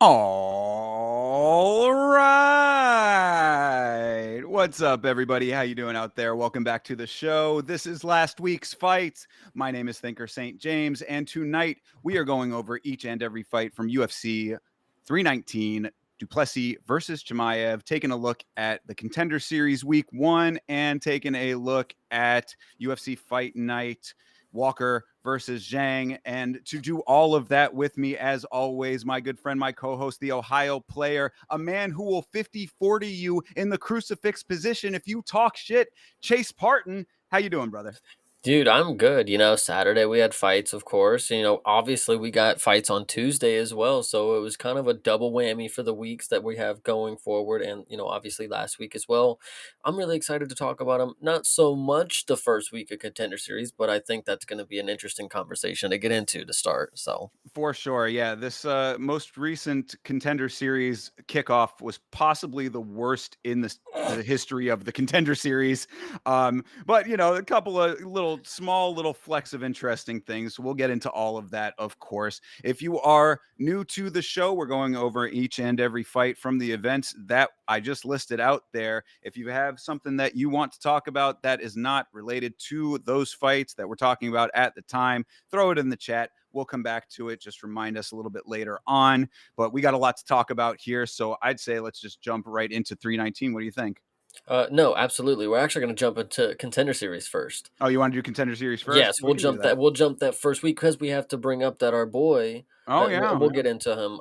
All right. What's up, everybody? How you doing out there? Welcome back to the show. This is last week's fight. My name is Thinker St. James, and tonight we are going over each and every fight from UFC 319, Plessis versus Chimaev, taking a look at the Contender Series Week 1 and taking a look at UFC Fight Night, Walker versus Zhang. And to do all of that with me, as always, my good friend, my co-host, the Ohio player, a man who will 50-40 you in the crucifix position if you talk shit, Chase Parton. How you doing, brother? Dude, I'm good. Saturday we had fights, of course. Obviously we got fights on Tuesday as well. So it was kind of a double whammy for the weeks that we have going forward. And, obviously last week as well. I'm really excited to talk about them. Not so much the first week of Contender Series, but I think that's going to be an interesting conversation to get into to start. So. For sure. Yeah. This most recent Contender Series kickoff was possibly the worst in the history of the Contender Series. But, a couple of small little flecks of interesting things. We'll get into all of that, of course. If you are new to the show, we're going over each and every fight from the events that I just listed out there. If you have something that you want to talk about that is not related to those fights that we're talking about at the time, throw it in the chat. We'll come back to it. Just remind us a little bit later on. But we got a lot to talk about here. So I'd say let's just jump right into 319. What do you think? No, absolutely. We're actually going to jump into Contender Series first. Oh, you want to do Contender Series first? Yes, We can do that. we'll jump that first week because we have to bring up that our boy Oh, that yeah. we'll get into him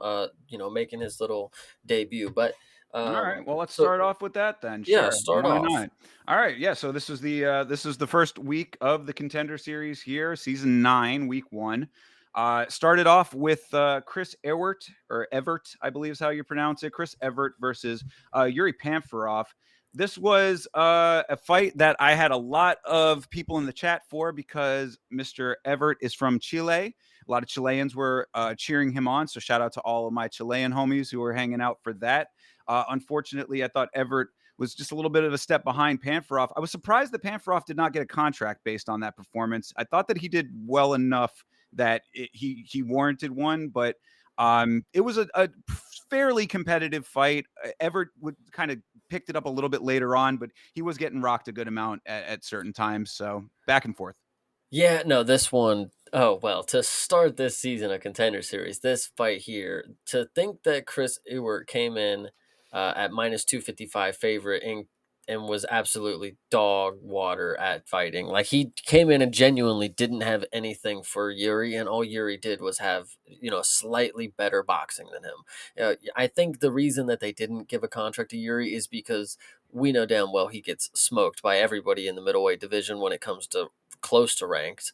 making his little debut. But All right. Well, let's so start off with that then. yeah, Sure. start Why off. not? All right. Yeah. So this is the first week of the Contender Series here, season 9, week 1. Started off with Chris Evert, I believe is how you pronounce it. Chris Evert versus Yuri Pamfarov. This was a fight that I had a lot of people in the chat for because Mr. Evert is from Chile. A lot of Chileans were cheering him on. So shout out to all of my Chilean homies who were hanging out for that. Unfortunately, I thought Everett was just a little bit of a step behind Panfarov. I was surprised that Panfarov did not get a contract based on that performance. I thought that he did well enough that he warranted one, but it was a fairly competitive fight. Everett would kind of picked it up a little bit later on, but he was getting rocked a good amount at certain times. So back and forth. Yeah, no, this one. Oh well, to start this season of Contender Series, this fight here. To think that Chris Ewert came in at -255 favorite and was absolutely dog water at fighting. Like he came in and genuinely didn't have anything for Yuri, and all Yuri did was have slightly better boxing than him. I think the reason that they didn't give a contract to Yuri is because we know damn well he gets smoked by everybody in the middleweight division when it comes to close to ranked.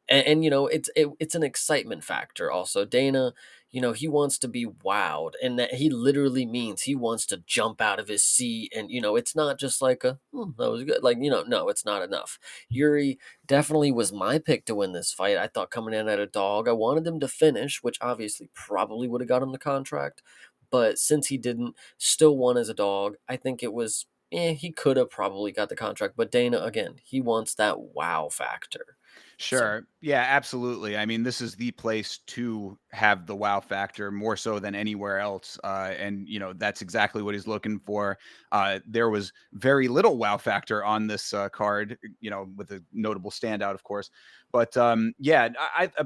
It's an excitement factor. Also, Dana, he wants to be wowed, and that he literally means he wants to jump out of his seat. And it's not just like that was good. Like no, it's not enough. Yuri definitely was my pick to win this fight. I thought coming in at a dog, I wanted him to finish, which obviously probably would have got him the contract. But since he didn't, still won as a dog. I think it was he could have probably got the contract, but Dana again, he wants that wow factor. So Sure. Yeah, absolutely. I mean, this is the place to have the wow factor more so than anywhere else. And, that's exactly what he's looking for. There was very little wow factor on this card, with a notable standout, of course. But yeah,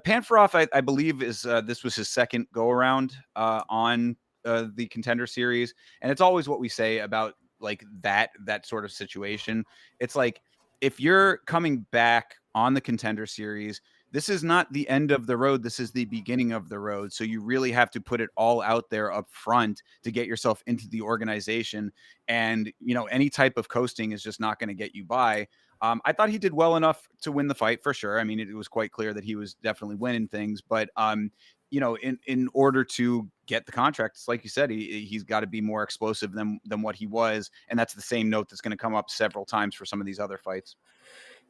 Panfarov, I believe, is this was his second go around on the Contender Series. And it's always what we say about like that sort of situation. It's like, if you're coming back on the Contender Series, this is not the end of the road. This is the beginning of the road. So you really have to put it all out there up front to get yourself into the organization. And, any type of coasting is just not going to get you by. I thought he did well enough to win the fight for sure. I mean, it was quite clear that he was definitely winning things, but in order to get the contract, like you said, he's got to be more explosive than what he was, and that's the same note that's going to come up several times for some of these other fights.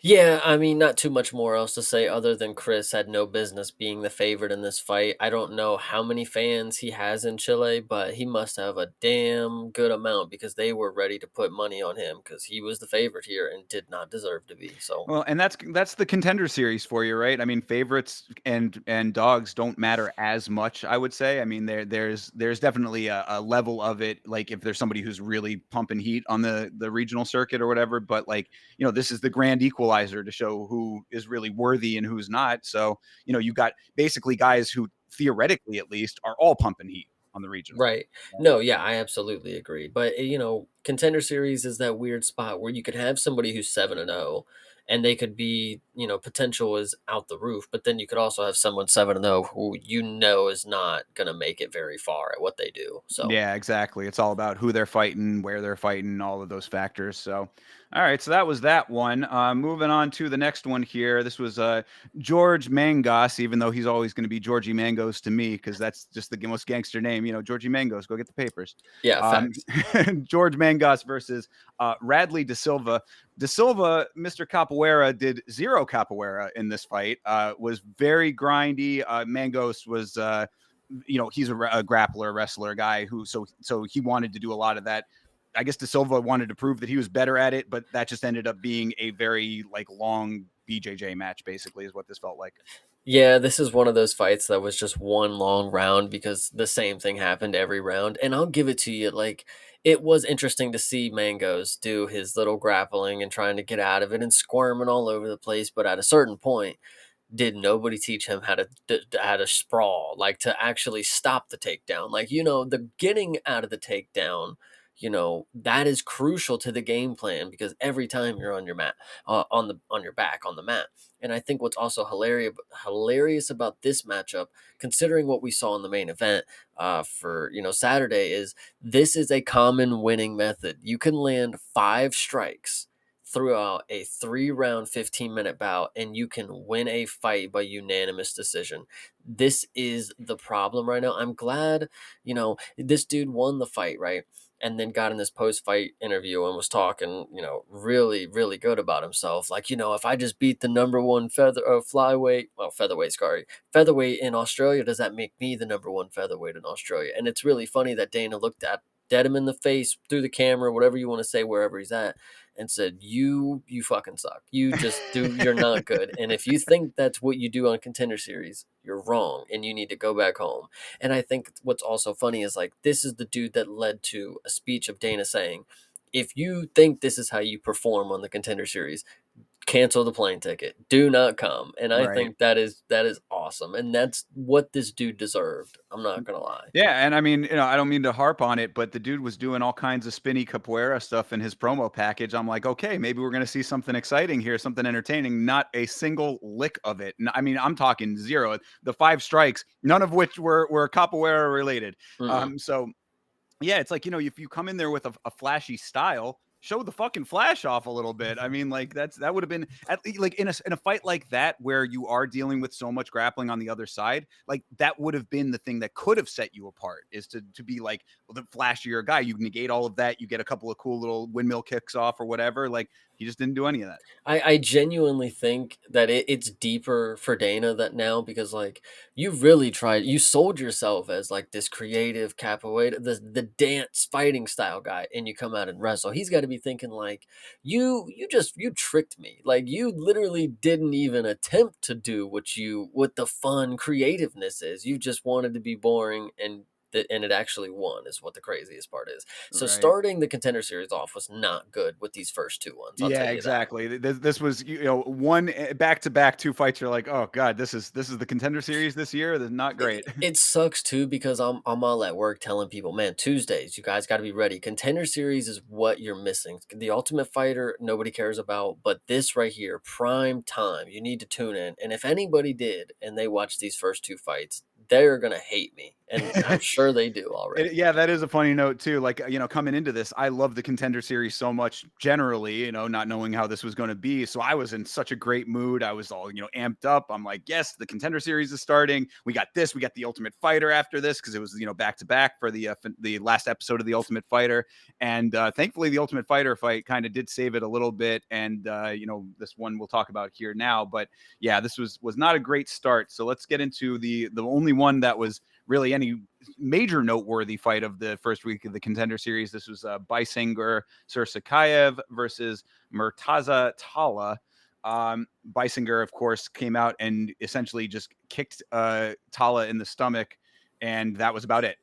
Yeah, I mean, not too much more else to say other than Chris had no business being the favorite in this fight. I don't know how many fans he has in Chile, but he must have a damn good amount because they were ready to put money on him because he was the favorite here and did not deserve to be. So, Well, and that's the Contender series for you, right? I mean, favorites and dogs don't matter as much, I would say. I mean, there's definitely a level of it, like if there's somebody who's really pumping heat on the regional circuit or whatever. But like, this is the grand equalizer to show who is really worthy and who's not. So, you got basically guys who theoretically at least are all pumping heat on the regional. right. No, yeah, I absolutely agree. But, Contender Series is that weird spot where you could have somebody who's 7-0 and they could be, potential is out the roof, but then you could also have someone 7-0 who is not going to make it very far at what they do. So, Yeah, exactly. It's all about who they're fighting, where they're fighting, all of those factors. So, all right. So that was that one. Moving on to the next one here. This was George Mangos, even though he's always going to be Georgie Mangos to me because that's just the most gangster name. Georgie Mangos. Go get the papers. yeah, Um, facts. George Mangos versus Radley De Silva. De Silva, Mr. Capoeira, did zero capoeira in this fight. Was very grindy. Mangos was. He's a grappler, wrestler guy so he wanted to do a lot of that. I guess De Silva wanted to prove that he was better at it, but that just ended up being a very like long BJJ match, basically, is what this felt like. Yeah, this is one of those fights that was just one long round because the same thing happened every round. And I'll give it to you, like it was interesting to see Mangos do his little grappling and trying to get out of it and squirming all over the place. But at a certain point, did nobody teach him how to sprawl, like to actually stop the takedown? Like the getting out of the takedown. That is crucial to the game plan because every time you're on your mat, on your back on the mat. And I think what's also hilarious about this matchup, considering what we saw in the main event for Saturday, is this is a common winning method. You can land 5 strikes throughout a 3 round 15-minute bout and you can win a fight by unanimous decision. This is the problem right now. I'm glad, this dude won the fight, right? And then got in this post-fight interview and was talking, really, really good about himself. Like, if I just beat the number one featherweight in Australia, does that make me the number one featherweight in Australia? And it's really funny that Dana looked at dead him in the face through the camera, whatever you want to say, wherever he's at, and said, you fucking suck. You're not good. And if you think that's what you do on Contender Series, you're wrong and you need to go back home. And I think what's also funny is like this is the dude that led to a speech of Dana saying, if you think this is how you perform on the Contender Series, cancel the plane ticket. Do not come. And I Right. think that is awesome. And that's what this dude deserved. I'm not gonna lie. Yeah, and I mean, I don't mean to harp on it, but the dude was doing all kinds of spinny capoeira stuff in his promo package. I'm like, okay, maybe we're gonna see something exciting here, something entertaining. Not a single lick of it. I mean, I'm talking zero. The 5 strikes, none of which were capoeira related. Mm-mm. So yeah, it's like, if you come in there with a flashy style, show the fucking flash off a little bit. I mean, like that would have been like in a fight like that where you are dealing with so much grappling on the other side, like that would have been the thing that could have set you apart is to be like the flashier guy. You negate all of that, you get a couple of cool little windmill kicks off or whatever. Like he just didn't do any of that. I genuinely think that it's deeper for Dana that now because like you sold yourself as like this creative capoeira, the dance fighting style guy, and you come out and wrestle. He's got to be thinking like you tricked me. Like you literally didn't even attempt to do what the fun creativeness is. You just wanted to be boring and it actually won is what the craziest part is. So Right. starting the Contender Series off was not good with these first two ones. I'll tell Yeah, you that. exactly. This was one back to back 2 fights. You're like, oh god, this is the Contender series this year. That's not It, great. it sucks too because I'm all at work telling people, man, Tuesdays, you guys got to be ready. Contender Series is what you're missing. The Ultimate Fighter, nobody cares about, but this right here, prime time, you need to tune in. And if anybody did and they watched these first 2 fights, they're gonna hate me. and I'm sure they do already. Yeah, that is a funny note too. Like, coming into this, I love the Contender series so much generally, not knowing how this was going to be. So I was in such a great mood. I was all, amped up. I'm like, yes, the Contender series is starting. We got this. We got the Ultimate Fighter after this because it was, back to back for the last episode of the Ultimate Fighter. And thankfully, the Ultimate Fighter fight kind of did save it a little bit. And this one we'll talk about here now. But yeah, this was not a great start. So let's get into the only one that was really any major noteworthy fight of the first week of the Contender series. This was Biesinger Chimaev versus Murtaza Talla. Biesinger, of course, came out and essentially just kicked Talla in the stomach, and that was about it.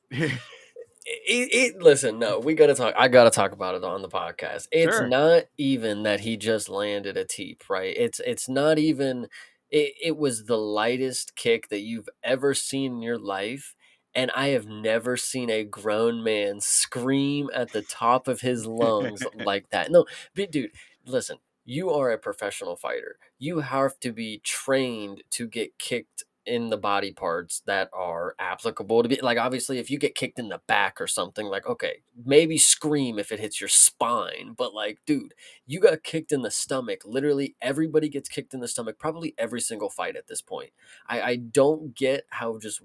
Listen, no, we gotta talk. I gotta talk about it on the podcast. It's Sure. not even that he just landed a teep, right? It's not even. It was the lightest kick that you've ever seen in your life, and I have never seen a grown man scream at the top of his lungs like that. No, but dude, listen. You are a professional fighter. You have to be trained to get kicked in the body parts that are applicable to be like, obviously if you get kicked in the back or something, like, okay, maybe scream if it hits your spine, but like, dude, you got kicked in the stomach. Literally everybody gets kicked in the stomach, probably every single fight at this point. I don't get how just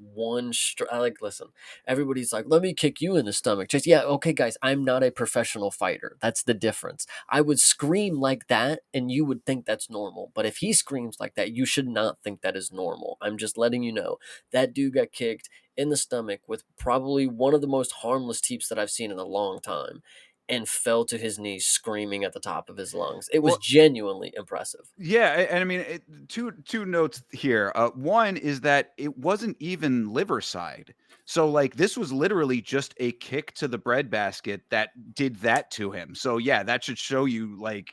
like, listen, everybody's like, let me kick you in the stomach, just, yeah, okay guys, I'm not a professional fighter, that's the difference. I would scream like that and you would think that's normal. But if he screams like that, you should not think that is normal. I'm just letting you know that dude got kicked in the stomach with probably one of the most harmless teeps that I've seen in a long time and fell to his knees screaming at the top of his lungs. It was Well, genuinely impressive. yeah, and I mean, two notes here. One is that it wasn't even liver side. So like this was literally just a kick to the breadbasket that did that to him. So yeah, that should show you like,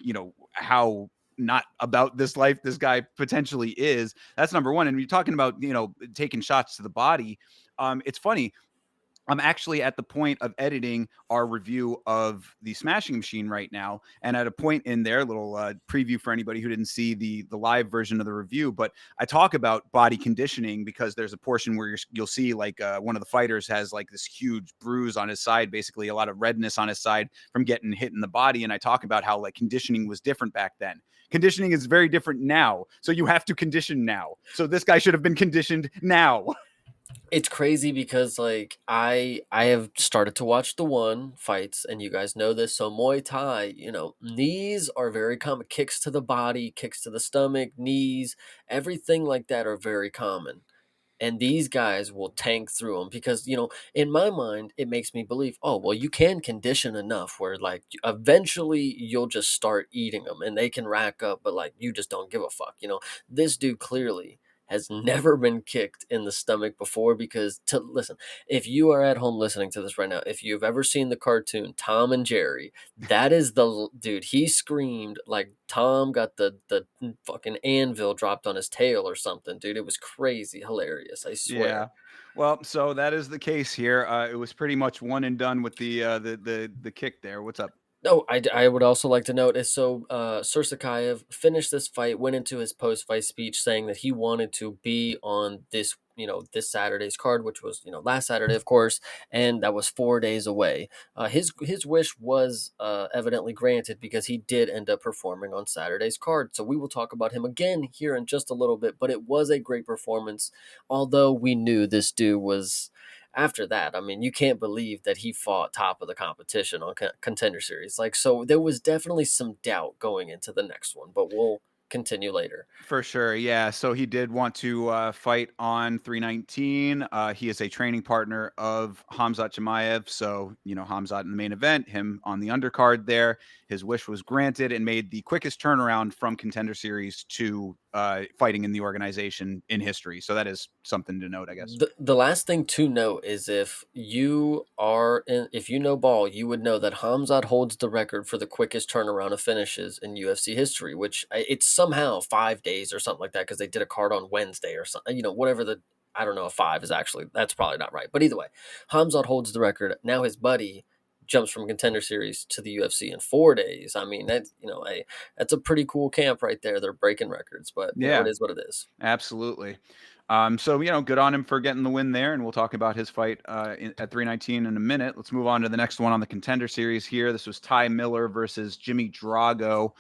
how not about this life this guy potentially is. That's number one. And you're talking about, taking shots to the body. It's funny. I'm actually at the point of editing our review of the Smashing Machine right now, and at a point in there, little preview for anybody who didn't see the live version of the review. But I talk about body conditioning because there's a portion where you'll see like one of the fighters has like this huge bruise on his side, basically a lot of redness on his side from getting hit in the body, and I talk about how like conditioning was different back then. Conditioning is very different now, so you have to condition now. So this guy should have been conditioned now. It's crazy because like I have started to watch the one fights, and you guys know this. So Muay Thai, knees are very common. Kicks to the body, kicks to the stomach, knees, everything like that are very common. And these guys will tank through them because, in my mind, it makes me believe, oh, well, you can condition enough where like eventually you'll just start eating them and they can rack up, but like you just don't give a fuck. This dude clearly has never been kicked in the stomach before because to listen, if you are at home listening to this right now, if you've ever seen the cartoon Tom and Jerry, that is dude. He screamed like Tom got the fucking anvil dropped on his tail or something, dude. It was crazy, hilarious. I Yeah. swear. Well, so that is the case here. It was pretty much one and done with the kick there. What's up? No, I would also like to note is so Sursakayev finished this fight, went into his post fight speech saying that he wanted to be on this Saturday's card, which was last Saturday, of course, and that was 4 days away. His wish was evidently granted because he did end up performing on Saturday's card. So we will talk about him again here in just a little bit, but it was a great performance. Although we knew this dude was after that, I mean, you can't believe that he fought top of the competition on Contender Series. Like, so there was definitely some doubt going into the next one, but we'll continue later. For sure. Yeah. So he did want to fight on 319. He is a training partner of Hamzat Chimaev. So, Hamzat in the main event, him on the undercard there. His wish was granted and made the quickest turnaround from Contender Series to fighting in the organization in history. So that is something to note, I guess. The last thing to note is if you know ball, you would know that Hamzat holds the record for the quickest turnaround of finishes in UFC history, which it's somehow 5 days or something like that because they did a card on Wednesday or something. Whatever I don't know if five is actually, that's probably not right, but either way, Hamzat holds the record. Now his buddy jumps from Contender Series to the UFC in 4 days. I mean, that's a pretty cool camp right there. They're breaking records, but it Yeah. is what it is. Absolutely. So good on him for getting the win there, and we'll talk about his fight at 319 in a minute. Let's move on to the next one on the Contender Series here. This was Ty Miller versus Jimmy Drago.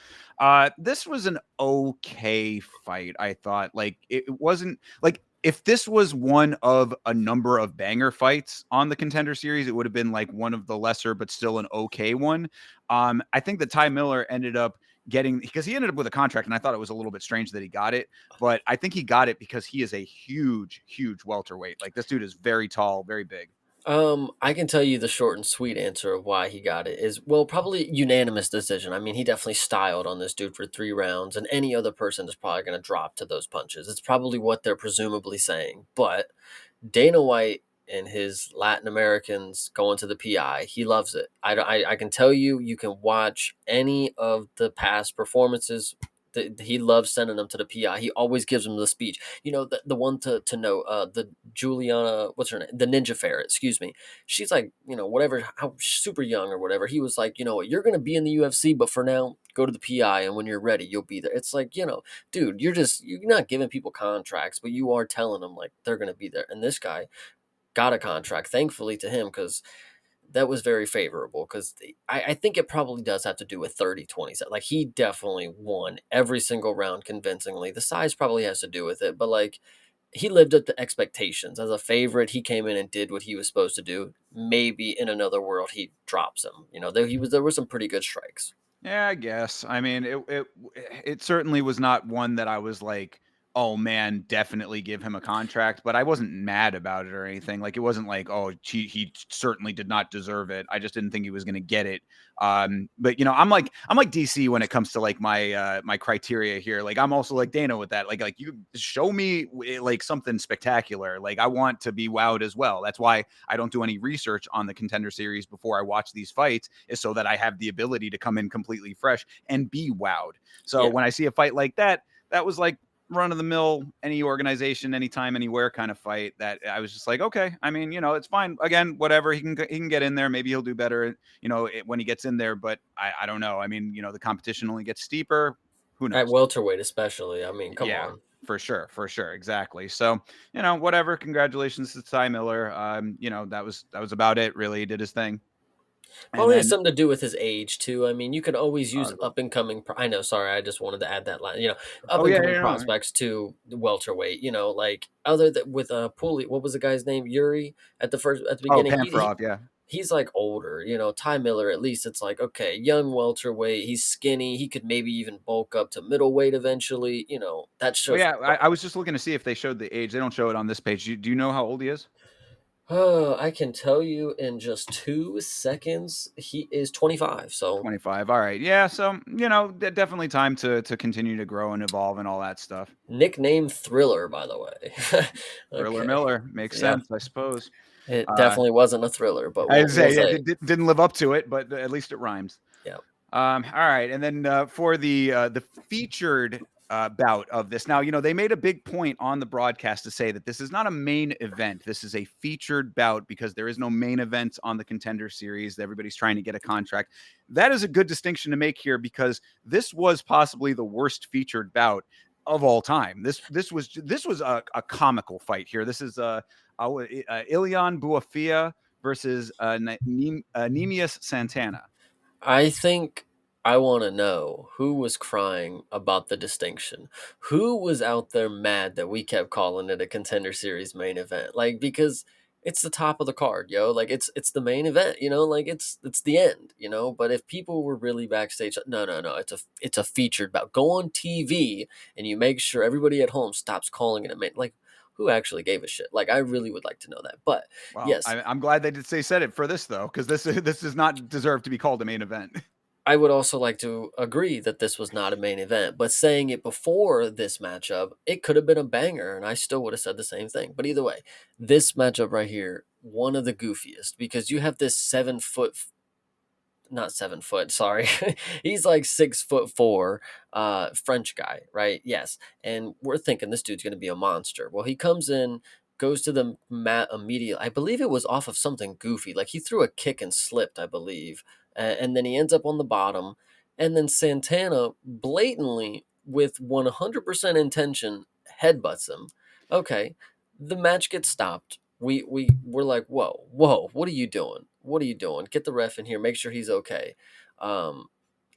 This was an okay fight, I thought. Like it wasn't like if this was one of a number of banger fights on the Contender Series, it would have been like one of the lesser, but still an okay one. I think that Ty Miller ended up getting because he ended up with a contract, and I thought it was a little bit strange that he got it, but I think he got it because he is a huge, huge welterweight. Like this dude is very tall, very big. I can tell you the short and sweet answer of why he got it is, well, probably unanimous decision. I mean, he definitely styled on this dude for 3 rounds, and any other person is probably going to drop to those punches. It's probably what they're presumably saying. But Dana White and his Latin Americans going to the PI, he loves it. I can tell you, you can watch any of the past performances. He loves sending them to the PI. He always gives them the speech. The one to know, the Juliana, what's her name? The Ninja Ferret, excuse me. She's like, whatever, how super young or whatever. He was like, you know what, you're going to be in the UFC, but for now, go to the PI. And when you're ready, you'll be there. It's like, dude, you're not giving people contracts, but you are telling them like they're going to be there. And this guy got a contract, thankfully to him, because that was very favorable. Because I think it probably does have to do with 30-20. Like he definitely won every single round convincingly. The size probably has to do with it, but like he lived up to expectations. As a favorite, he came in and did what he was supposed to do. Maybe in another world, he drops him. There were some pretty good strikes. Yeah, I guess. I mean, it certainly was not one that I was like, "Oh man, definitely give him a contract," but I wasn't mad about it or anything. Like it wasn't like, "Oh, he certainly did not deserve it." I just didn't think he was going to get it. But I'm like DC when it comes to like my criteria here. Like I'm also like Dana with that. Like you show me like something spectacular. Like I want to be wowed as well. That's why I don't do any research on the Contender Series before I watch these fights, is so that I have the ability to come in completely fresh and be wowed. So Yeah. when I see a fight like that, that was like run of the mill, any organization, anytime, anywhere kind of fight that I was just like, okay, I mean, it's fine. Again, whatever, he can get in there. Maybe he'll do better, when he gets in there. But I don't know. I mean, the competition only gets steeper. Who At knows? welterweight, especially. I mean, come Yeah, on. for sure, exactly. So, whatever. Congratulations to Ty Miller. That was about it. Really, he did his thing, and Probably has then something to do with his age too. I mean, you could always use go. up and coming. I know. Sorry, I just wanted to add that line. Up Oh and yeah, coming yeah, no. prospects to the welterweight. Like other than with Pooley. What was the guy's name? Yuri at the Oh, beginning. Panfrov, yeah. He's like older. Ty Miller. At least it's like okay, young welterweight. He's skinny. He could maybe even bulk up to middleweight eventually. That Oh shows. yeah, I was just looking to see if they showed the age. They don't show it on this page. Do you know how old he is? Oh, I can tell you in just 2 seconds. He is 25. So 25. All right. Yeah. So, definitely time to continue to grow and evolve and all that stuff. nickname Thriller, by the way. Thriller Okay. Miller makes Yeah, sense, I suppose. it Uh, definitely wasn't a thriller, but I'd we'll say say, didn't live up to it, but at least it rhymes. yeah. All right, and then for the featured bout of this, now they made a big point on the broadcast to say that this is not a main event. This is a featured bout because there is no main event on the Contender Series. Everybody's trying to get a contract. That is a good distinction to make here because this was possibly the worst featured bout of all time. This was a comical fight here. This is Ilian Buafia versus Nemius Santana. I think I want to know who was crying about the distinction. Who was out there mad that we kept calling it a Contender Series main event? Like because it's the top of the card, yo. Like it's the main event, like it's the end, But if people were really backstage, no, no, no, it's a featured bout. Go on TV and you make sure everybody at home stops calling it a main. Like who actually gave a shit? Like I really would like to know that. But Well, yes, I'm glad they said it for this though, because this does not deserve to be called a main event. I would also like to agree that this was not a main event, but saying it before this matchup, it could have been a banger, and I still would have said the same thing. But either way, this matchup right here, one of the goofiest, because you have this 7 foot, not 7 foot, sorry, he's like 6'4", French guy, right? Yes, and we're thinking this dude's going to be a monster. Well, he comes in. goes to the mat immediately. I believe it was off of something goofy. Like he threw a kick and slipped, I believe. And then he ends up on the bottom. And then Santana blatantly, with 100% intention, headbutts him. Okay, the match gets stopped. We're like, whoa, what are you doing? What are you doing? Get the ref in here, make sure he's okay. Um,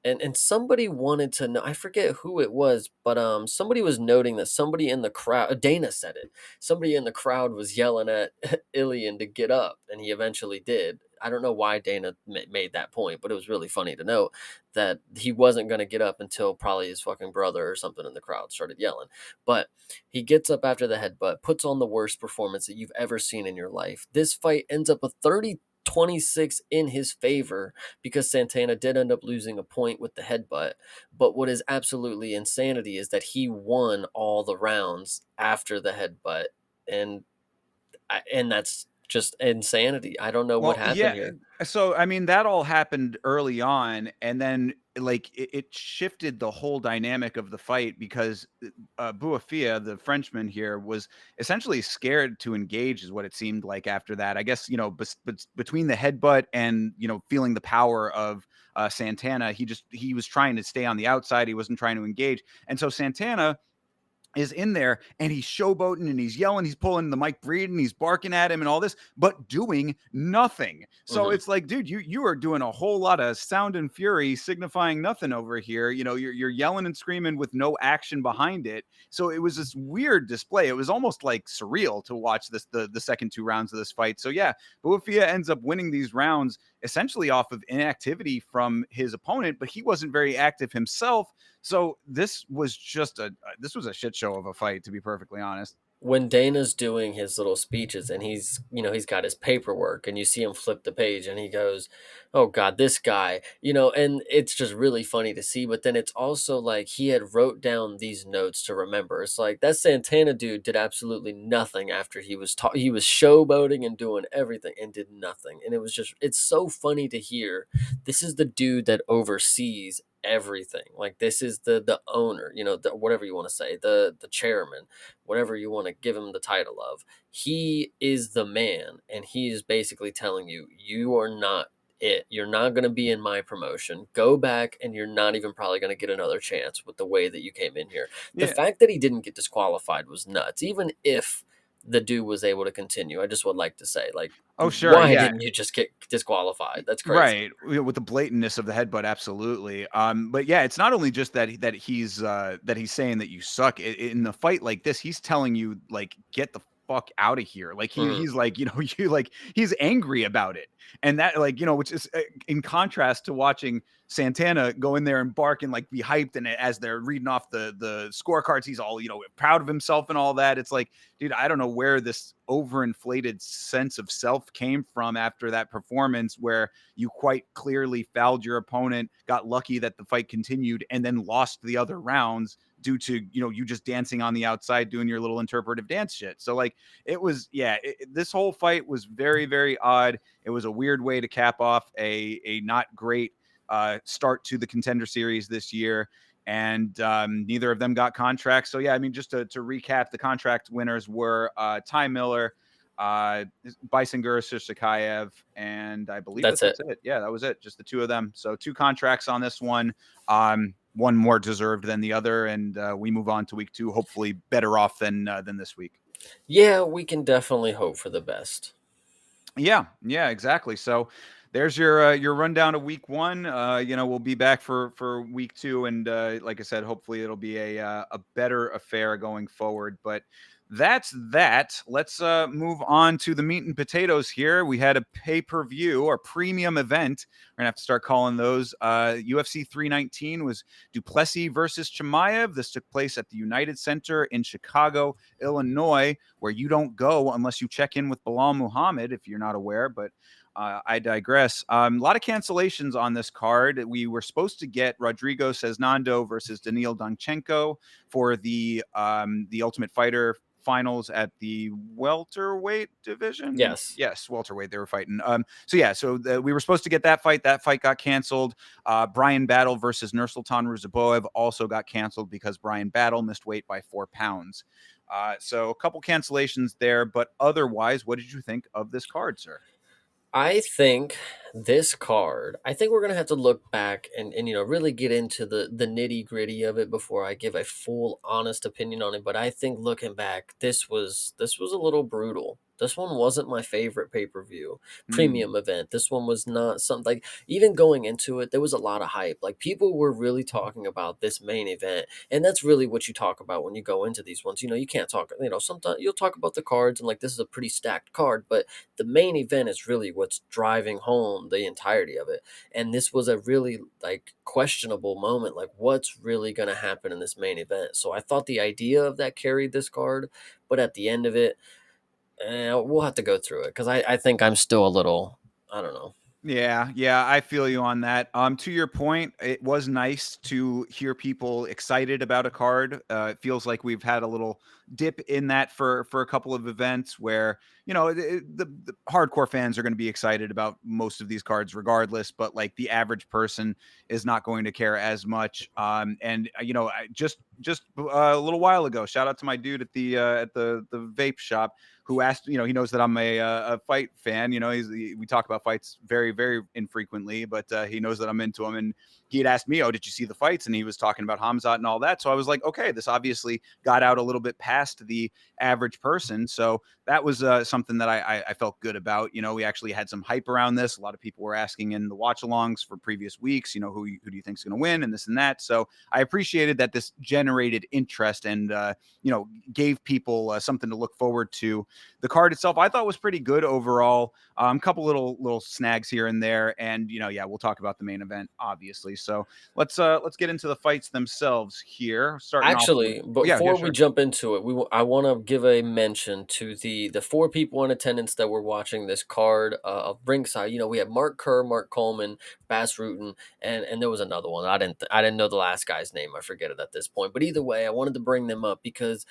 and somebody wanted to know, I forget who it was, but somebody was noting that somebody in the crowd, Dana said it, somebody in the crowd was yelling at Ilian to get up, and he eventually did. I don't know why Dana made that point, but it was really funny to note that he wasn't going to get up until probably his fucking brother or something in the crowd started yelling. But he gets up after the headbutt, puts on the worst performance that you've ever seen in your life. This fight ends up a 30-26 in his favor, because Santana did end up losing a point with the headbutt. But what is absolutely insanity is that he won all the rounds after the headbutt, and and that's just insanity. I don't know what Well, happened yeah. here. So, I mean, that all happened early on, and then like it shifted the whole dynamic of the fight because Buafia, the Frenchman here, was essentially scared to engage, is what it seemed like after that. I guess between the headbutt and feeling the power of Santana, he was trying to stay on the outside. He wasn't trying to engage, and so Santana is in there and he's showboating and he's yelling, he's pulling the Mike Breed and he's barking at him and all this, but doing nothing. So Hmm. it's like, dude, you are doing a whole lot of sound and fury signifying nothing over here. You're yelling and screaming with no action behind it. So it was this weird display. It was almost like surreal to watch the second two rounds of this fight. So yeah, Buafia ends up winning these rounds essentially off of inactivity from his opponent, but he wasn't very active himself. So this was a shit show of a fight, to be perfectly honest. When Dana's doing his little speeches and he's got his paperwork, and you see him flip the page and he goes, "Oh God, this guy," and it's just really funny to see. But then it's also like he had wrote down these notes to remember. It's like that Santana dude did absolutely nothing after he was showboating and doing everything and did nothing. And it's so funny to hear. This is the dude that oversees everything. Like this is the owner, whatever you want to say, the chairman, whatever you want to give him the title of. He is the man, and he is basically telling you, you are not it. You're not going to be in my promotion. Go back, and you're not even probably going to get another chance with the way that you came in here. The Yeah. fact that he didn't get disqualified was nuts. Even if the dude was able to continue, I just would like to say, like, Oh, sure. why Yeah. didn't you just get disqualified? That's crazy. Right, with the blatantness of the headbutt, absolutely. But yeah, it's not only just that he's saying that you suck in the fight like this. He's telling you like get the fuck out of here. Like Mhm. he's like you like he's angry about it, and that like which is in contrast to watching Santana go in there and bark and like be hyped, and as they're reading off the scorecards, he's all proud of himself and all that. It's like, dude, I don't know where this overinflated sense of self came from after that performance where you quite clearly fouled your opponent, got lucky that the fight continued, and then lost the other rounds due to you just dancing on the outside doing your little interpretive dance shit. So like it was, yeah, this whole fight was very, very odd. It was a weird way to cap off a not great start to the Contender Series this year. And neither of them got contracts. So yeah, I mean, just to recap, the contract winners were Ty Miller, Bison Gurus, Chimaev, and I believe That's that it. that's it. Yeah, that was it. Just the two of them. So two contracts on this one. One more deserved than the other, and we move on to week two. Hopefully, better off than this week. Yeah, we can definitely hope for the best. Yeah, exactly. So there's your rundown of week one. We'll be back for week two, and like I said, hopefully it'll be a better affair going forward. But that's that. Let's move on to the meat and potatoes here. We had a pay-per-view or premium event. We're gonna have to start calling those. UFC 319 was Duplessis versus Chimaev. This took place at the United Center in Chicago, Illinois, where you don't go unless you check in with Bilal Muhammad, if you're not aware. But I digress. A lot of cancellations on this card. We were supposed to get Rodrigo Ceznando versus Daniil Danchenko for the Ultimate Fighter finals at the welterweight division. Yes. Yes, welterweight. They were fighting. So we were supposed to get that fight. That fight got canceled. Brian Battle versus Nursultan Ruzaboev also got canceled because Brian Battle missed weight by 4 pounds. So a couple cancellations there, but otherwise, what did you think of this card, sir? I think this card, I think we're gonna have to look back and really get into the nitty gritty of it before I give a full honest opinion on it. But I think looking back, this was a little brutal. This one wasn't my favorite pay per view Hmm. premium event. This one was not something like, even going into it, there was a lot of hype. Like people were really talking about this main event, and that's really what you talk about when you go into these ones. You can't talk. Sometimes you'll talk about the cards and like this is a pretty stacked card, but the main event is really what's driving home the entirety of it. And this was a really like questionable moment. Like, what's really going to happen in this main event? So I thought the idea of that carried this card, but at the end of it, we'll have to go through it because I think I'm still a little, I don't know. Yeah, yeah, I feel you on that. To your point, it was nice to hear people excited about a card. It feels like we've had a little dip in that for a couple of events where the hardcore fans are going to be excited about most of these cards regardless, but like the average person is not going to care as much. And just a little while ago, shout out to my dude at the vape shop who asked, he knows that I'm a fight fan. We talk about fights very, very infrequently, but he knows that I'm into them. And he had asked me, "Oh, did you see the fights?" And he was talking about Hamzat and all that. So I was like, okay, this obviously got out a little bit past the average person. So that was something that I felt good about. We actually had some hype around this. A lot of people were asking in the watch alongs for previous weeks, who do you think is going to win and this and that. So I appreciated that this generated interest and, gave people something to look forward to. The card itself, I thought was pretty good overall. Couple little snags here and there, and yeah, we'll talk about the main event, obviously. So let's get into the fights themselves here. Starting off with, Actually, oh, yeah, before we sure. jump into it, I want to give a mention to the four people in attendance that were watching this card of ringside. We had Mark Kerr, Mark Coleman, Bass Rutten, and there was another one. I didn't know the last guy's name. I forget it at this point. But either way, I wanted to bring them up because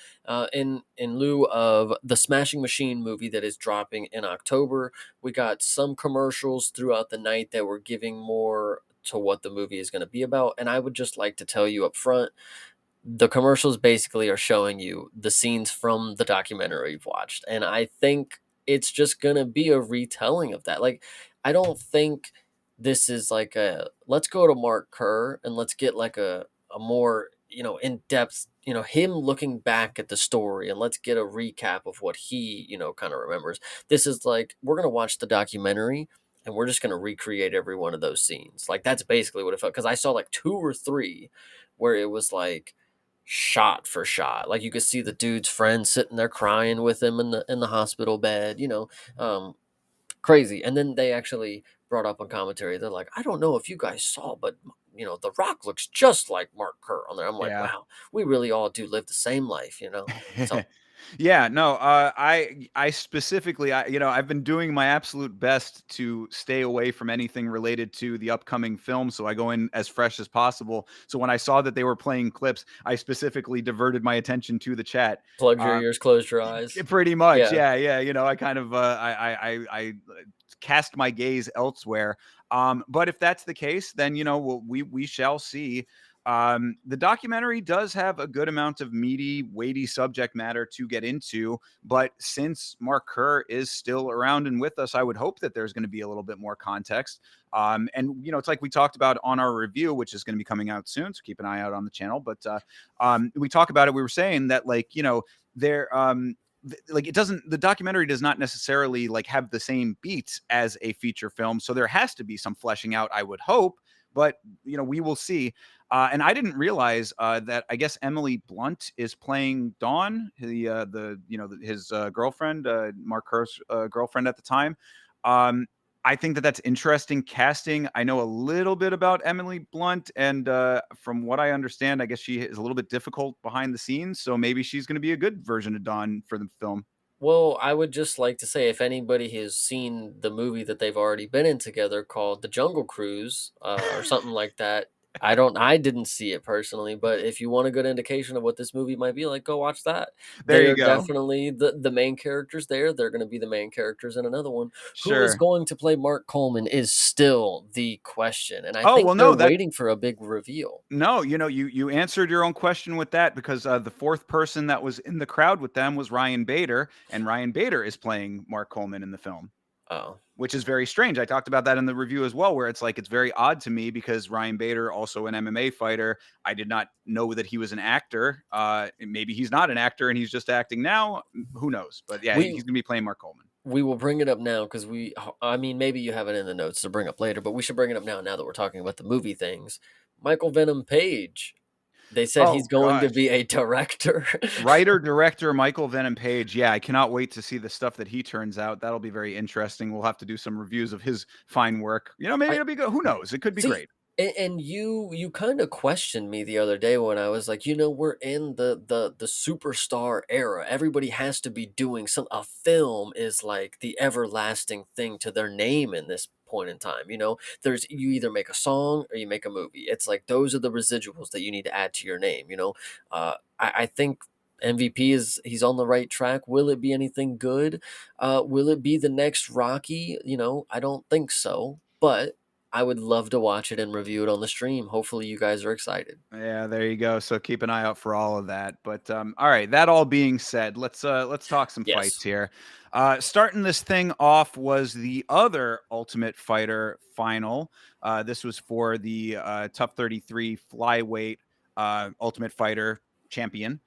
in lieu of the Smashing Machine movie that is dropping in October, we got some commercials throughout the night that were giving more to what the movie is going to be about. And I would just like to tell you up front, the commercials basically are showing you the scenes from the documentary you've watched. And I think it's just going to be a retelling of that. Like, I don't think this is like a let's go to Mark Kerr and let's get like a more, in depth, him looking back at the story and let's get a recap of what he, kind of remembers. This is like, we're going to watch the documentary and we're just going to recreate every one of those scenes. Like, that's basically what it felt. Cause I saw like two or three where it was like, shot for shot. Like you could see the dude's friend sitting there crying with him in the hospital bed, crazy. And then they actually brought up on commentary. They're like, I don't know if you guys saw, but The Rock looks just like Mark Kerr on there. I'm like, Yeah. wow, we really all do live the same life. So Yeah, no, I specifically, I've been doing my absolute best to stay away from anything related to the upcoming film, so I go in as fresh as possible. So when I saw that they were playing clips, I specifically diverted my attention to the chat. plug your Uh, ears, close your eyes. Pretty much, Yeah. yeah, yeah. I kind of I cast my gaze elsewhere. But if that's the case, then we shall see. The documentary does have a good amount of meaty, weighty subject matter to get into, but since Mark Kerr is still around and with us, I would hope that there's going to be a little bit more context. And it's like we talked about on our review, which is going to be coming out soon, so keep an eye out on the channel. But we talk about it. We were saying that, like, there like, it doesn't, the documentary does not necessarily like have the same beats as a feature film, so there has to be some fleshing out, I would hope, but we will see. And I didn't realize that, I guess, Emily Blunt is playing Dawn, his girlfriend, Mark Kerr's girlfriend at the time. um I think that that's interesting casting. I know a little bit about Emily Blunt, and from what I understand, I guess she is a little bit difficult behind the scenes. So maybe she's going to be a good version of Dawn for the film. Well, I would just like to say if anybody has seen the movie that they've already been in together called The Jungle Cruise or something like that, I didn't see it personally, but if you want a good indication of what this movie might be like, go watch that. There They you are go. definitely the main characters there. They're gonna be the main characters in another one. Who is Sure. going to play Mark Coleman is still the question, and I Oh, think well, they're no, that waiting for a big reveal. no, you answered your own question with that because, the 4th person that was in the crowd with them was Ryan Bader, and Ryan Bader is playing Mark Coleman in the film, Oh. which is very strange. I talked about that in the review as well, where it's like, it's very odd to me because Ryan Bader, also an MMA fighter, I did not know that he was an actor. Maybe he's not an actor and he's just acting now. Who knows? But yeah, We he's gonna be playing Mark Coleman. we will bring it up now because I mean, maybe you have it in the notes to bring up later, but we should bring it up now that we're talking about the movie things. Michael Venom Page. They said he's Oh going to gosh. be a director. Writer, director Michael Venom Page. Yeah, I cannot wait to see the stuff that he turns out. That'll be very interesting. We'll have to do some reviews of his fine work. Maybe I it'll be good. Who knows? It could be See, great. and you kind of questioned me the other day when I was like, we're in the superstar era. Everybody has to be doing some. A film is like the everlasting thing to their name in this point in time. There's you either make a song or you make a movie. It's like those are the residuals that you need to add to your name. I think. MVP he's on the right track. Will it be anything good? Will it be the next Rocky? I don't think so. But I would love to watch it and review it on the stream. Hopefully, you guys are excited. Yeah, there you go. So keep an eye out for all of that. But all right, that all being said, let's talk some fights Yes. here. Starting this thing off was the other Ultimate Fighter final. This was for the Tough 33 flyweight Ultimate Fighter champion.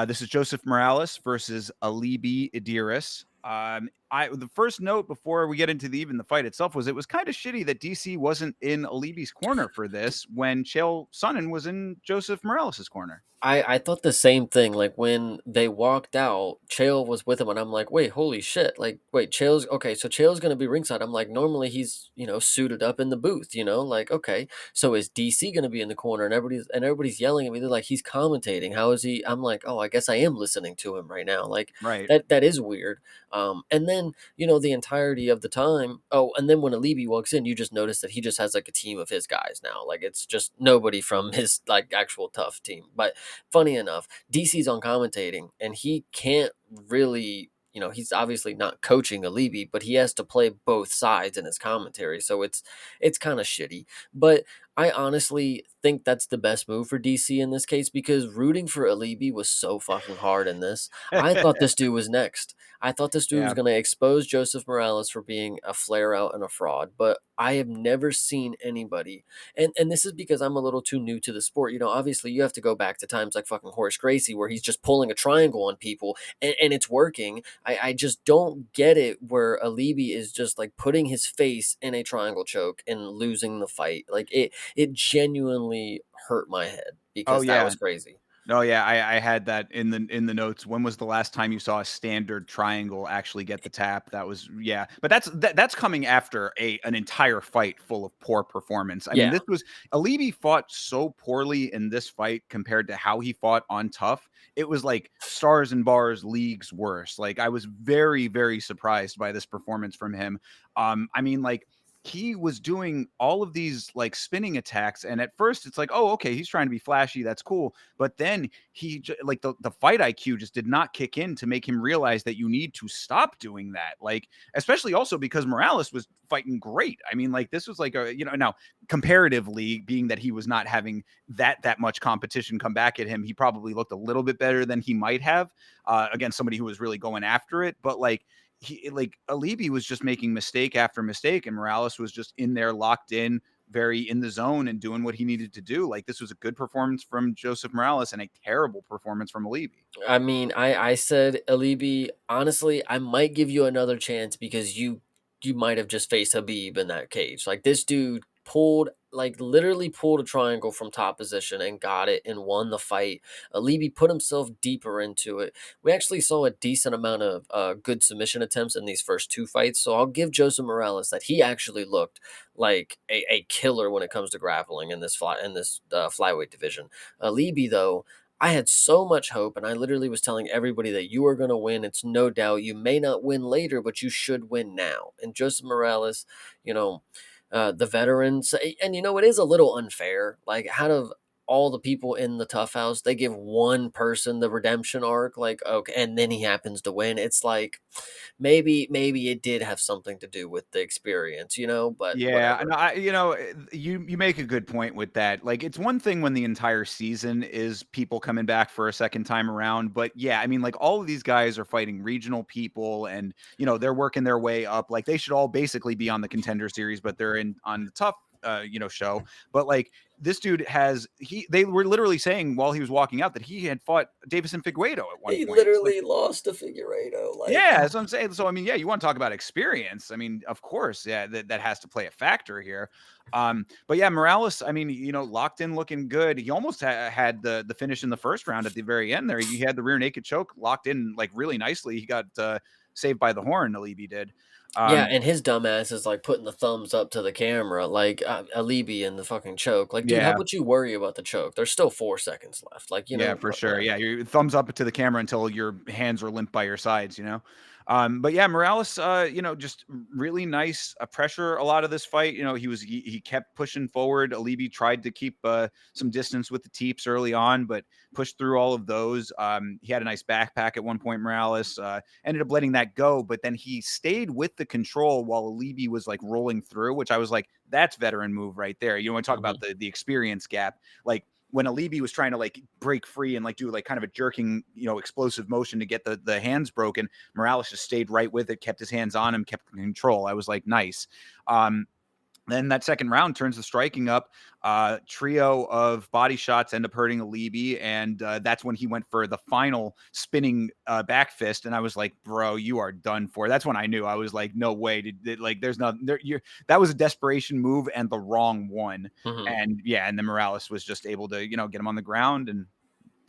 This is Joseph Morales versus Alibi Idris. The first note before we get into the fight itself was it was kind of shitty that DC wasn't in Alibi's corner for this when Chael Sonnen was in Joseph Morales' corner. I thought the same thing. Like when they walked out, Chael was with him, and I'm like, wait, holy shit! Like, wait, Chael's okay. So Chael's gonna be ringside. I'm like, normally he's suited up in the booth. Like okay, so is DC gonna be in the corner? And everybody's yelling at me. They're like, he's commentating. How is he? I'm like, oh, I guess I am listening to him right now. Like Right. that is weird. And then the entirety of the time. Oh, and then when Alibi walks in, you just notice that he just has like a team of his guys now. Like it's just nobody from his like actual tough team, but funny enough, DC's on commentating and he can't really, he's obviously not coaching Alibi, but he has to play both sides in his commentary. So it's kind of shitty. But I honestly think that's the best move for DC in this case because rooting for Alibi was so fucking hard in this. I thought this dude was next. I thought this dude was Yeah. going to expose Joseph Morales for being a flare out and a fraud, but I have never seen anybody and this is because I'm a little too new to the sport. Obviously you have to go back to times like fucking Horace Gracie where he's just pulling a triangle on people and it's working. I just don't get it where Alibi is just like putting his face in a triangle choke and losing the fight. Like it genuinely hurt my head Oh because that yeah. was crazy. Oh yeah, I had that in the notes. When was the last time you saw a standard triangle actually get the tap? That was yeah, but that's coming after an entire fight full of poor performance. I mean, Yeah. this was Alibi fought so poorly in this fight compared to how he fought on Tough. It was like stars and bars leagues worse. Like I was very surprised by this performance from him. I mean, like he was doing all of these like spinning attacks and at first it's like, oh, okay, he's trying to be flashy, that's cool, but then like the fight IQ just did not kick in to make him realize that you need to stop doing that, like especially also because Morales was fighting great. I mean, like this was like now comparatively, being that he was not having that much competition come back at him, he probably looked a little bit better than he might have against somebody who was really going after it, but like Alibi was just making mistake after mistake, and Morales was just in there locked in, very in the zone and doing what he needed to do. Like this was a good performance from Joseph Morales and a terrible performance from Alibi. I mean, I said Alibi, honestly, I might give you another chance because you might have just faced Habib in that cage. Like this dude pulled like literally pulled a triangle from top position and got it and won the fight. Alibi put himself deeper into it. We actually saw a decent amount of good submission attempts in these first two fights. So I'll give Joseph Morales that he actually looked like a killer when it comes to grappling in this flyweight division. Alibi though, I had so much hope, and I literally was telling everybody that you are going to win. It's no doubt. You may not win later, but you should win now. And Joseph Morales, you know, the veterans. And you know, it is a little unfair. Like, out of all the people in the tough house, they give one person the redemption arc, like, okay, and then he happens to win. It's like, maybe it did have something to do with the experience, you know, but Yeah, and whatever. you make a good point with that. Like, it's one thing when the entire season is people coming back for a second time around, but yeah, I mean, like all of these guys are fighting regional people, and they're working their way up. Like, they should all basically be on the Contender series, but they're in on the tough show. But like this dude they were literally saying while he was walking out that he had fought Davison Figueiredo at one He point. It's like, literally lost to Figueiredo, like, yeah, that's what I'm saying. So I mean, yeah, you want to talk about experience. I mean, of course, yeah, that has to play a factor here. But yeah, Morales, I mean, locked in, looking good. He almost had the finish in the first round at the very end there. He had the rear naked choke locked in like really nicely. He got saved by the horn. Alibi did. yeah, Um, and his dumbass is like putting the thumbs up to the camera, like, Alibi in the fucking choke. Like, dude, how yeah, about you worry about the choke? There's still 4 seconds left. Like, Yeah, for sure. whatever. Yeah, your thumbs up to the camera until your hands are limp by your sides. But yeah, Morales, just really nice pressure a lot of this fight. He kept pushing forward. Alibi tried to keep some distance with the teeps early on, but pushed through all of those. He had a nice backpack at one point. Morales ended up letting that go, but then he stayed with the control while Alibi was like rolling through, which I was like, that's veteran move right there. You want to talk Mhm. about the experience gap, like when Alibi was trying to like break free and like do like kind of a jerking, explosive motion to get the hands broken, Morales just stayed right with it, kept his hands on him, kept control. I was like, nice. Then that second round turns the striking up. Trio of body shots end up hurting Alibi, and that's when he went for the final spinning back fist. And I was like, "Bro, you are done for." That's when I knew. I was like, "No way!" Like, there's not there. That was a desperation move and the wrong one. Mhm. And yeah, and then Morales was just able to get him on the ground and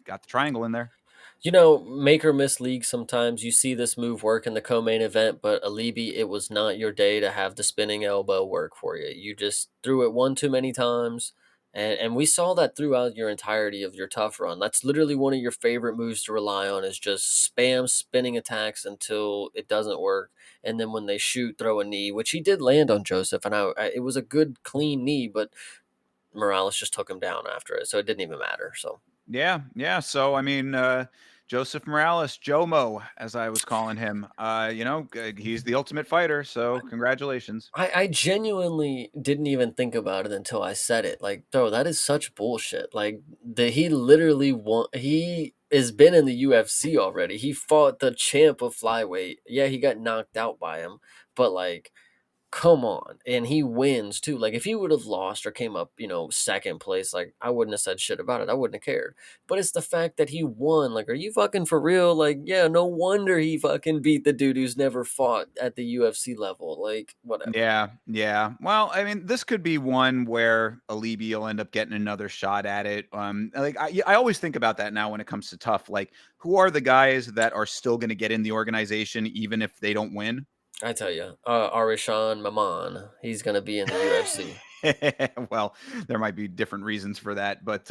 got the triangle in there. You know, make or miss league sometimes. You see this move work in the co-main event, but Alibi, it was not your day to have the spinning elbow work for you. You just threw it one too many times. And we saw that throughout your entirety of your tough run. That's literally one of your favorite moves to rely on, is just spam spinning attacks until it doesn't work. And then when they shoot, throw a knee, which he did land on Joseph. And it was a good, clean knee, but Morales just took him down after it. So it didn't even matter. So. Yeah, yeah. So I mean, Joseph Morales, Jomo, as I was calling him, he's the ultimate fighter. So congratulations. I genuinely didn't even think about it until I said it. Like, bro, that is such bullshit. Like, he literally he has been in the UFC already. He fought the champ of flyweight. Yeah, he got knocked out by him, but like, come on. And he wins too. Like, if he would have lost or came up, second place, like, I wouldn't have said shit about it. I wouldn't have cared. But it's the fact that he won. Like, are you fucking for real? Like, yeah, no wonder he fucking beat the dude who's never fought at the UFC level. Like, whatever. Yeah, yeah. Well, I mean, this could be one where Alibi will end up getting another shot at it. Like I always think about that now when it comes to tough. Like, who are the guys that are still going to get in the organization even if they don't win? I tell you, Arishan Maman, he's gonna be in the UFC. Well, there might be different reasons for that, but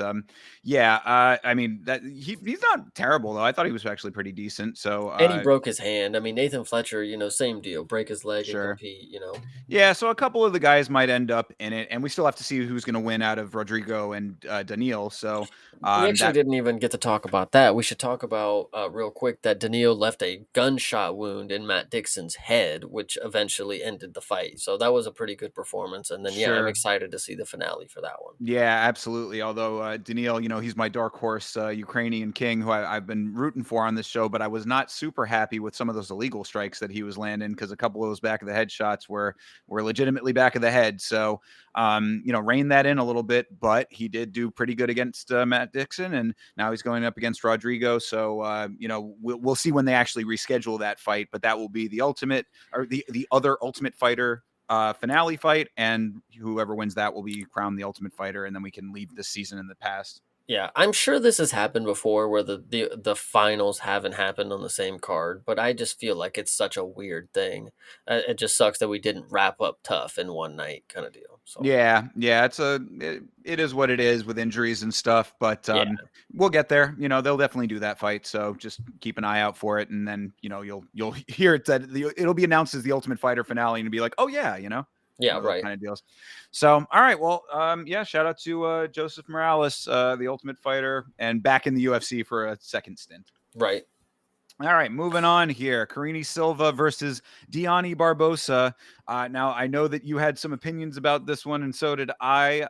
yeah, I mean that he's not terrible though. I thought he was actually pretty decent. So And he broke his hand. I mean, Nathan Fletcher, same deal. Break his leg and sure. compete. Yeah, so a couple of the guys might end up in it, and we still have to see who's going to win out of Rodrigo and Daniil. So We actually that didn't even get to talk about that. We should talk about real quick that Daniil left a gunshot wound in Matt Dixon's head, which eventually ended the fight. So that was a pretty good performance. And then, yeah, I'm sure. excited to see the finale for that one. Yeah, absolutely. Although Daniil, he's my dark horse Ukrainian king who I've been rooting for on this show, but I was not super happy with some of those illegal strikes that he was landing because a couple of those back of the head shots were legitimately back of the head. So, rein that in a little bit, but he did do pretty good against Matt Dixon, and now he's going up against Rodrigo. So, we'll see when they actually reschedule that fight, but that will be the ultimate or the other Ultimate Fighter finale fight, and whoever wins that will be crowned the Ultimate Fighter, and then we can leave this season in the past. Yeah, I'm sure this has happened before where the finals haven't happened on the same card, but I just feel like it's such a weird thing. It just sucks that we didn't wrap up tough in one night kind of deal. So, Yeah, yeah, it is what it is with injuries and stuff, but yeah. we'll get there. They'll definitely do that fight, so just keep an eye out for it, and then you'll hear it that it'll be announced as the Ultimate Fighter finale, and you'll be like, oh yeah. Yeah, one of those right. kind of deals. So, all right, well, yeah, shout out to Joseph Morales, the Ultimate Fighter, and back in the UFC for a second stint. Right. All right, moving on here. Carini Silva versus Diani Barbosa. Now, I know that you had some opinions about this one, and so did I.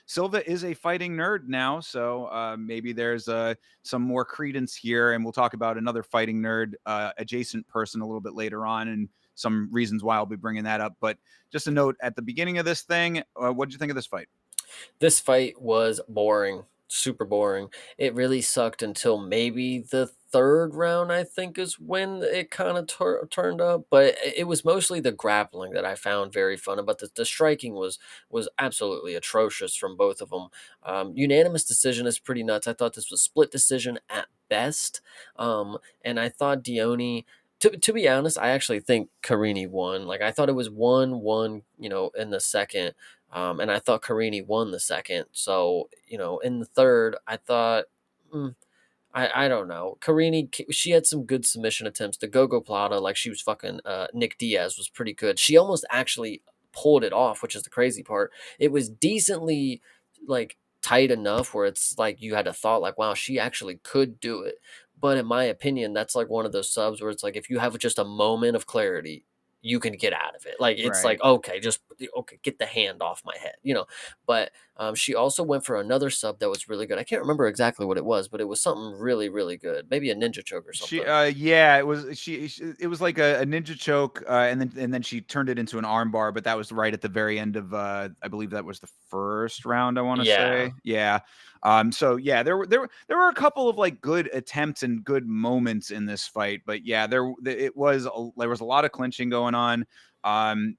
Silva is a fighting nerd now, so maybe there's some more credence here, and we'll talk about another fighting nerd adjacent person a little bit later on, and some reasons why I'll be bringing that up. But just a note at the beginning of this thing, what did you think of this fight? This fight was boring, super boring. It really sucked until maybe the third round, I think, is when it kind of turned up. But it was mostly the grappling that I found very fun. But the striking was absolutely atrocious from both of them. Unanimous decision is pretty nuts. I thought this was split decision at best, and I thought Dione. To be honest, I actually think Carini won. Like I thought it was 1-1, in the second. And I thought Carini won the second. So, in the third, I thought, mm, I don't know. Carini, she had some good submission attempts. The Gogo Plata, like she was fucking Nick Diaz, was pretty good. She almost actually pulled it off, which is the crazy part. It was decently like tight enough where it's like you had a thought like, wow, she actually could do it. But in my opinion, that's like one of those subs where it's like if you have just a moment of clarity, you can get out of it. Like it's Right. like okay, just okay, get the hand off my head. But she also went for another sub that was really good. I can't remember exactly what it was, but it was something really, really good. Maybe a ninja choke or She something. yeah, it was like a ninja choke, and then she turned it into an arm bar, but that was right at the very end of I believe that was the first round, I want to Yeah. say. Yeah. So yeah, there were a couple of like good attempts and good moments in this fight, but yeah, there was a lot of clinching going on.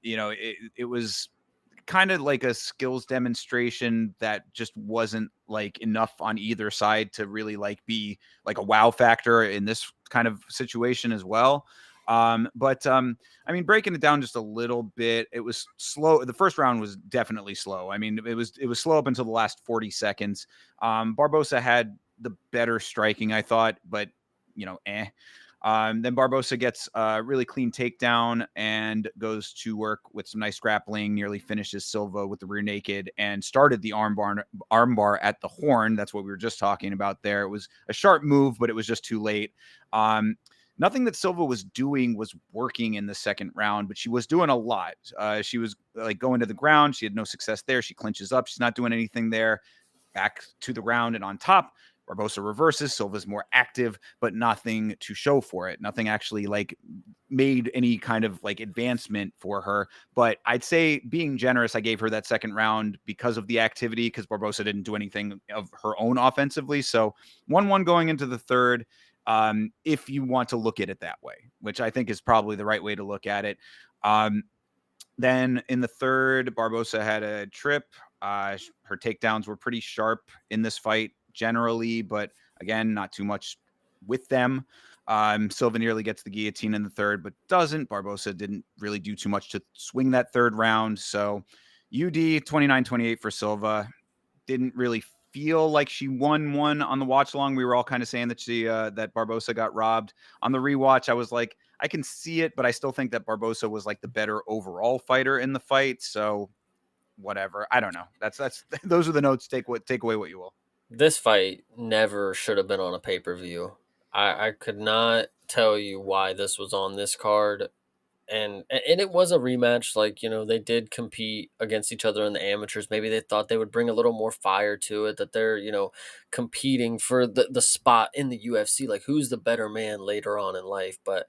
It was kind of like a skills demonstration that just wasn't like enough on either side to really like be like a wow factor in this kind of situation as well. But I mean, breaking it down just a little bit, it was slow. The first round was definitely slow. I mean, it was slow up until the last 40 seconds. Barbosa had the better striking, I thought, but eh. Then Barbosa gets a really clean takedown and goes to work with some nice grappling, nearly finishes Silva with the rear naked and started the armbar at the horn. That's what we were just talking about there. It was a sharp move, but it was just too late. Nothing that Silva was doing was working in the second round, but she was doing a lot. She was like going to the ground. She had no success there. She clinches up. She's not doing anything there. Back to the ground and on top. Barbosa reverses. Silva's more active, but nothing to show for it. Nothing actually like made any kind of like advancement for her. But I'd say being generous, I gave her that second round because of the activity, because Barbosa didn't do anything of her own offensively. So 1-1 going into the third. If you want to look at it that way, which I think is probably the right way to look at it. Then in the third, Barbosa had a trip. Her takedowns were pretty sharp in this fight generally, but again, not too much with them. Silva nearly gets the guillotine in the third, but doesn't. Barbosa didn't really do too much to swing that third round. So UD 29-28 for Silva. Didn't really feel like she won one on the watch along. We were all kind of saying that that Barbosa got robbed. On the rewatch, I was like, I can see it, but I still think that Barbosa was like the better overall fighter in the fight. So whatever. I don't know. That's those are the notes. Take away what you will. This fight never should have been on a pay-per-view. I could not tell you why this was on this card. And it was a rematch. Like they did compete against each other in the amateurs. Maybe they thought they would bring a little more fire to it. That they're competing for the spot in the UFC. Like who's the better man later on in life? But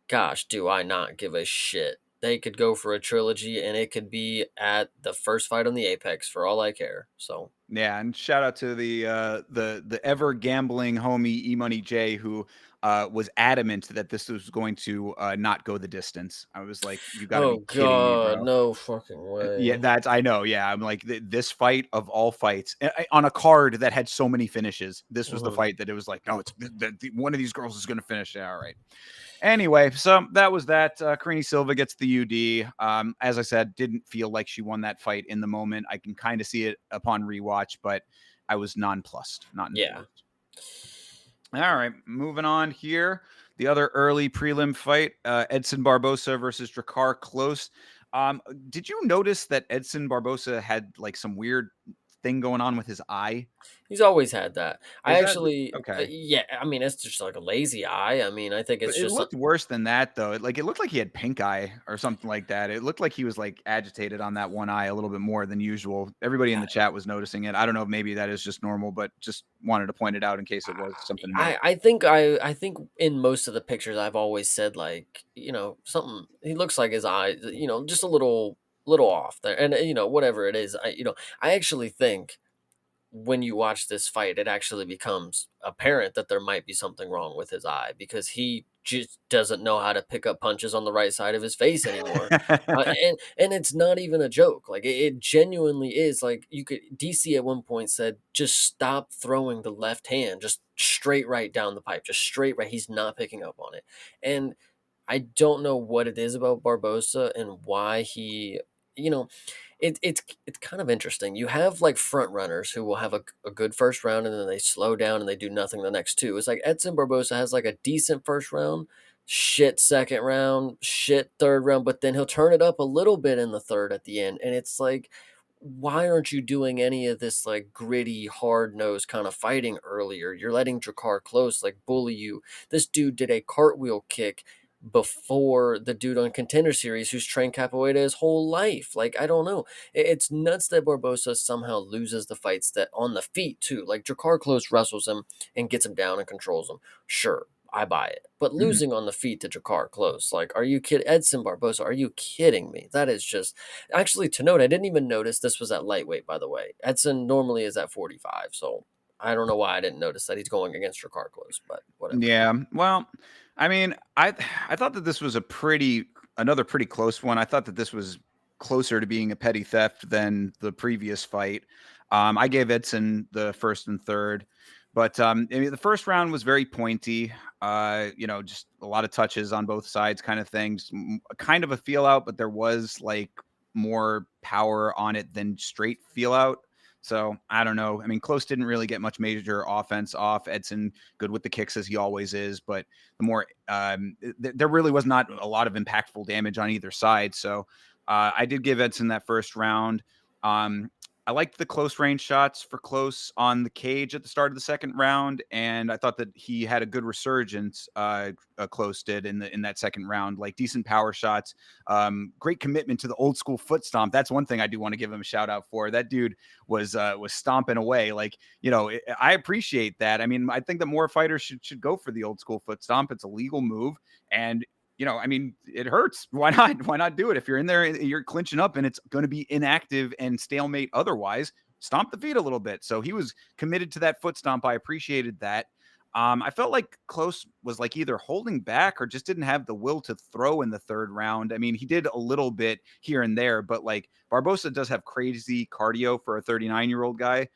gosh, do I not give a shit. They could go for a trilogy, and it could be at the first fight on the Apex for all I care. So Yeah, and shout out to the ever gambling homie E Money J who was adamant that this was going to not go the distance. I was like, you got to oh be kidding me, god, bro. no fucking Yeah, way. that's I know. Yeah, I'm like this fight of all fights on a card that had so many finishes. This was the Mhm. fight that it was like, no, it's one of these girls is going to finish. Yeah, all right. Anyway, so that was that. Carini Silva gets the UD. As I said, didn't feel like she won that fight in the moment. I can kind of see it upon rewatch, but I was nonplussed, not Yeah. enthused. All right, moving on here. The other early prelim fight, Edson Barbosa versus Drakkar Close. Did you notice that Edson Barbosa had like some weird thing going on with his eye? He's always had that. I Is that actually, okay? yeah, I mean, it's just like a lazy eye. I mean, I think But it's it just looked worse than that though. It looked like he had pink eye or something like that. It looked like he was like agitated on that one eye a little bit more than usual. Everybody in the chat was noticing it. I don't know if maybe that is just normal, but just wanted to point it out in case it was something to note. I think in most of the pictures I've always said like, something he looks like his eyes, just a little off there. And whatever it is, I actually think when you watch this fight, it actually becomes apparent that there might be something wrong with his eye because he just doesn't know how to pick up punches on the right side of his face anymore. And it's not even a joke. Like it genuinely is. Like you could DC at one point said, just stop throwing the left hand, just straight right down the pipe, just straight right. He's not picking up on it. And I don't know what it is about Barbosa and why he, you know, it's kind of interesting. You have like front runners who will have a good first round and then they slow down and they do nothing the next two. It's like Edson Barbosa has like a decent first round, shit second round, shit third round, but then he'll turn it up a little bit in the third at the end. And it's like, why aren't you doing any of this like gritty, hard nosed kind of fighting earlier? You're letting Drakkar Close like bully you. This dude did a cartwheel kick before the dude on Contender Series who's trained capoeira his whole life. Like, I don't know. It's nuts that Barbosa somehow loses the fights that on the feet too. Like Drakkar Close wrestles him and gets him down and controls him. Sure, I buy it. But Mhm. losing on the feet to Drakkar Close, like, are you kidding? Edson Barbosa, are you kidding me? That is just actually to note. I didn't even notice this was at lightweight, by the way. Edson normally is at 45, so I don't know why I didn't notice that he's going against Drakkar Close, but whatever. Yeah. Well, I mean, I thought that this was another pretty close one. I thought that this was closer to being a petty theft than the previous fight. I gave Edson the first and third, but I mean, the first round was very pointy. Just a lot of touches on both sides, kind of things. Kind of a feel out, but there was like more power on it than straight feel out. So I don't know. I mean, Close didn't really get much major offense off. Edson good with the kicks as he always is, but there really was not a lot of impactful damage on either side. So I did give Edson that first round. Um, I liked the close range shots for Close on the cage at the start of the second round, and I thought that he had a good resurgence. Close did in that second round, like decent power shots, great commitment to the old school foot stomp. That's one thing I do want to give him a shout out for. That dude was stomping away. Like I appreciate that. I mean, I think that more fighters should go for the old school foot stomp. It's a legal move, and I mean, it hurts. Why not? Why not do it? If you're in there, you're clinching up, and it's going to be inactive and stalemate otherwise. Stomp the feet a little bit. So he was committed to that foot stomp. I appreciated that. I felt like Close was like either holding back or just didn't have the will to throw in the third round. I mean, he did a little bit here and there, but like Barbosa does have crazy cardio for a 39-year-old guy.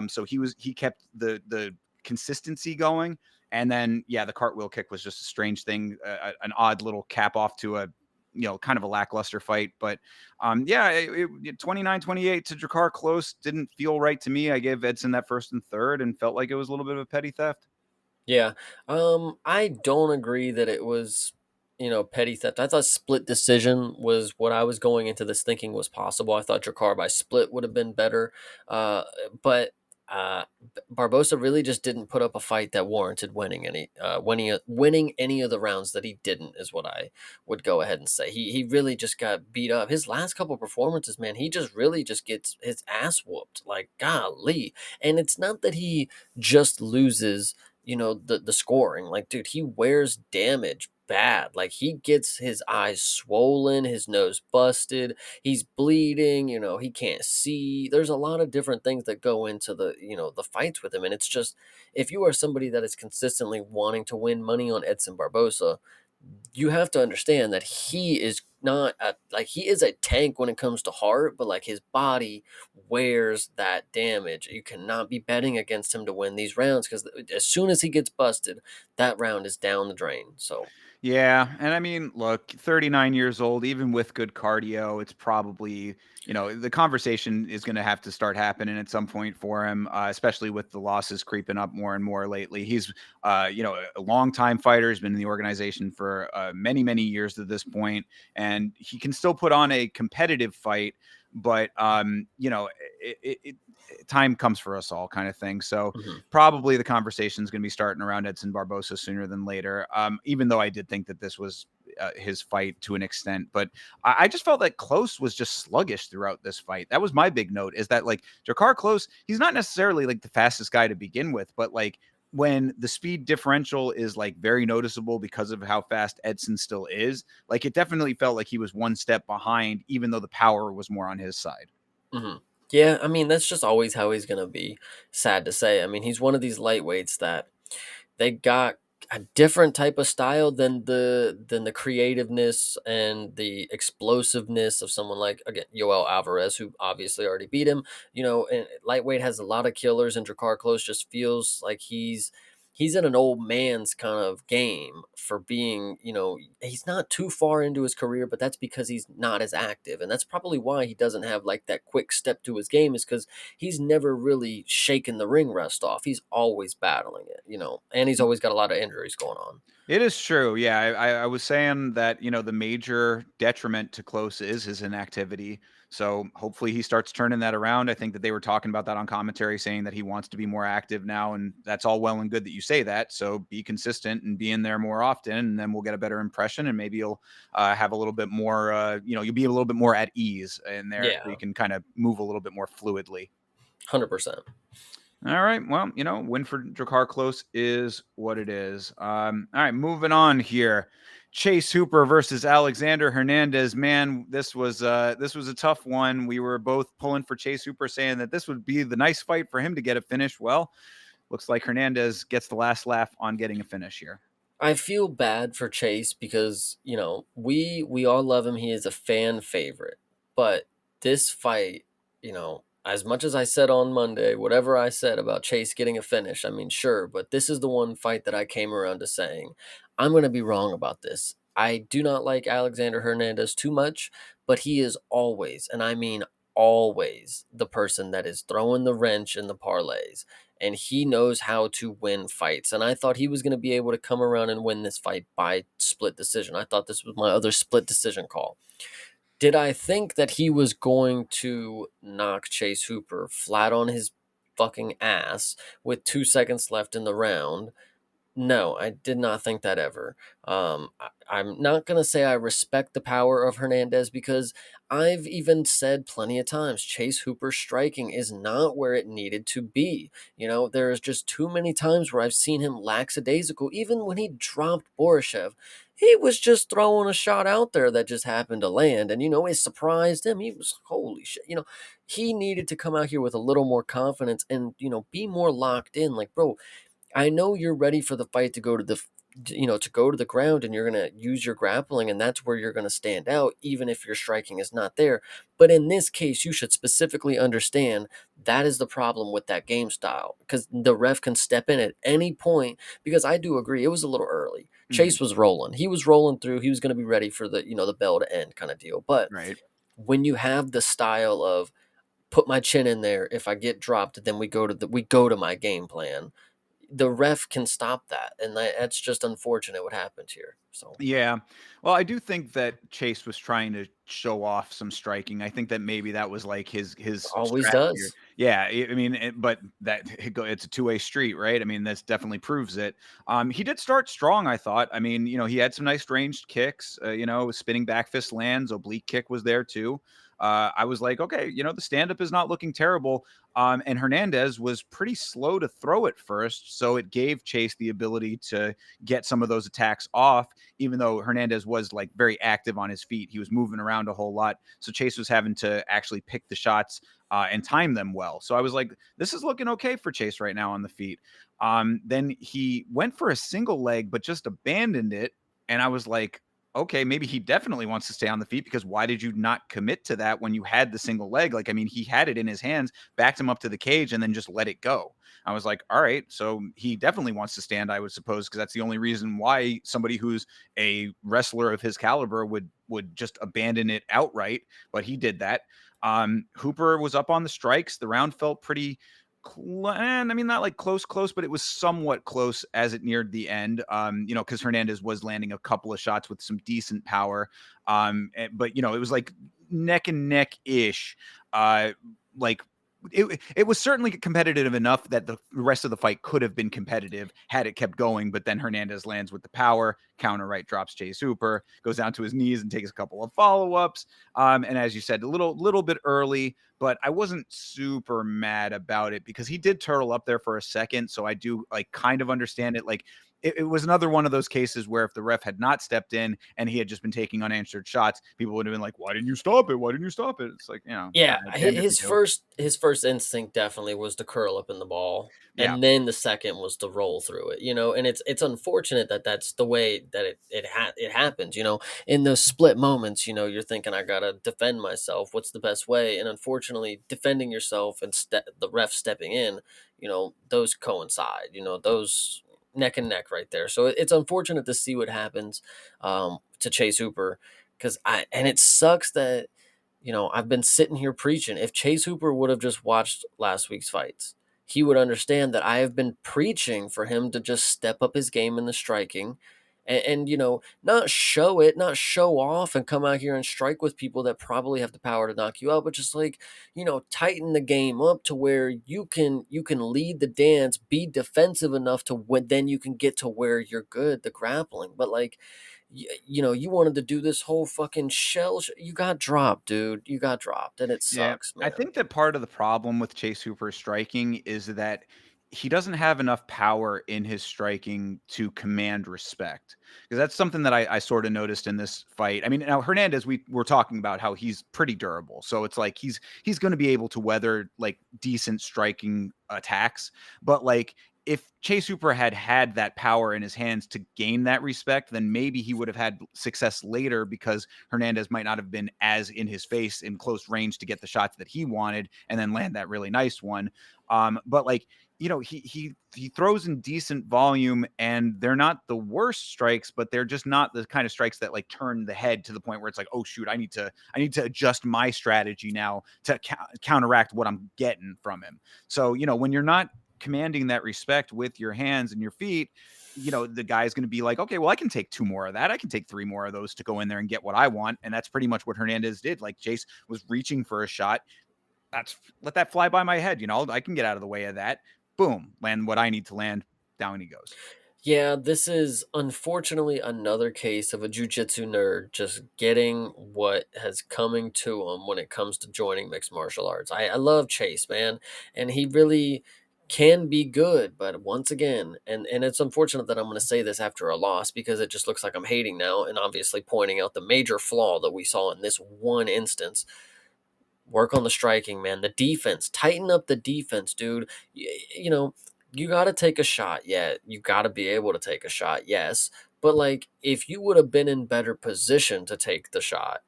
So he kept the consistency going. And then, yeah, the cartwheel kick was just a strange thing, an odd little cap off to a, kind of a lackluster fight. But yeah, 29-28 to Drakkar Close didn't feel right to me. I gave Edson that first and third and felt like it was a little bit of a petty theft. Yeah. I don't agree that it was, petty theft. I thought split decision was what I was going into this thinking was possible. I thought Jakar by split would have been better. But Barbosa really just didn't put up a fight that warranted winning any of the rounds that he didn't is what I would go ahead and say. He really just got beat up. His last couple performances, man, he just really just gets his ass whooped. Like golly. And it's not that he just loses the scoring. Like dude, he wears damage bad. Like he gets his eyes swollen, his nose busted, he's bleeding, he can't see. There's a lot of different things that go into the fights with him, and it's just, if you are somebody that is consistently wanting to win money on Edson Barbosa, you have to understand that he is not like he is a tank when it comes to heart, but like his body wears that damage. You cannot be betting against him to win these rounds because as soon as he gets busted, that round is down the drain. So Yeah, and I mean, look, 39 years old, even with good cardio, it's probably, the conversation is going to have to start happening at some point for him, especially with the losses creeping up more and more lately. He's, a longtime fighter, has been in the organization for many, many years at this point, and he can still put on a competitive fight, but, time comes for us all kind of thing. So, Mhm. probably the conversation is going to be starting around Edson Barbosa sooner than later. Even though I did think that this was his fight to an extent, but I just felt that Close was just sluggish throughout this fight. That was my big note, is that like Jakar Close, he's not necessarily like the fastest guy to begin with, but like when the speed differential is like very noticeable because of how fast Edson still is, like it definitely felt like he was one step behind, even though the power was more on his side. Mhm. Yeah, I mean, that's just always how he's gonna be, sad to say. I mean, he's one of these lightweights that they got a different type of style than the creativeness and the explosiveness of someone like, again, Yoel Alvarez, who obviously already beat him. And lightweight has a lot of killers, and Drakkar Close just feels like he's in an old man's kind of game for being, he's not too far into his career, but that's because he's not as active. And that's probably why he doesn't have like that quick step to his game, is because he's never really shaken the ring rust off. He's always battling it, and he's always got a lot of injuries going on. It is true. Yeah, I was saying that the major detriment to Close is his inactivity. So hopefully he starts turning that around. I think that they were talking about that on commentary, saying that he wants to be more active now, and that's all well and good that you say that. So be consistent and be in there more often, and then we'll get a better impression, and maybe you'll have a little bit more. You'll be a little bit more at ease in there, so Yeah, you can kind of move a little bit more fluidly. 100%. All right. Well, win for Drakkar Close is what it is. All right, moving on here. Chase Hooper versus Alexander Hernandez. Man, this was a tough one. We were both pulling for Chase Hooper, saying that this would be the nice fight for him to get a finish. Well, looks like Hernandez gets the last laugh on getting a finish here. I feel bad for Chase because, we all love him. He is a fan favorite. But this fight, as much as I said on Monday, whatever I said about Chase getting a finish, I mean, sure, but this is the one fight that I came around to saying, I'm going to be wrong about this. I do not like Alexander Hernandez too much, but he is always, and I mean always, the person that is throwing the wrench in the parlays, and he knows how to win fights. And I thought he was going to be able to come around and win this fight by split decision. I thought this was my other split decision call. Did I think that he was going to knock Chase Hooper flat on his fucking ass with 2 seconds left in the round? No, I did not think that ever. I'm not going to say I respect the power of Hernandez, because I've even said plenty of times Chase Hooper's striking is not where it needed to be. There's just too many times where I've seen him lackadaisical. Even when he dropped Borishev, he was just throwing a shot out there that just happened to land. And, it surprised him. He was, holy shit. He needed to come out here with a little more confidence and, be more locked in. Like, bro, I know you're ready for the fight to go to to go to the ground, and you're going to use your grappling, and that's where you're going to stand out even if your striking is not there. But in this case, you should specifically understand that is the problem with that game style, because the ref can step in at any point, because I do agree it was a little early. Mhm. Chase was rolling. He was rolling through. He was going to be ready for the bell to end kind of deal. But Right. when you have the style of put my chin in there, if I get dropped, then we go to my game plan, the ref can stop that, and that's just unfortunate what happened here. So Yeah. Well, I do think that Chase was trying to show off some striking. I think that maybe that was like his always strategy. does. Yeah, I mean, but it's a two-way street, right? I mean, this definitely proves it. He did start strong, I thought. I mean, he had some nice ranged kicks. Spinning back fist lands, oblique kick was there too. I was like, okay, the stand-up is not looking terrible. And Hernandez was pretty slow to throw at first, so it gave Chase the ability to get some of those attacks off, even though Hernandez was like very active on his feet. He was moving around a whole lot. So Chase was having to actually pick the shots and time them well. So I was like, this is looking okay for Chase right now on the feet. Then he went for a single leg, but just abandoned it. And I was like, okay, maybe he definitely wants to stay on the feet because why did you not commit to that when you had the single leg? Like, I mean, he had it in his hands, backed him up to the cage, and then just let it go. I was like, all right, so he definitely wants to stand, I would suppose, because that's the only reason why somebody who's a wrestler of his caliber would just abandon it outright. But he did that. Hooper was up on the strikes. The round felt pretty and I mean, not like close, but it was somewhat close as it neared the end. Because Hernandez was landing a couple of shots with some decent power. But it was like neck and neck ish. Like it was certainly competitive enough that the rest of the fight could have been competitive had it kept going. But then Hernandez lands with the power, counter right drops Chase Hooper, goes down to his knees and takes a couple of follow ups. And as you said, a little bit early, but I wasn't super mad about it because he did turtle up there for a second. So I do like kind of understand it. Like it was another one of those cases where if the ref had not stepped in and he had just been taking unanswered shots, people would have been like, "Why didn't you stop it? Why didn't you stop it?" It's like, Yeah, damned if you his do. first instinct definitely was to curl up in the ball, Yeah. and then the second was to roll through it. And it's unfortunate that that's the way that it happens. In those split moments, you're thinking, I gotta defend myself. What's the best way? And unfortunately, defending yourself and the ref stepping in, those coincide. Those neck and neck right there. So it's unfortunate to see what happens to Chase Hooper, because it sucks that I've been sitting here preaching. If Chase Hooper would have just watched last week's fights, he would understand that I have been preaching for him to just step up his game in the striking and not show it, not show off and come out here and strike with people that probably have the power to knock you out, but just like, tighten the game up to where you can lead the dance, be defensive enough to when then you can get to where you're good, the grappling. But like, you wanted to do this whole fucking you got dropped, dude. You got dropped, and it Yeah, sucks, I man. think that part of the problem with Chase Hooper's striking is that he doesn't have enough power in his striking to command respect. Because that's something that I sort of noticed in this fight. I mean, now Hernandez, we were talking about how he's pretty durable, so it's like he's going to be able to weather like decent striking attacks. But like if Chase Hooper had that power in his hands to gain that respect, then maybe he would have had success later because Hernandez might not have been as in his face in close range to get the shots that he wanted and then land that really nice one. But like, he throws in decent volume and they're not the worst strikes, but they're just not the kind of strikes that like turn the head to the point where it's like, oh shoot, I need to adjust my strategy now to counteract what I'm getting from him. So, when you're not commanding that respect with your hands and your feet, the guy's going to be like, okay, well, I can take two more of that. I can take three more of those to go in there and get what I want. And that's pretty much what Hernandez did. Like Chase was reaching for a shot. Let that fly by my head. I can get out of the way of that. Boom, land what I need to land. Down he goes. Yeah, this is unfortunately another case of a jujitsu nerd just getting what has coming to him when it comes to joining mixed martial arts. I love Chase, man, and he really can be good, but once again, and it's unfortunate that I'm going to say this after a loss because it just looks like I'm hating now and obviously pointing out the major flaw that we saw in this one instance. Work on the striking, man. The defense, tighten up the defense, dude. You got to take a shot. Yeah, you got to be able to take a shot. Yes, but like if you would have been in better position to take the shot,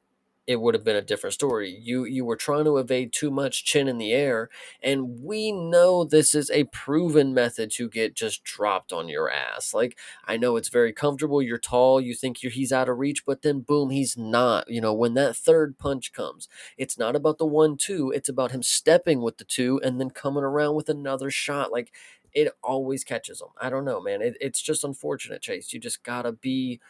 it would have been a different story. You were trying to evade too much chin in the air, and we know this is a proven method to get just dropped on your ass. Like I know it's very comfortable. You're tall. You think he's out of reach, but then boom, he's not. When that third punch comes, it's not about the 1-2. It's about him stepping with the two and then coming around with another shot. Like it always catches him. I don't know, man. It's just unfortunate, Chase. You gotta be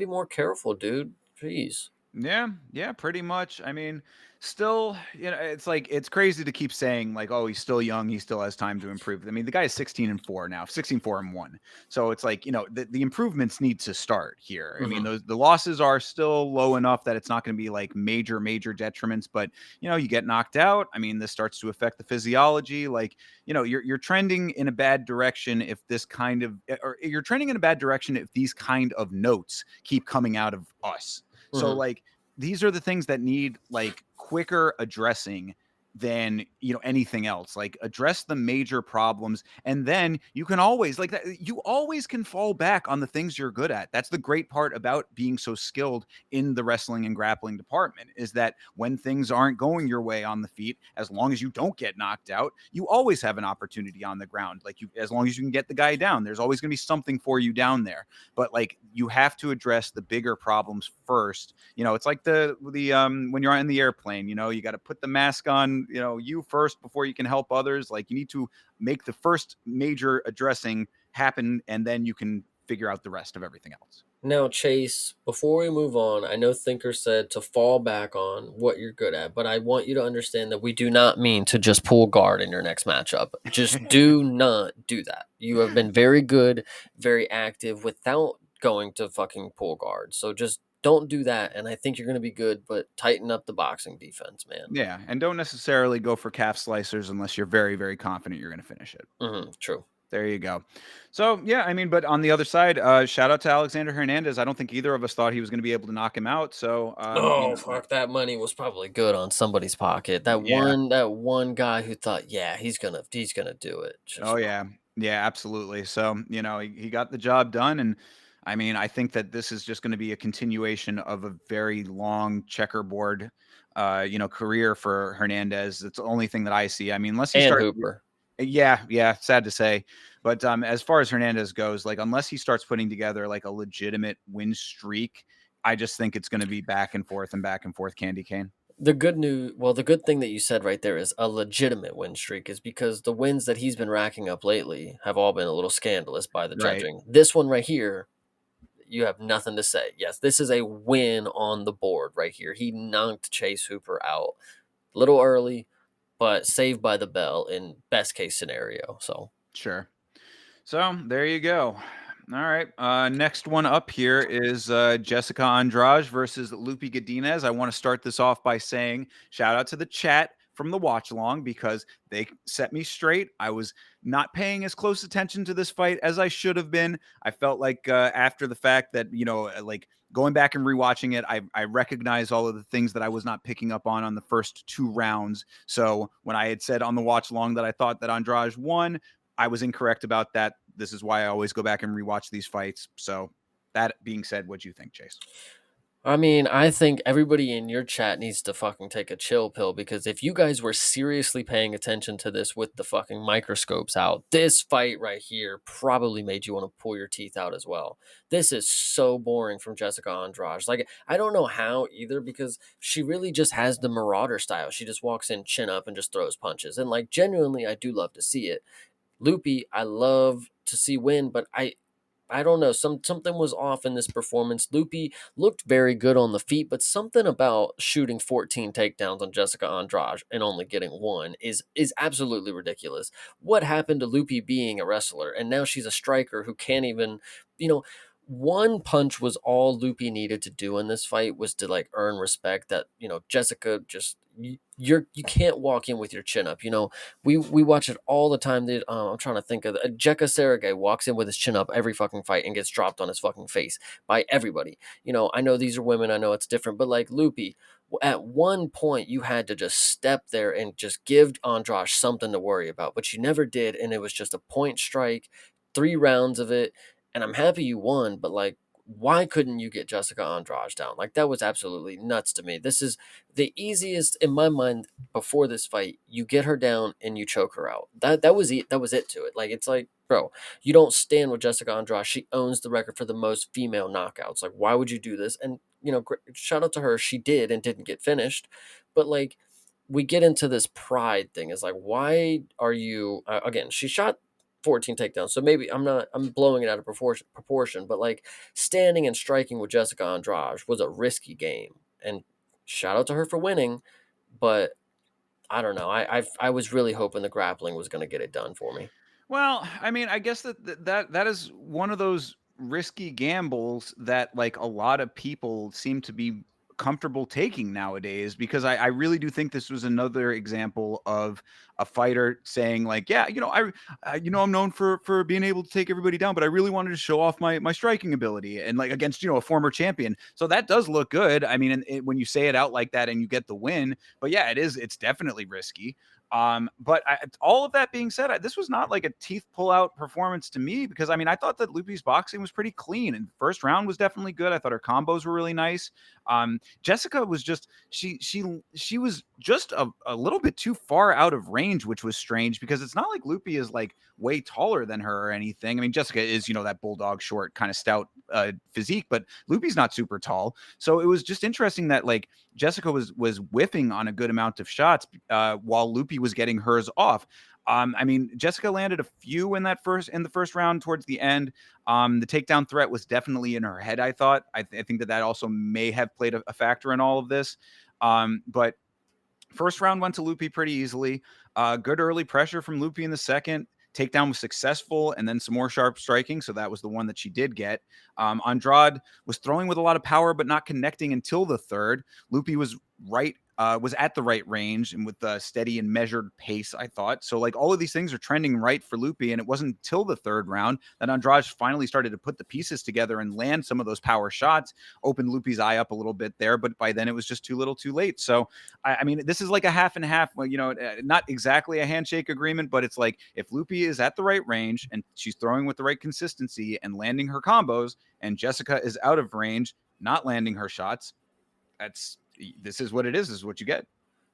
more careful, dude. Jeez. Yeah, pretty much. I mean, still, it's like it's crazy to keep saying like, oh, he's still young, he still has time to improve. I mean, the guy is 16-4 now, 16-4-1. So it's like, the improvements need to start here. I mean, Hmm. the losses are still low enough that it's not going to be like major detriments, but you get knocked out. I mean, this starts to affect the physiology. Like, you're trending in a bad direction if this kind of or you're trending in a bad direction if these kind of notes keep coming out of us. So Hmm. like these are the things that need like quicker addressing than, anything else. Like, address the major problems, and then you can always, like, that you always can fall back on the things you're good at. That's the great part about being so skilled in the wrestling and grappling department, is that when things aren't going your way on the feet, as long as you don't get knocked out, you always have an opportunity on the ground. Like, as long as you can get the guy down, there's always going to be something for you down there. But, like, you have to address the bigger problems first. It's like the when you're in the airplane, you got to put the mask on, you first before you can help others. Like, you need to make the first major addressing happen, and then you can figure out the rest of everything else. Now, Chase, before we move on, I know Thinker said to fall back on what you're good at, but I want you to understand that we do not mean to just pull guard in your next matchup. Just do not do that. You have been very good, very active without going to fucking pull guard. So just don't do that. And I think you're going to be good, but tighten up the boxing defense, man. Yeah, and don't necessarily go for calf slicers unless you're very, very confident you're going to finish it. True. There you go. So, yeah, I mean, but on the other side, shout out to Alexander Hernandez. I don't think either of us thought he was going to be able to knock him out. So, Oh fuck! That money was probably good on somebody's pocket. yeah. That one guy who thought, yeah, he's gonna do it. Just Oh, yeah. Yeah, absolutely. So, he got the job done. And I mean, I think that this is just going to be a continuation of a very long checkerboard, career for Hernandez. It's the only thing that I see. I mean, unless he and starts. Hooper. Yeah, yeah, sad to say. But as far as Hernandez goes, like, unless he starts putting together like a legitimate win streak, I just think it's going to be back and forth candy cane. The good thing that you said right there is a legitimate win streak is because the wins that he's been racking up lately have all been a little scandalous by the Right. judging. This one right here, you have nothing to say. Yes, this is a win on the board right here. He knocked Chase Hooper out a little early, but saved by the bell in best case scenario. So Sure. So there you go. All right. Next one up here is Jessica Andrade versus Lupi Godinez. I want to start this off by saying shout out to the chat from the watch along, because they set me straight. I was not paying as close attention to this fight as I should have been. I felt like after the fact that, like, going back and rewatching it, I recognize all of the things that I was not picking up on the first two rounds. So when I had said on the watch along that I thought that Andrade won, I was incorrect about that. This is why I always go back and rewatch these fights. So, that being said, what do you think, Chase? I mean, I think everybody in your chat needs to fucking take a chill pill because if you guys were seriously paying attention to this with the fucking microscopes out, this fight right here probably made you want to pull your teeth out as well. This is so boring from Jessica Andrade. Like, I don't know how either because she really just has the marauder style. She just walks in chin up and just throws punches. And like genuinely, I do love to see it. Loopy, I love to see win, but I don't know. Something was off in this performance. Loopy looked very good on the feet, but something about shooting 14 takedowns on Jessica Andrade and only getting one is absolutely ridiculous. What happened to Loopy being a wrestler and now she's a striker who can't even, you know, one punch was all Loopy needed to do in this fight was to like earn respect that, Jessica just you can't walk in with your chin up. We watch it all the time. I'm trying to think of Jekka Sergey walks in with his chin up every fucking fight and gets dropped on his fucking face by everybody. I know these are women. I know it's different, but like Loopy, at one point you had to just step there and just give Andrade something to worry about, but you never did, and it was just a point strike, 3 rounds of it, and I'm happy you won, but like. Why couldn't you get Jessica Andrade down? Like that was absolutely nuts to me. This is the easiest in my mind before this fight. You get her down and you choke her out. That was it. That was it to it. Like it's like, bro, you don't stand with Jessica Andrade. She owns the record for the most female knockouts. Like, why would you do this? And shout out to her. She did and didn't get finished, but like we get into this pride thing. Is like, why are you again? She shot 14 takedowns. So maybe I'm blowing it out of proportion, but like standing and striking with Jessica Andrade was a risky game. And shout out to her for winning, but I don't know. I was really hoping the grappling was going to get it done for me. Well, I mean, I guess that is one of those risky gambles that, like, a lot of people seem to be comfortable taking nowadays, because I really do think this was another example of a fighter saying like, yeah, I'm known for being able to take everybody down, but I really wanted to show off my striking ability, and like against a former champion. So that does look good. I mean, when you say it out like that and you get the win, but yeah, it's definitely risky. But all of that being said, this was not like a teeth pull out performance to me, because I mean, I thought that Lupi's boxing was pretty clean, and first round was definitely good. I thought her combos were really nice. Jessica was just she was just a little bit too far out of range, which was strange, because it's not like Lupi is like way taller than her or anything. I mean, Jessica is that bulldog short kind of stout physique, but Lupi's not super tall. So it was just interesting that like Jessica was whiffing on a good amount of shots, while Lupi was getting hers off. I mean, Jessica landed a few in the first round towards the end. The takedown threat was definitely in her head, I thought. I think that also may have played a factor in all of this. But first round went to Lupi pretty easily. Good early pressure from Lupi in the second. Takedown was successful, and then some more sharp striking. So that was the one that she did get. Andrade was throwing with a lot of power, but not connecting until the third. Lupi was at the right range and with the steady and measured pace, I thought. So like all of these things are trending right for Lupi, and it wasn't until the third round that Andrade finally started to put the pieces together and land some of those power shots, opened Lupi's eye up a little bit there, but by then it was just too little too late. So I mean, this is like a half and half, not exactly a handshake agreement, but it's like if Lupi is at the right range and she's throwing with the right consistency and landing her combos, and Jessica is out of range, not landing her shots, this is what it is. This is what you get.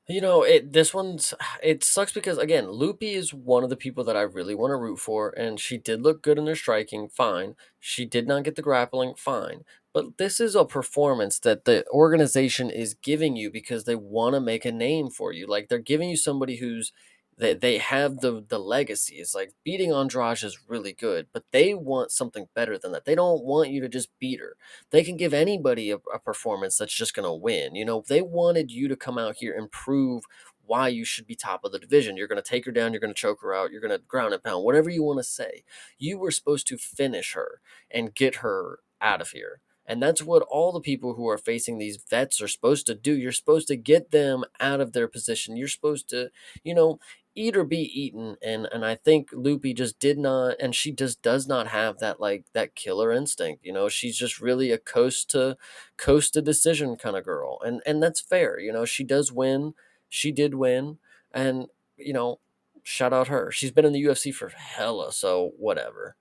It sucks because again, Loopy is one of the people that I really want to root for, and she did look good in her striking, fine. She did not get the grappling, fine. But this is a performance that the organization is giving you because they want to make a name for you. Like they're giving you somebody who's they have the legacy. It's like beating Andrade is really good, but they want something better than that. They don't want you to just beat her. They can give anybody a performance that's just going to win. They wanted you to come out here and prove why you should be top of the division. You're going to take her down, you're going to choke her out, you're going to ground and pound, whatever you want to say. You were supposed to finish her and get her out of here. And that's what all the people who are facing these vets are supposed to do. You're supposed to get them out of their position. You're supposed to, you know, eat or be eaten. And I think Loopy just did not, and she just does not have that killer instinct. She's just really a coast to decision kind of girl. And that's fair. She does win. She did win. And, you know, shout out her. She's been in the UFC for hella, so whatever.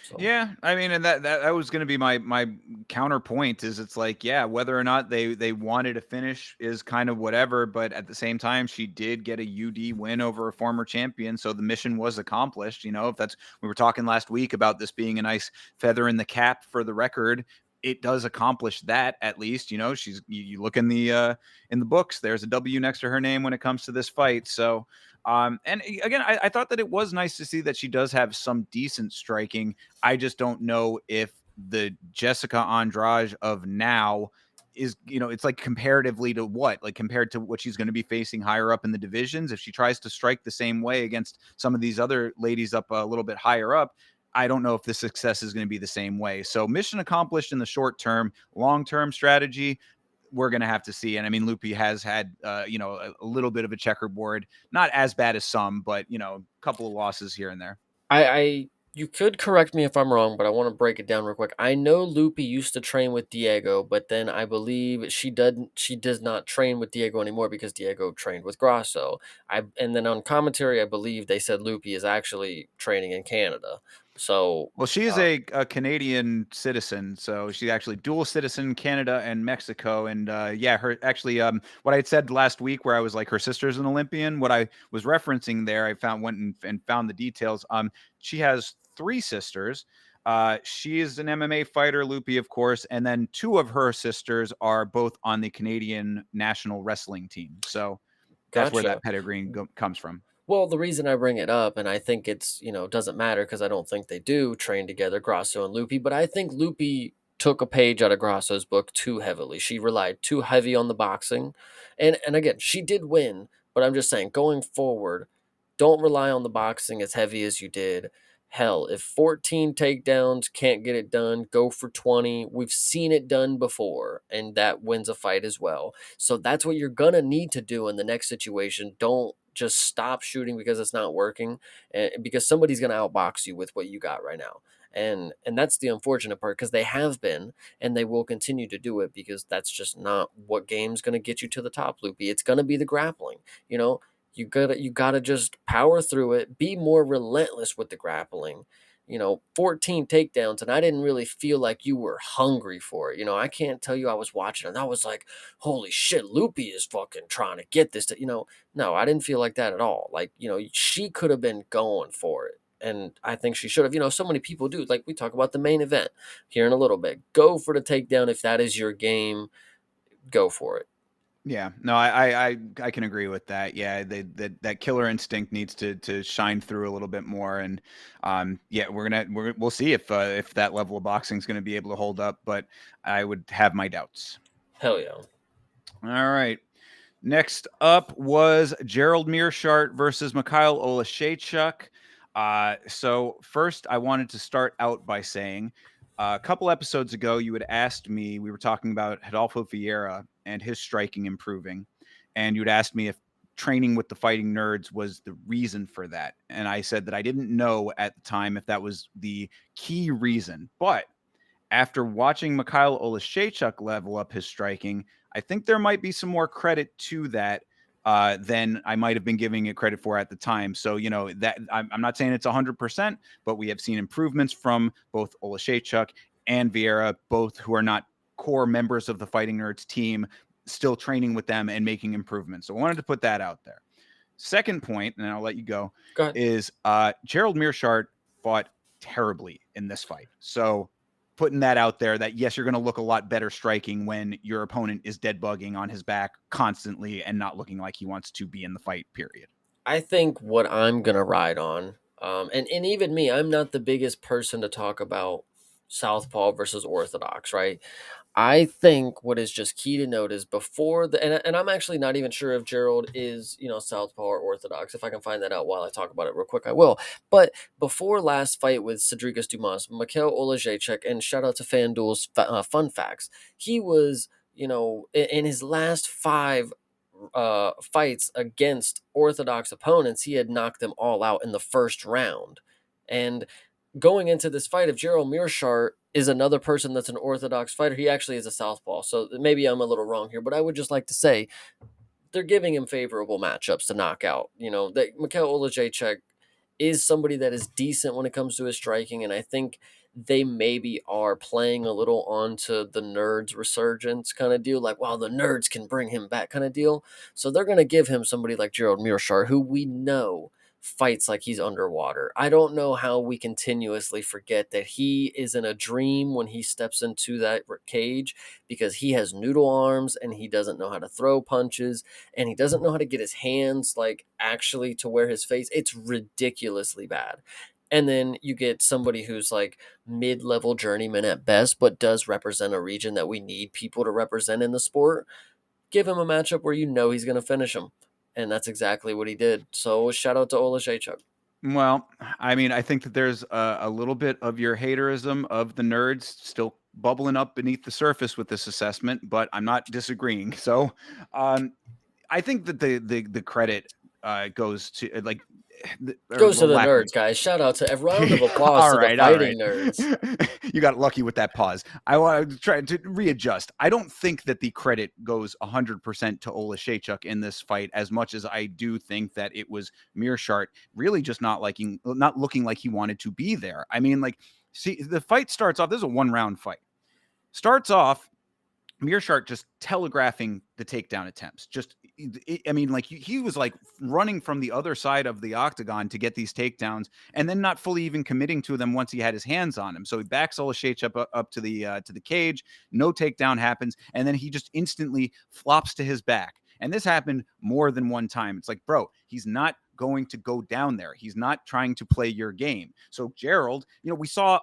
So Yeah, I mean, and that was going to be my counterpoint. Is it's like, yeah, whether or not they wanted to finish is kind of whatever, but at the same time, she did get a UD win over a former champion, so the mission was accomplished. If that's we were talking last week about this being a nice feather in the cap for the record. It does accomplish that at least. You look in the books. There's a W next to her name when it comes to this fight. So. And again, I thought that it was nice to see that she does have some decent striking. I just don't know if the Jessica Andrade of now is, it's like comparatively to what, like compared to what she's going to be facing higher up in the divisions. If she tries to strike the same way against some of these other ladies up a little bit higher up, I don't know if the success is going to be the same way. So mission accomplished in the short term. Long term strategy, we're going to have to see. And I mean, Lupi has had, a little bit of a checkerboard, not as bad as some, but, a couple of losses here and there. I you could correct me if I'm wrong, but I want to break it down real quick. I know Loopy used to train with Diego, but then I believe she does not train with Diego anymore because Diego trained with Grasso. And then on commentary, I believe they said Loopy is actually training in Canada. So Well, she is a Canadian citizen, so she's actually dual citizen, Canada and Mexico. And yeah, her actually, what I had said last week, where I was like her sister's an Olympian. What I was referencing there, I went and found the details. She has three sisters. She is an MMA fighter, Loopy, of course, and then two of her sisters are both on the Canadian national wrestling team. So that's where gotcha. that pedigree comes from. Well, the reason I bring it up, and I think it's, doesn't matter because I don't think they do train together, Grasso and Loopy, but I think Loopy took a page out of Grasso's book too heavily. She relied too heavy on the boxing. And again, she did win, but I'm just saying, going forward, don't rely on the boxing as heavy as you did. Hell, if 14 takedowns can't get it done, go for 20. We've seen it done before, and that wins a fight as well. So that's what you're going to need to do in the next situation. Don't just stop shooting because it's not working, because somebody's going to outbox you with what you got right now. And that's the unfortunate part, because they have been, and they will continue to do it, because that's just not what game's going to get you to the top, Loopy. It's going to be the grappling. You know, you gotta just power through it, be more relentless with the grappling. 14 takedowns, and I didn't really feel like you were hungry for it. I can't tell you I was watching and I was like, holy shit, Loopy is fucking trying to get this no, I didn't feel like that at all. Like, she could have been going for it. And I think she should have. So many people do. Like, we talk about the main event here in a little bit. Go for the takedown if that is your game. Go for it. Yeah, no, I can agree with that. Yeah, that killer instinct needs to shine through a little bit more, and yeah, we'll see if that level of boxing is gonna be able to hold up, but I would have my doubts. Hell yeah. All right. Next up was Gerald Mearshart versus Mikhail Olashechuk. So first, I wanted to start out by saying a couple episodes ago, you had asked me, we were talking about Rodolfo Vieira and his striking improving. And you'd asked me if training with the Fighting Nerds was the reason for that. And I said that I didn't know at the time if that was the key reason. But after watching Mikhail Olashechuk level up his striking, I think there might be some more credit to that than I might have been giving it credit for at the time. So, that I'm not saying it's 100%, but we have seen improvements from both Olashechuk and Vieira, both who are not core members of the Fighting Nerds team, still training with them and making improvements. So I wanted to put that out there. Second point, and I'll let you go, Go ahead. is Gerald Mearshart fought terribly in this fight. So putting that out there, that yes, you're going to look a lot better striking when your opponent is dead bugging on his back constantly and not looking like he wants to be in the fight, period. I think what I'm gonna ride on, and even me, I'm not the biggest person to talk about Southpaw versus Orthodox, right? I think what is just key to note is before and I'm actually not even sure if Gerald is, Southpaw or Orthodox. If I can find that out while I talk about it real quick, I will. But before last fight with Cedric Dumas, Mikhail Olajaychuk, and shout out to FanDuel's fun facts, he was, in his last five fights against Orthodox opponents, he had knocked them all out in the first round. And going into this fight, if Gerald Mearshart is another person that's an Orthodox fighter, he actually is a southpaw. So maybe I'm a little wrong here, but I would just like to say they're giving him favorable matchups to knock out. That Mikhail Olajaychuk is somebody that is decent when it comes to his striking, and I think they maybe are playing a little onto the nerds resurgence kind of deal, like, wow, the nerds can bring him back kind of deal. So they're going to give him somebody like Gerald Mearshart, who we know fights like he's underwater. I don't know how we continuously forget that he is in a dream when he steps into that cage, because he has noodle arms and he doesn't know how to throw punches and he doesn't know how to get his hands like actually to where his face. It's ridiculously bad. And then you get somebody who's like mid-level journeyman at best, but does represent a region that we need people to represent in the sport. Give him a matchup where he's going to finish him. And that's exactly what he did. So shout out to Olajaychuk. Well, I mean, I think that there's a little bit of your haterism of the nerds still bubbling up beneath the surface with this assessment, but I'm not disagreeing. So, I think that the credit goes to or Goes the to the lack of. nerds, guys. Shout out to a round of applause All to the right, all right. fighting nerds. You got lucky with that pause. I want to try to readjust. I don't think that the credit goes 100% to Olashechuk in this fight, as much as I do think that it was Mearshart really just not looking like he wanted to be there. I mean, see, the fight starts off. This is a 1-round fight. Starts off Mearshart just telegraphing the takedown attempts. I mean, he was like running from the other side of the octagon to get these takedowns, and then not fully even committing to them once he had his hands on him. So he backs Olashechuk up to the cage. No takedown happens, and then he just instantly flops to his back. And this happened more than one time. It's like, bro, he's not going to go down there. He's not trying to play your game. So Gerald, we saw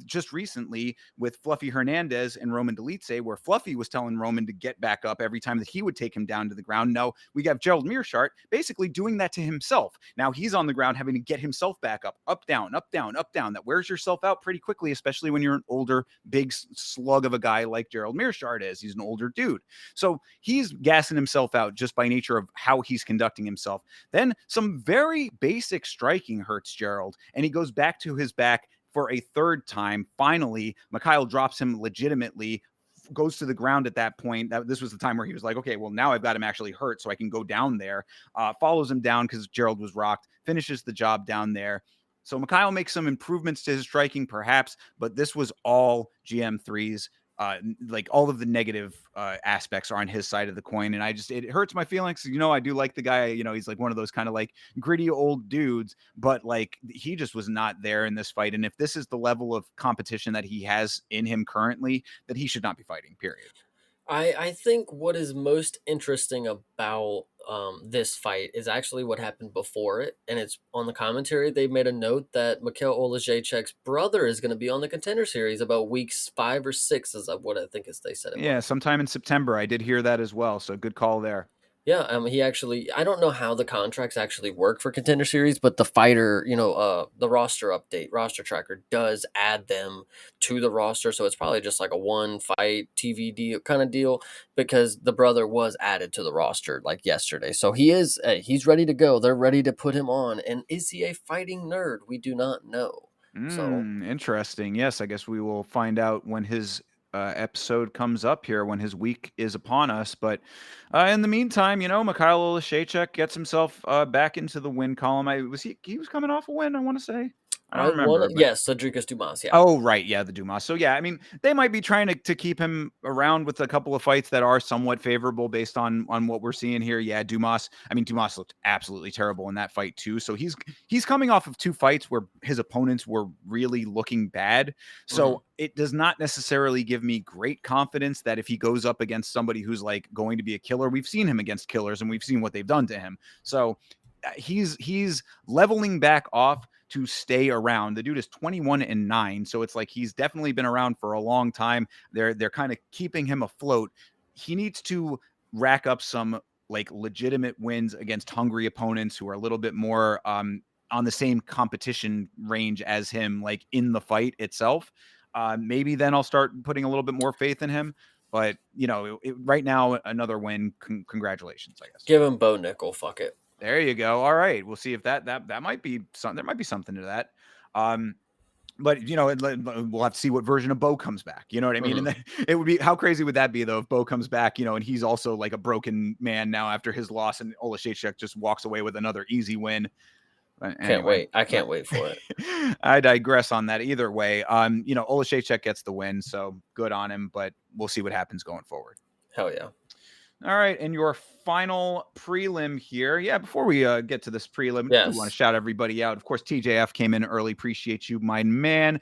just recently with Fluffy Hernandez and Roman Dolidze, where Fluffy was telling Roman to get back up every time that he would take him down to the ground. No, we got Gerald Meerschaert basically doing that to himself. Now he's on the ground having to get himself back up, down, up, down, up, down. That wears yourself out pretty quickly, especially when you're an older, big slug of a guy like Gerald Meerschaert is. He's an older dude. So he's gassing himself out just by nature of how he's conducting himself. Then some very basic striking hurts Gerald, and he goes back to his back for a third time. Finally, Mikhail drops him legitimately, goes to the ground at that point. This was the time where he was like, okay, well, now I've got him actually hurt, so I can go down there. Follows him down because Gerald was rocked, finishes the job down there. So Mikhail makes some improvements to his striking, perhaps, but this was all GM3's. Like all of the negative aspects are on his side of the coin, and it hurts my feelings. I do like the guy. He's like one of those kind of like gritty old dudes, but like he just was not there in this fight. And if this is the level of competition that he has in him currently, that he should not be fighting. Period. I think what is most interesting about this fight is actually what happened before it, and it's on the commentary. They made a note that Mikhail Olajaychuk's brother is going to be on the Contender Series about weeks 5 or 6, is what I think is they said it Yeah, was. sometime in September. I did hear that as well. So good call there. Yeah, he actually, I don't know how the contracts actually work for Contender Series, but the fighter, the roster update, roster tracker does add them to the roster. So it's probably just like a one fight TV deal kind of deal, because the brother was added to the roster like yesterday. So he's ready to go. They're ready to put him on. And is he a fighting nerd? We do not know. So Interesting. Yes, I guess we will find out when his episode comes up here, when his week is upon us. But in the meantime, Mikhail Olashechuk gets himself back into the win column. He was coming off a win, I want to say. I don't I want remember, to, but yes, Cedricus Dumas. Yeah. oh, right. Yeah, the Dumas. So, yeah, I mean, they might be trying to keep him around with a couple of fights that are somewhat favorable based on what we're seeing here. Yeah, Dumas. I mean, Dumas looked absolutely terrible in that fight, too. So he's coming off of two fights where his opponents were really looking bad. Hmm. So it does not necessarily give me great confidence that if he goes up against somebody who's like going to be a killer, we've seen him against killers and we've seen what they've done to him. So he's leveling back off to stay around. The dude is 21-9, so it's like he's definitely been around for a long time. They're kind of keeping him afloat. He needs to rack up some like legitimate wins against hungry opponents who are a little bit more on the same competition range as him, like in the fight itself. Maybe then I'll start putting a little bit more faith in him. But right now, another win. Congratulations, I guess. Give him Bo Nickel. Fuck it. There you go. All right. We'll see if that might be something. There might be something to that. But we'll have to see what version of Bo comes back. You know what I mean? Hmm. And then it would be, how crazy would that be though if Bo comes back, and he's also like a broken man now after his loss, and Olashechuk just walks away with another easy win. But Can't anyway, wait. I can't wait for it. I digress on that. Either way, Olashechuk gets the win, so good on him. But we'll see what happens going forward. Hell yeah. All right, and your final prelim here. Yeah, before we get to this prelim, I do want to Yes. shout everybody out. Of course, TJF came in early. Appreciate you, my man.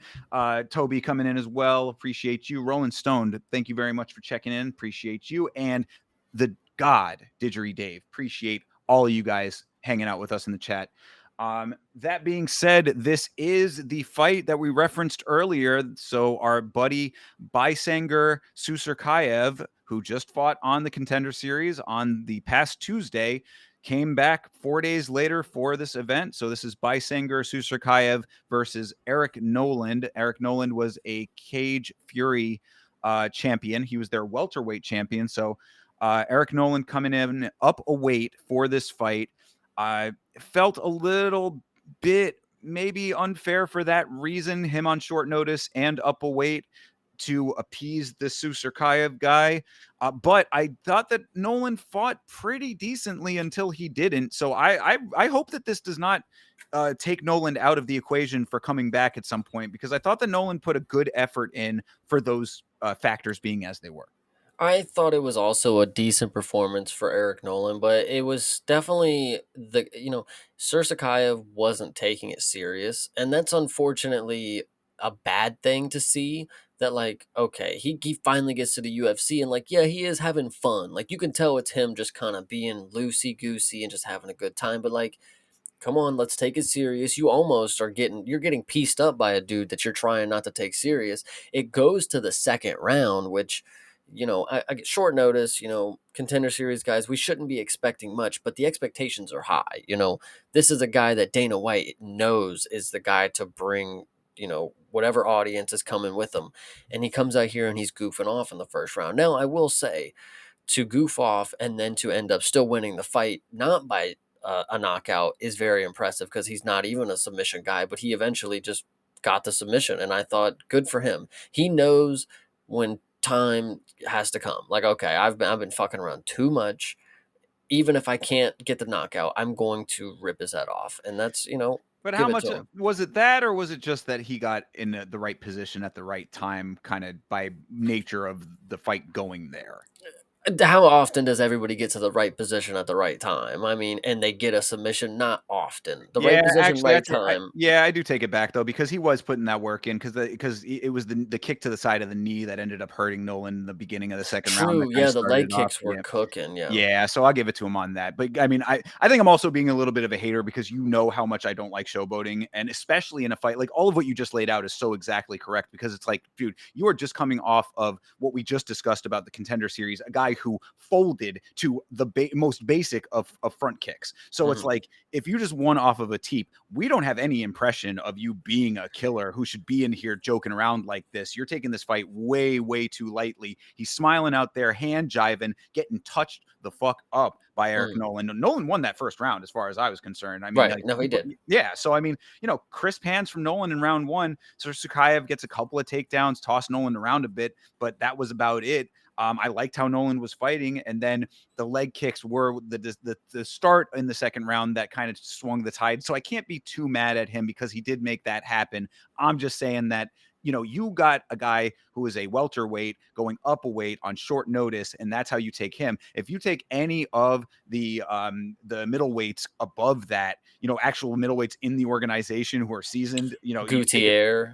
Toby coming in as well. Appreciate you. Rolling Stone, thank you very much for checking in. Appreciate you. And the God, Didgery Dave. Appreciate all of you guys hanging out with us in the chat. That being said, this is the fight that we referenced earlier. So our buddy Bisanger Susurkayev, who just fought on the Contender Series on the past Tuesday, came back 4 days later for this event. So this is Bisanger Susurkayev versus Eric Noland. Eric Noland was a Cage Fury champion. He was their welterweight champion. So Eric Noland coming in up a weight for this fight. Felt a little bit maybe unfair for that reason, him on short notice and up a weight to appease the Susurkayev guy. But I thought that Nolan fought pretty decently until he didn't. So I hope that this does not take Nolan out of the equation for coming back at some point, because I thought that Nolan put a good effort in for those factors being as they were. I thought it was also a decent performance for Eric Nolan, but it was definitely Sursakayev wasn't taking it serious, and that's unfortunately a bad thing to see. That like, okay, he finally gets to the UFC, and like, yeah, he is having fun. Like you can tell it's him just kind of being loosey goosey and just having a good time. But like, come on, let's take it serious. You almost are getting pieced up by a dude that you're trying not to take serious. It goes to the second round, which, I get short notice, contender series guys, we shouldn't be expecting much, but the expectations are high. This is a guy that Dana White knows is the guy to bring, whatever audience is coming with him. And he comes out here and he's goofing off in the first round. Now, I will say, to goof off and then to end up still winning the fight, not by a knockout, is very impressive because he's not even a submission guy, but he eventually just got the submission. And I thought, good for him. He knows when time has to come. Like, okay, I've been fucking around too much. Even if I can't get the knockout, I'm going to rip his head off. And that's, But how give it much to him. was it that, or was it just that he got in the right position at the right time, kind of by nature of the fight going there? How often does everybody get to the right position at the right time? I mean, and they get a submission? Not often. The right Yeah, position, actually, right time. I do take it back though because he was putting that work in because it was the kick to the side of the knee that ended up hurting Nolan in the beginning of the second round that True. kind of Yeah, the started leg it off. kicks were Yeah. cooking. Yeah. Yeah, so I'll give it to him on that. But I mean, I think I'm also being a little bit of a hater because you know how much I don't like showboating, and especially in a fight like all of what you just laid out is so exactly correct because it's like, dude, you are just coming off of what we just discussed about the Contender series, a guy who folded to the most basic of front kicks. So it's Mhm. like if you just won off of a teep, we don't have any impression of you being a killer who should be in here joking around like this. You're taking this fight way, way too lightly. He's smiling out there, hand jiving, getting touched the fuck up by Eric Mm. Nolan. Nolan won that first round as far as I was concerned. I mean, Right. like, No, he did. yeah. So I mean, crisp hands from Nolan in round one. So Sukayev gets a couple of takedowns, tossed Nolan around a bit, but that was about it. I liked how Nolan was fighting, and then the leg kicks were the start in the second round that kind of swung the tide. So I can't be too mad at him because he did make that happen. I'm just saying that you got a guy who is a welterweight going up a weight on short notice, and that's how you take him. If you take any of the middleweights above that, actual middleweights in the organization who are seasoned, you take it. Gutierrez.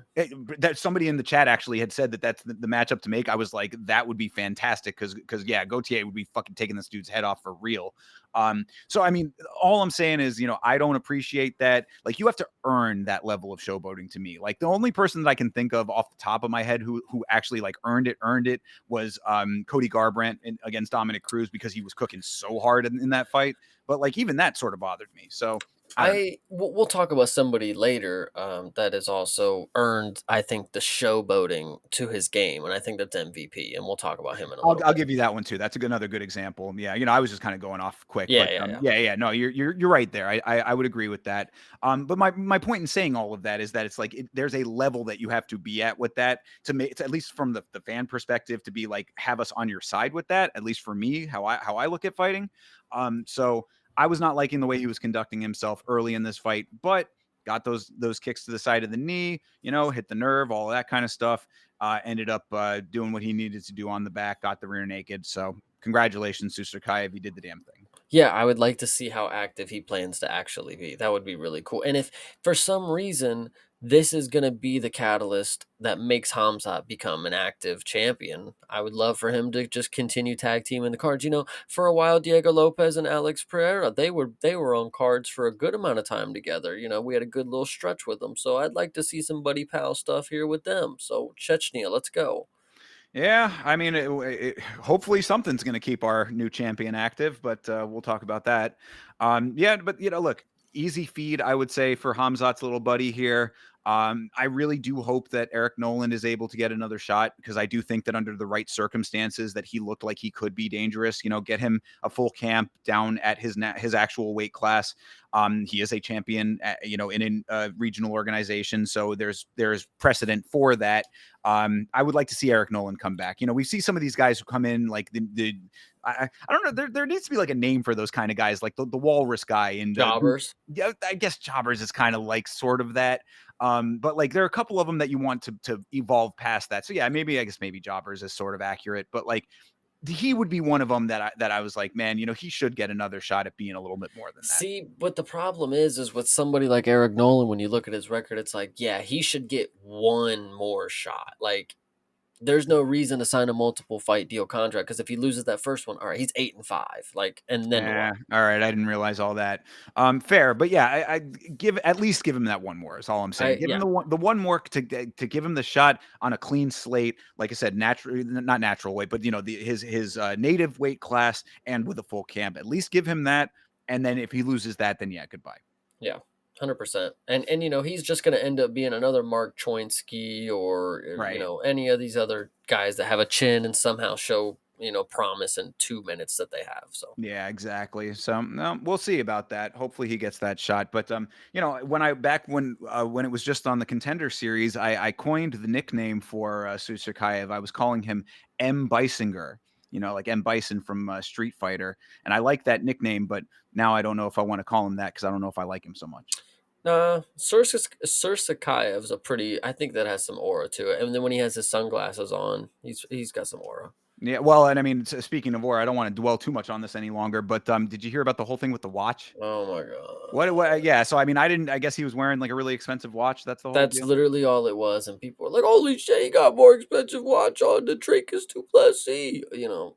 That somebody in the chat actually had said that that's the matchup to make. I was like, that would be fantastic because yeah, Gautier would be fucking taking this dude's head off for real. So I mean, all I'm saying is, I don't appreciate that. Like, you have to earn that level of showboating to me. Like, the only person that I can think of off the top of my head who actually like earned it was Cody Garbrandt against Dominic Cruz because he was cooking so hard in that fight. But like even that sort of bothered me. So I don't know. We'll talk about somebody later that has also earned, I think, the showboating to his game, and I think that's MVP, and we'll talk about him in a little I'll bit. give you that one too. That's another good example. Yeah, I was just kind of going off quick, Yeah, but yeah, yeah. yeah. No, you're right there. I would agree with that. But my point in saying all of that is that it's like there's a level that you have to be at with that to make it's at least from the fan perspective to be like have us on your side with that. At least for me, how I look at fighting. So I was not liking the way he was conducting himself early in this fight, but got those kicks to the side of the knee, hit the nerve, all that kind of stuff. Ended up doing what he needed to do on the back, got the rear naked. So congratulations to Sukayev. He did the damn thing. Yeah, I would like to see how active he plans to actually be. That would be really cool. And if for some reason this is going to be the catalyst that makes Hamzat become an active champion, I would love for him to just continue tag team in the cards. For a while, Diego Lopez and Alex Pereira, they were on cards for a good amount of time together. We had a good little stretch with them. So I'd like to see some buddy pal stuff here with them. So Chechnya, let's go. Yeah, I mean, hopefully something's going to keep our new champion active, but we'll talk about that. Yeah, but look, easy feed, I would say, for Hamzat's little buddy here. I really do hope that Eric Nolan is able to get another shot because I do think that under the right circumstances that he looked like he could be dangerous. Get him a full camp down at his actual weight class. He is a champion, in a regional organization, so there's precedent for that. I would like to see Eric Nolan come back. We see some of these guys who come in like I don't know. There needs to be like a name for those kind of guys, like the walrus guy and Jobbers. yeah, I guess Jobbers is kind of like sort of that. But like there are a couple of them that you want to evolve past that. So yeah, maybe Jobbers is sort of accurate, but like he would be one of them that I was like, man, he should get another shot at being a little bit more than that. See, but the problem is with somebody like Eric Nolan, when you look at his record, it's like, yeah, he should get one more shot. Like, there's no reason to sign a multiple fight deal contract because if he loses that first one, all right, he's 8-5. Like, and then Yeah. what? All right. I didn't realize all that. Fair, but yeah, I give at least give him that one more. Is all I'm saying. Give him Yeah, the one more to give him the shot on a clean slate. Like I said, natural, not natural weight, but his native weight class and with a full camp. At least give him that. And then if he loses that, then yeah, goodbye. yeah. 100%. And he's just going to end up being another Mark Choinsky or Right. any of these other guys that have a chin and somehow show, promise in 2 minutes that they have. So, Yeah, exactly. So no, we'll see about that. Hopefully he gets that shot. But when it was just on the Contender series, I coined the nickname for Susakayev. I was calling him M Bisinger. Like M Bison from Street Fighter, and I like that nickname. But now I don't know if I want to call him that because I don't know if I like him so much. nah, Sursakayev's a pretty, I think that has some aura to it. And then when he has his sunglasses on, he's got some aura. Yeah, well, and I mean, speaking of war, I don't want to dwell too much on this any longer. But did you hear about the whole thing with the watch? Oh my What? god. Yeah. So I mean, I didn't. I guess he was wearing like a really expensive watch. That's the whole That's deal. literally all it was, and people were like, "Holy shit, he got more expensive watch on the Tricus to Plessis." Yeah, I don't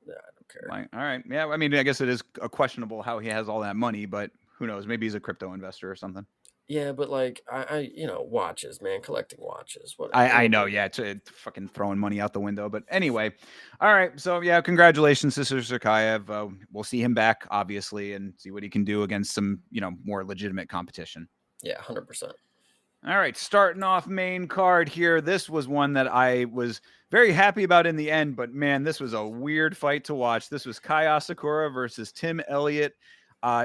care. Like, all right, yeah. I mean, I guess it is questionable how he has all that money, but who knows? Maybe he's a crypto investor or something. Yeah, but like watches, man, collecting watches, I know, whatever. yeah, it's fucking throwing money out the window. But anyway, all right. So yeah, congratulations, Sister Sakayev. We'll see him back, obviously, and see what he can do against some more legitimate competition. Yeah, 100%. All right, starting off main card here. This was one that I was very happy about in the end, but man, this was a weird fight to watch. This was Kai Asakura versus Tim Elliott.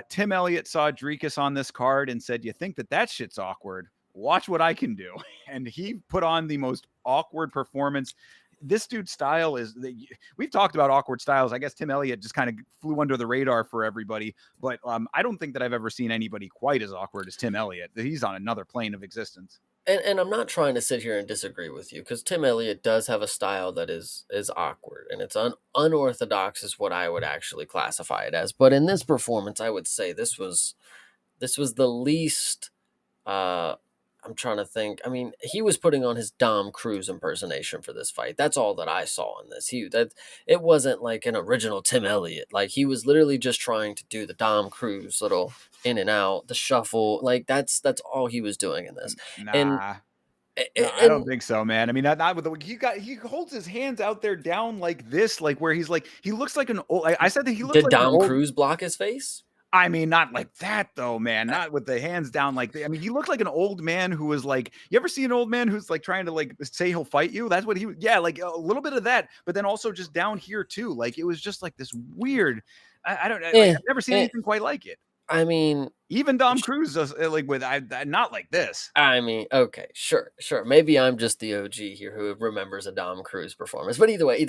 Tim Elliott saw Dricus on this card and said, "You think that shit's awkward? Watch what I can do." And he put on the most awkward performance. This dude's style is, we've talked about awkward styles. I guess Tim Elliott just kind of flew under the radar for everybody, but I don't think that I've ever seen anybody quite as awkward as Tim Elliott. He's on another plane of existence. And I'm not trying to sit here and disagree with you because Tim Elliott does have a style that is awkward and it's unorthodox is what I would actually classify it as. But in this performance, I would say this was the least. Uh, I'm trying to think. I mean, he was putting on his Dom Cruz impersonation for this fight. That's all that I saw in this. It wasn't like an original Tim Elliott. Like he was literally just trying to do the Dom Cruz little in and out, the shuffle. Like that's all he was doing in this. And Nah. No, I don't and think so, man. I mean, not with the he holds his hands out there down like this, like where he's like he looks like an old. I said that he looks did like an Dom old. Cruz block his face? I mean, not like that though, man. Not with the hands down like I mean, he looked like an old man who was like, you ever see an old man who's like trying to like say he'll fight you? That's what yeah, like a little bit of that, but then also just down here too. Like it was just like this weird. I don't know. Like Eh, I've never seen eh, anything quite like it. I mean, Even Dom Cruz does like with not like this. okay, sure, sure. Maybe I'm just the OG here who remembers a Dom Cruz performance. But either way,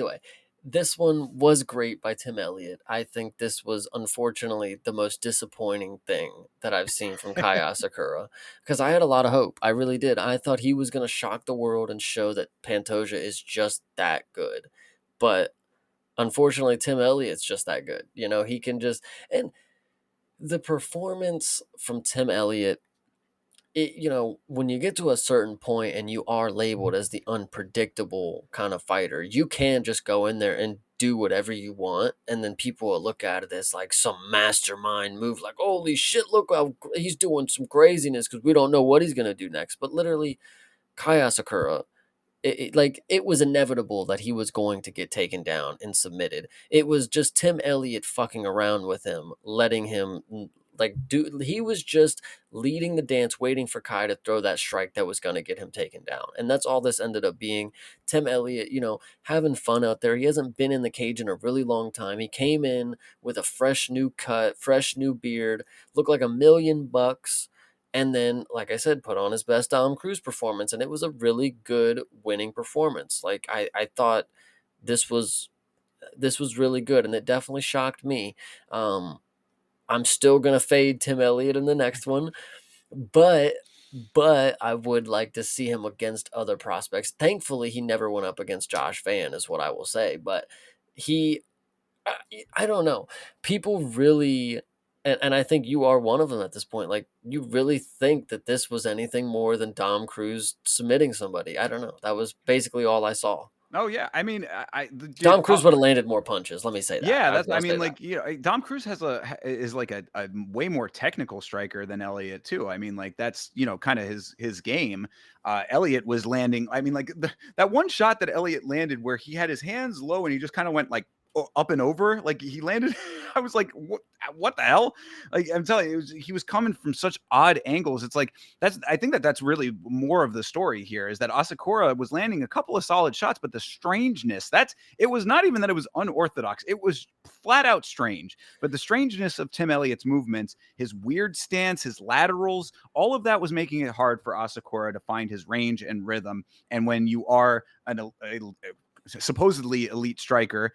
this one was great by Tim Elliott. I think this was unfortunately the most disappointing thing that I've seen from Kai Asakura because I had a lot of hope. I really did. I thought he was going to shock the world and show that Pantoja is just that good. But unfortunately, Tim Elliott's just that good. He can just and the performance from Tim Elliott when you get to a certain point and you are labeled as the unpredictable kind of fighter, you can just go in there and do whatever you want. And then people will look at it as like some mastermind move, like, holy shit, look how he's doing some craziness because we don't know what he's going to do next. But literally, Kai Asakura, it was inevitable that he was going to get taken down and submitted. It was just Tim Elliott fucking around with him, letting him like do. He was just leading the dance, waiting for Kai to throw that strike that was going to get him taken down, and that's all this ended up being. Tim Elliott, having fun out there. He hasn't been in the cage in a really long time. He came in with a fresh new cut, fresh new beard, looked like $1,000,000 and then, like I said, put on his best Dom Cruz performance, and it was a really good winning performance. Like I thought this was really good, and it definitely shocked me. Um, I'm still gonna fade Tim Elliott in the next one, but I would like to see him against other prospects. Thankfully, he never went up against Josh Van, is what I will say. But he I I don't know. People really and I think you are one of them at this point. Like, you really think that this was anything more than Dom Cruz submitting somebody. I don't know. That was basically all I saw. Oh yeah, I mean, dude. Dom Cruz would have landed more punches. Let me say that. Yeah, I'll I say mean, that. like, Dom Cruz is like a way more technical striker than Elliott too. I mean, like that's kind of his game. Elliott was landing. I mean, like that one shot that Elliott landed where he had his hands low and he just kind of went like up and over, like he landed. I was like, what the hell? Like I'm telling you, he was coming from such odd angles. It's like I think that's really more of the story here is that Asakura was landing a couple of solid shots, but the strangeness it was not even that it was unorthodox. It was flat out strange. But the strangeness of Tim Elliott's movements, his weird stance, his laterals, all of that was making it hard for Asakura to find his range and rhythm. And when you are a supposedly elite striker,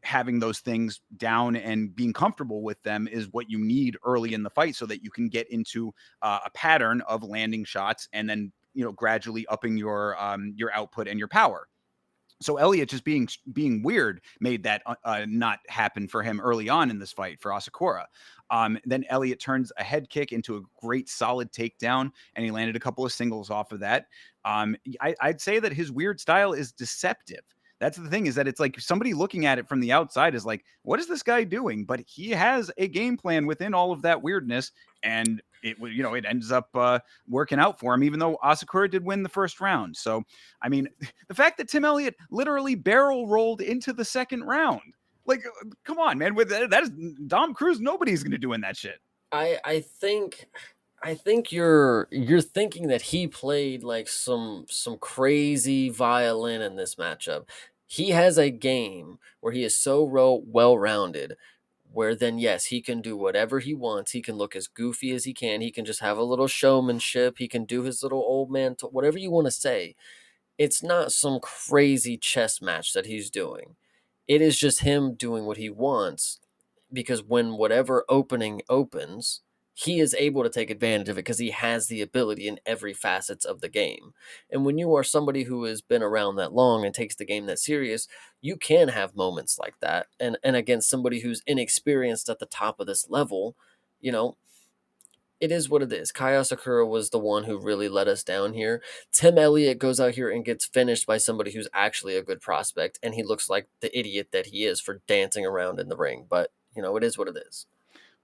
having those things down and being comfortable with them is what you need early in the fight so that you can get into a pattern of landing shots and then gradually upping your output and your power. So Elliott just being weird made that not happen for him early on in this fight for Asakura. Then Elliott turns a head kick into a great solid takedown, and he landed a couple of singles off of that. I'd say that his weird style is deceptive. That's the thing, is that it's like somebody looking at it from the outside is like, what is this guy doing? But he has a game plan within all of that weirdness, and it ends up working out for him, even though Asakura did win the first round. So, I mean, the fact that Tim Elliott literally barrel rolled into the second round. Like, come on, man. With that is Dom Cruz. Nobody's gonna do in that shit. I think you're thinking that he played like some crazy violin in this matchup. He has a game where he is so well rounded, where then yes, he can do whatever he wants. He can look as goofy as he can. He can just have a little showmanship. He can do his little old man, whatever you want to say. It's not some crazy chess match that he's doing. It is just him doing what he wants, because when whatever opening opens, he is able to take advantage of it because he has the ability in every facets of the game. And when you are somebody who has been around that long and takes the game that serious, you can have moments like that. And against somebody who's inexperienced at the top of this level, you know, it is what it is. Kai Asakura was the one who really let us down here. Tim Elliott goes out here and gets finished by somebody who's actually a good prospect, and he looks like the idiot that he is for dancing around in the ring. But, it is what it is.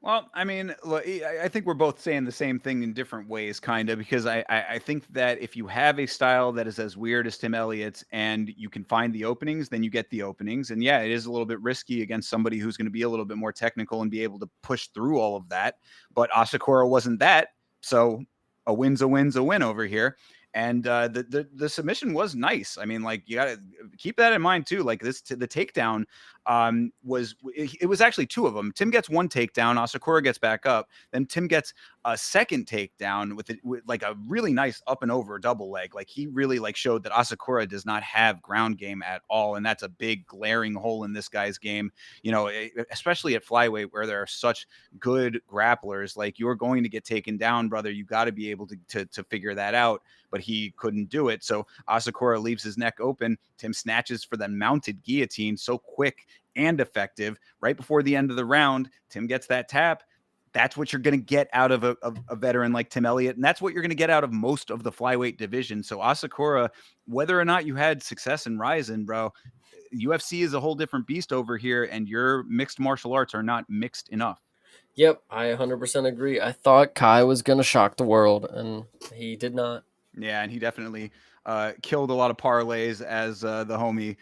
Well, I mean, look, I think we're both saying the same thing in different ways, kind of, because I think that if you have a style that is as weird as Tim Elliott's and you can find the openings, then you get the openings. And yeah, it is a little bit risky against somebody who's going to be a little bit more technical and be able to push through all of that. But Asakura wasn't that. So a win's a win's a win over here. And the submission was nice. I mean, like, you got to keep that in mind too. Like the takedown it was actually two of them. Tim gets one takedown, Asakura gets back up, then Tim gets a second takedown with like a really nice up and over double leg. Like he really like showed that Asakura does not have ground game at all, and that's a big glaring hole in this guy's game. Especially at flyweight where there are such good grapplers. Like, you're going to get taken down, brother. You got to be able to figure that out. But he couldn't do it. So Asakura leaves his neck open. Tim snatches for the mounted guillotine so quick and effective. Right before the end of the round, Tim gets that tap. That's what you're going to get out of a veteran like Tim Elliott. And that's what you're going to get out of most of the flyweight division. So Asakura, whether or not you had success in Ryzen, bro, UFC is a whole different beast over here. And your mixed martial arts are not mixed enough. Yep, I 100% agree. I thought Kai was going to shock the world, and he did not. Yeah, and he definitely killed a lot of parlays, as the homie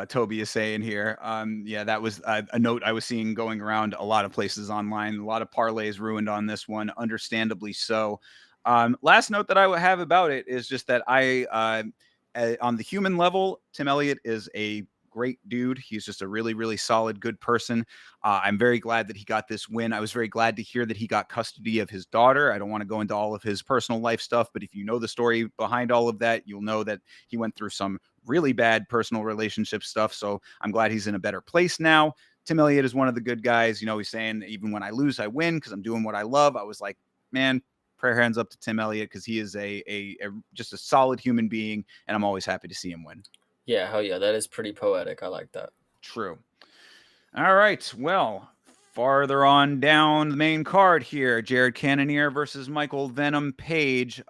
Toby is saying here. Yeah, that was a note I was seeing going around a lot of places online. A lot of parlays ruined on this one, understandably so. Last note that I would have about it is just that on the human level, Tim Elliott is a great dude. He's just a really, really solid, good person. I'm very glad that he got this win. I was very glad to hear that he got custody of his daughter. I don't want to go into all of his personal life stuff, but if you know the story behind all of that, you'll know that he went through some really bad personal relationship stuff. So I'm glad he's in a better place now. Tim Elliott is one of the good guys. He's saying, even when I lose, I win because I'm doing what I love. I was like, man, prayer hands up to Tim Elliott, because he is just a solid human being, and I'm always happy to see him win. Yeah, hell yeah, that is pretty poetic. I like that. True. All right. Well, farther on down the main card here, Jared Cannonier versus Michael Venom Page.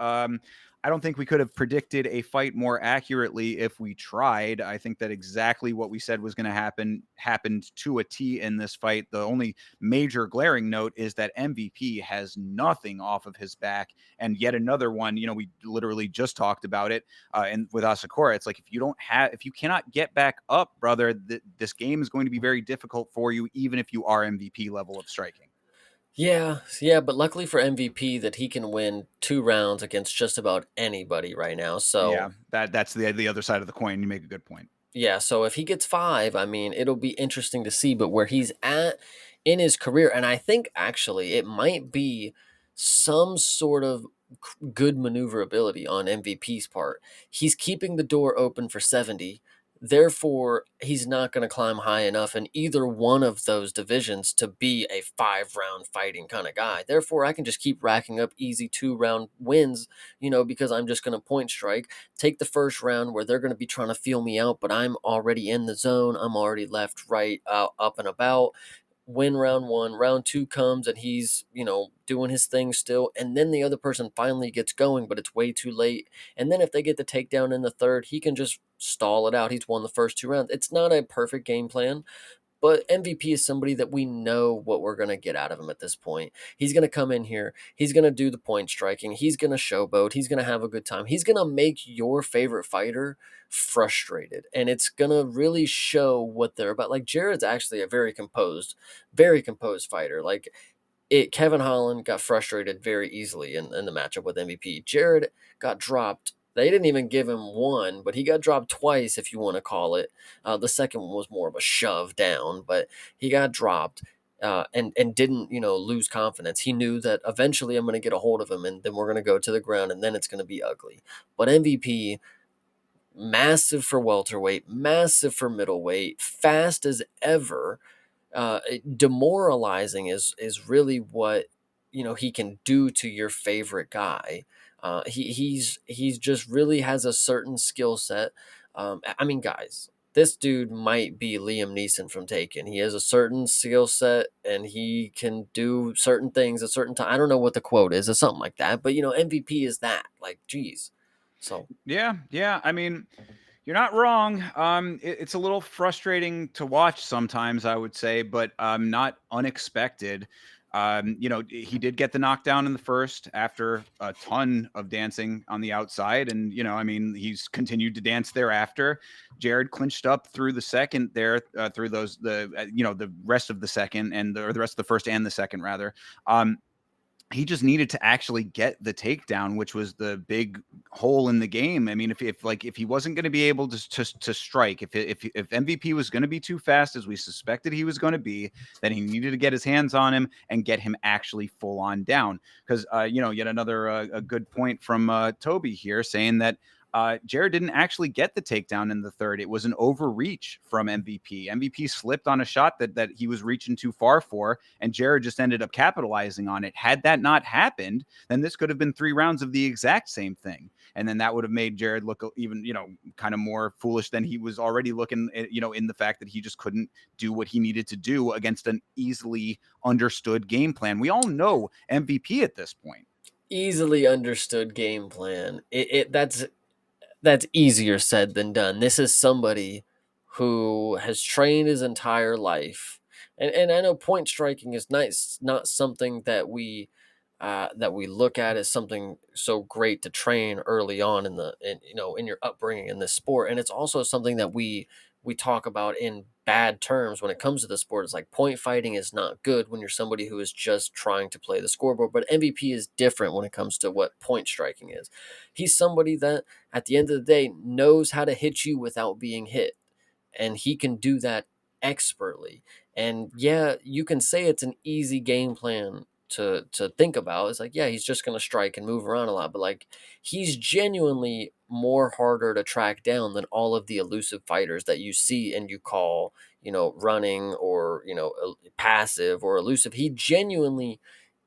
I don't think we could have predicted a fight more accurately if we tried. I think that exactly what we said was going to happen happened to a T in this fight. The only major glaring note is that MVP has nothing off of his back, and yet another one. We literally just talked about it, and with Asakura, it's like if you cannot get back up, brother, this game is going to be very difficult for you, even if you are MVP level of striking. Yeah, yeah, but luckily for MVP that he can win 2 rounds against just about anybody right now. Yeah, So that's the other side of the coin. You make a good point. yeah, so if he gets 5, I mean, it'll be interesting to see. But where he's at in his career, and I think actually it might be some sort of good maneuverability on MVP's part. He's keeping the door open for 70. Therefore, he's not going to climb high enough in either one of those divisions to be a 5 round fighting kind of guy. Therefore, I can just keep racking up easy 2 round wins, because I'm just going to point strike, take the first round where they're going to be trying to feel me out, but I'm already in the zone. I'm already left, right, up and about. Win round 1, round 2 comes and he's, doing his thing still. And then the other person finally gets going, but it's way too late. And then if they get the takedown in the third, he can just stall it out. He's won the first 2 rounds. It's not a perfect game plan, but MVP is somebody that we know what we're going to get out of him at this point. He's going to come in here. He's going to do the point striking. He's going to showboat. He's going to have a good time. He's going to make your favorite fighter frustrated. And it's going to really show what they're about. Like Jared's actually a very composed fighter. Like Kevin Holland got frustrated very easily in the matchup with MVP. Jared got dropped. They didn't even give him one, but he got dropped twice, if you want to call it. The second one was more of a shove down, but he got dropped. And didn't lose confidence. He knew that eventually I'm going to get a hold of him, and then we're going to go to the ground, and then it's going to be ugly. But MVP, massive for welterweight, massive for middleweight, fast as ever, demoralizing is really what he can do to your favorite guy. He's just really has a certain skill set. I mean, guys, this dude might be Liam Neeson from Taken. He has a certain skill set and he can do certain things at certain time. I don't know what the quote is or something like that, but MVP is that. Like, geez. So Yeah, yeah. I mean, you're not wrong. It's a little frustrating to watch sometimes, I would say, but not unexpected. He did get the knockdown in the first after a ton of dancing on the outside, and I mean, he's continued to dance thereafter. Jared clinched up through the second there, through the rest of the second or the rest of the first and the second rather. He just needed to actually get the takedown, which was the big hole in the game. I mean, if he wasn't going to be able to strike, if MVP was going to be too fast as we suspected he was going to be, then he needed to get his hands on him and get him actually full on down. Because yet another a good point from Toby here saying that Jared didn't actually get the takedown in the third. It was an overreach from MVP. MVP slipped on a shot that he was reaching too far for, and Jared just ended up capitalizing on it. Had that not happened, then this could have been 3 rounds of the exact same thing. And then that would have made Jared look even, kind of more foolish than he was already looking, in the fact that he just couldn't do what he needed to do against an easily understood game plan. We all know MVP at this point. easily understood game plan. That's easier said than done. This is somebody who has trained his entire life, and I know point striking is nice, not something that we look at as something so great to train early on in your upbringing in this sport, and it's also something that we talk about in bad terms when it comes to the sport. It's like point fighting is not good when you're somebody who is just trying to play the scoreboard, but MVP is different when it comes to what point striking is. He's somebody that at the end of the day knows how to hit you without being hit, and he can do that expertly. And yeah, you can say it's an easy game plan to think about. It's like, yeah, he's just going to strike and move around a lot, but like he's genuinely more harder to track down than all of the elusive fighters that you see and you call, running or, passive or elusive. He genuinely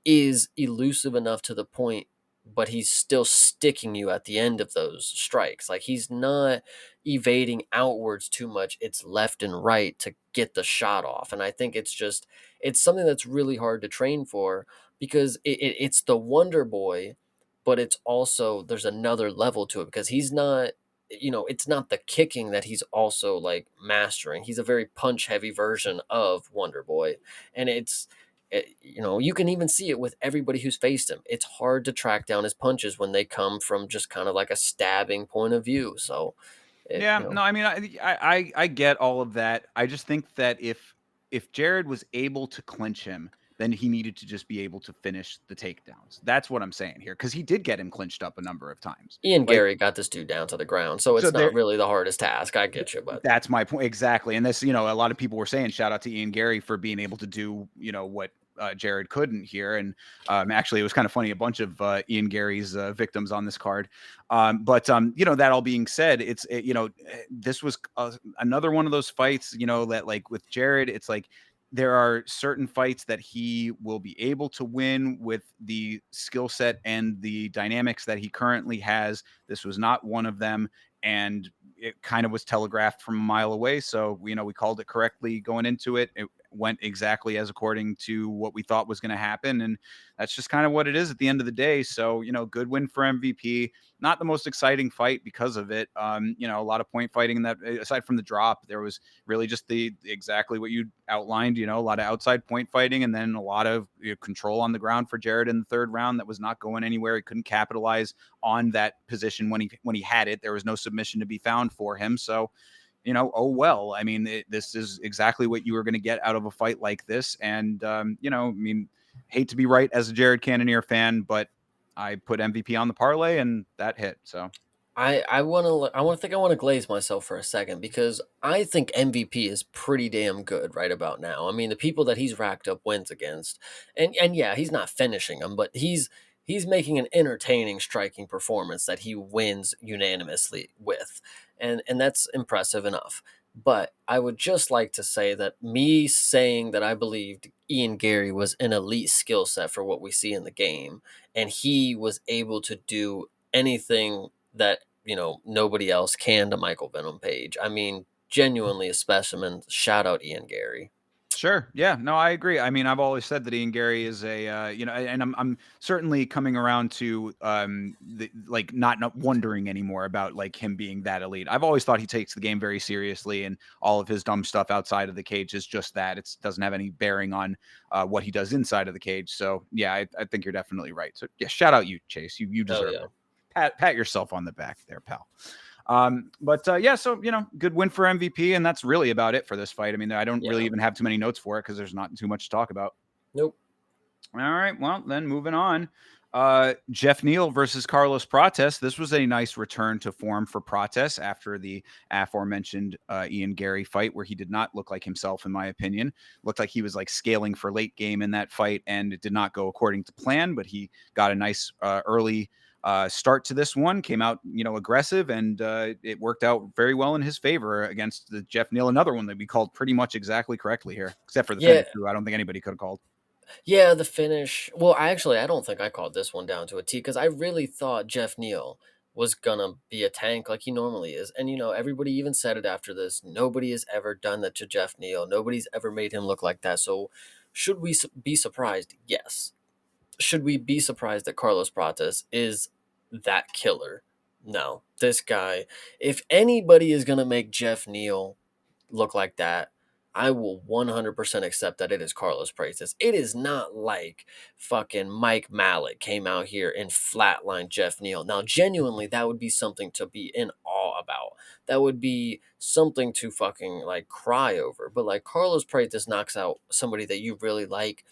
is elusive enough to the point, but he's still sticking you at the end of those strikes. Like he's not evading outwards too much. It's left and right to get the shot off. And I think it's something that's really hard to train for because it's the Wonder Boy but it's also there's another level to it because he's not, it's not the kicking that he's also like mastering. He's a very punch heavy version of Wonder Boy, and you can even see it with everybody who's faced him. It's hard to track down his punches when they come from just kind of like a stabbing point of view. So, it, Yeah, you know, no, I mean, I get all of that. I just think that if Jared was able to clinch him, then he needed to just be able to finish the takedowns. That's what I'm saying here, because he did get him clinched up a number of times. Ian Like, Gary got this dude down to the ground, so so it's there, not really the hardest task. I get you, but that's my point exactly. And this, a lot of people were saying shout out to Ian Gary for being able to do, what Jared couldn't here. And actually, it was kind of funny. A bunch of Ian Gary's victims on this card. But that all being said, this was another one of those fights, that like with Jared, it's like there are certain fights that he will be able to win with the skill set and the dynamics that he currently has. This was not one of them. And it kind of was telegraphed from a mile away. So, we called it correctly going into it. It went exactly as according to what we thought was going to happen. And that's just kind of what it is at the end of the day. So, good win for MVP. Not the most exciting fight because of it. A lot of point fighting in that, aside from the drop, there was really just the exactly what you outlined, a lot of outside point fighting and then a lot of control on the ground for Jared in the third round that was not going anywhere. He couldn't capitalize on that position when he had it. There was no submission to be found for him. So, oh well. I mean, this is exactly what you were going to get out of a fight like this. And I mean, hate to be right as a Jared Cannonier fan, but I put MVP on the parlay and that hit. So I want to glaze myself for a second because I think MVP is pretty damn good right about now. I mean, the people that he's racked up wins against, and yeah, he's not finishing them, but he's making an entertaining striking performance that he wins unanimously with, and that's impressive enough. But I would just like to say that me saying that I believed Ian Gary was an elite skill set for what we see in the game, and he was able to do anything that nobody else can to Michael Venom Page. I mean, genuinely a specimen. Shout out Ian Gary. sure. Yeah. No, I agree. I mean, I've always said that Ian Gary is and I'm certainly coming around to like not wondering anymore about like him being that elite. I've always thought he takes the game very seriously, and all of his dumb stuff outside of the cage is just that. It doesn't have any bearing on what he does inside of the cage. So yeah, I think you're definitely right. So yeah, shout out you, Chase. You Oh deserve yeah, it. Pat yourself on the back there, pal. But yeah, so good win for MVP, and that's really about it for this fight. I mean, I don't really yeah. even have too many notes for it because there's not too much to talk about. Nope. All right, well then moving on. Jeff Neal versus Carlos Prates. This was a nice return to form for Prates after the aforementioned Ian Gary fight, where he did not look like himself, in my opinion. Looked like he was like scaling for late game in that fight, and it did not go according to plan. But he got a nice early start to this one, came out aggressive, and it worked out very well in his favor against the Jeff Neal. Another one that we called pretty much exactly correctly here, except for the Yeah, finish, who I don't think anybody could have called. yeah. The finish. Well, I don't think I called this one down to a T because I really thought Jeff Neal was gonna be a tank like he normally is, and everybody even said it after this. Nobody has ever done that to Jeff Neal. Nobody's ever made him look like that. So, should we be surprised? Yes. Should we be surprised that Carlos Prates is that killer? No. This guy, if anybody is going to make Jeff Neal look like that, I will 100% accept that it is Carlos Prates. It is not like fucking Mike Mallet came out here and flatlined Jeff Neal. Now, genuinely, that would be something to be in awe about. That would be something to fucking like cry over. But like Carlos Prates knocks out somebody that you really like,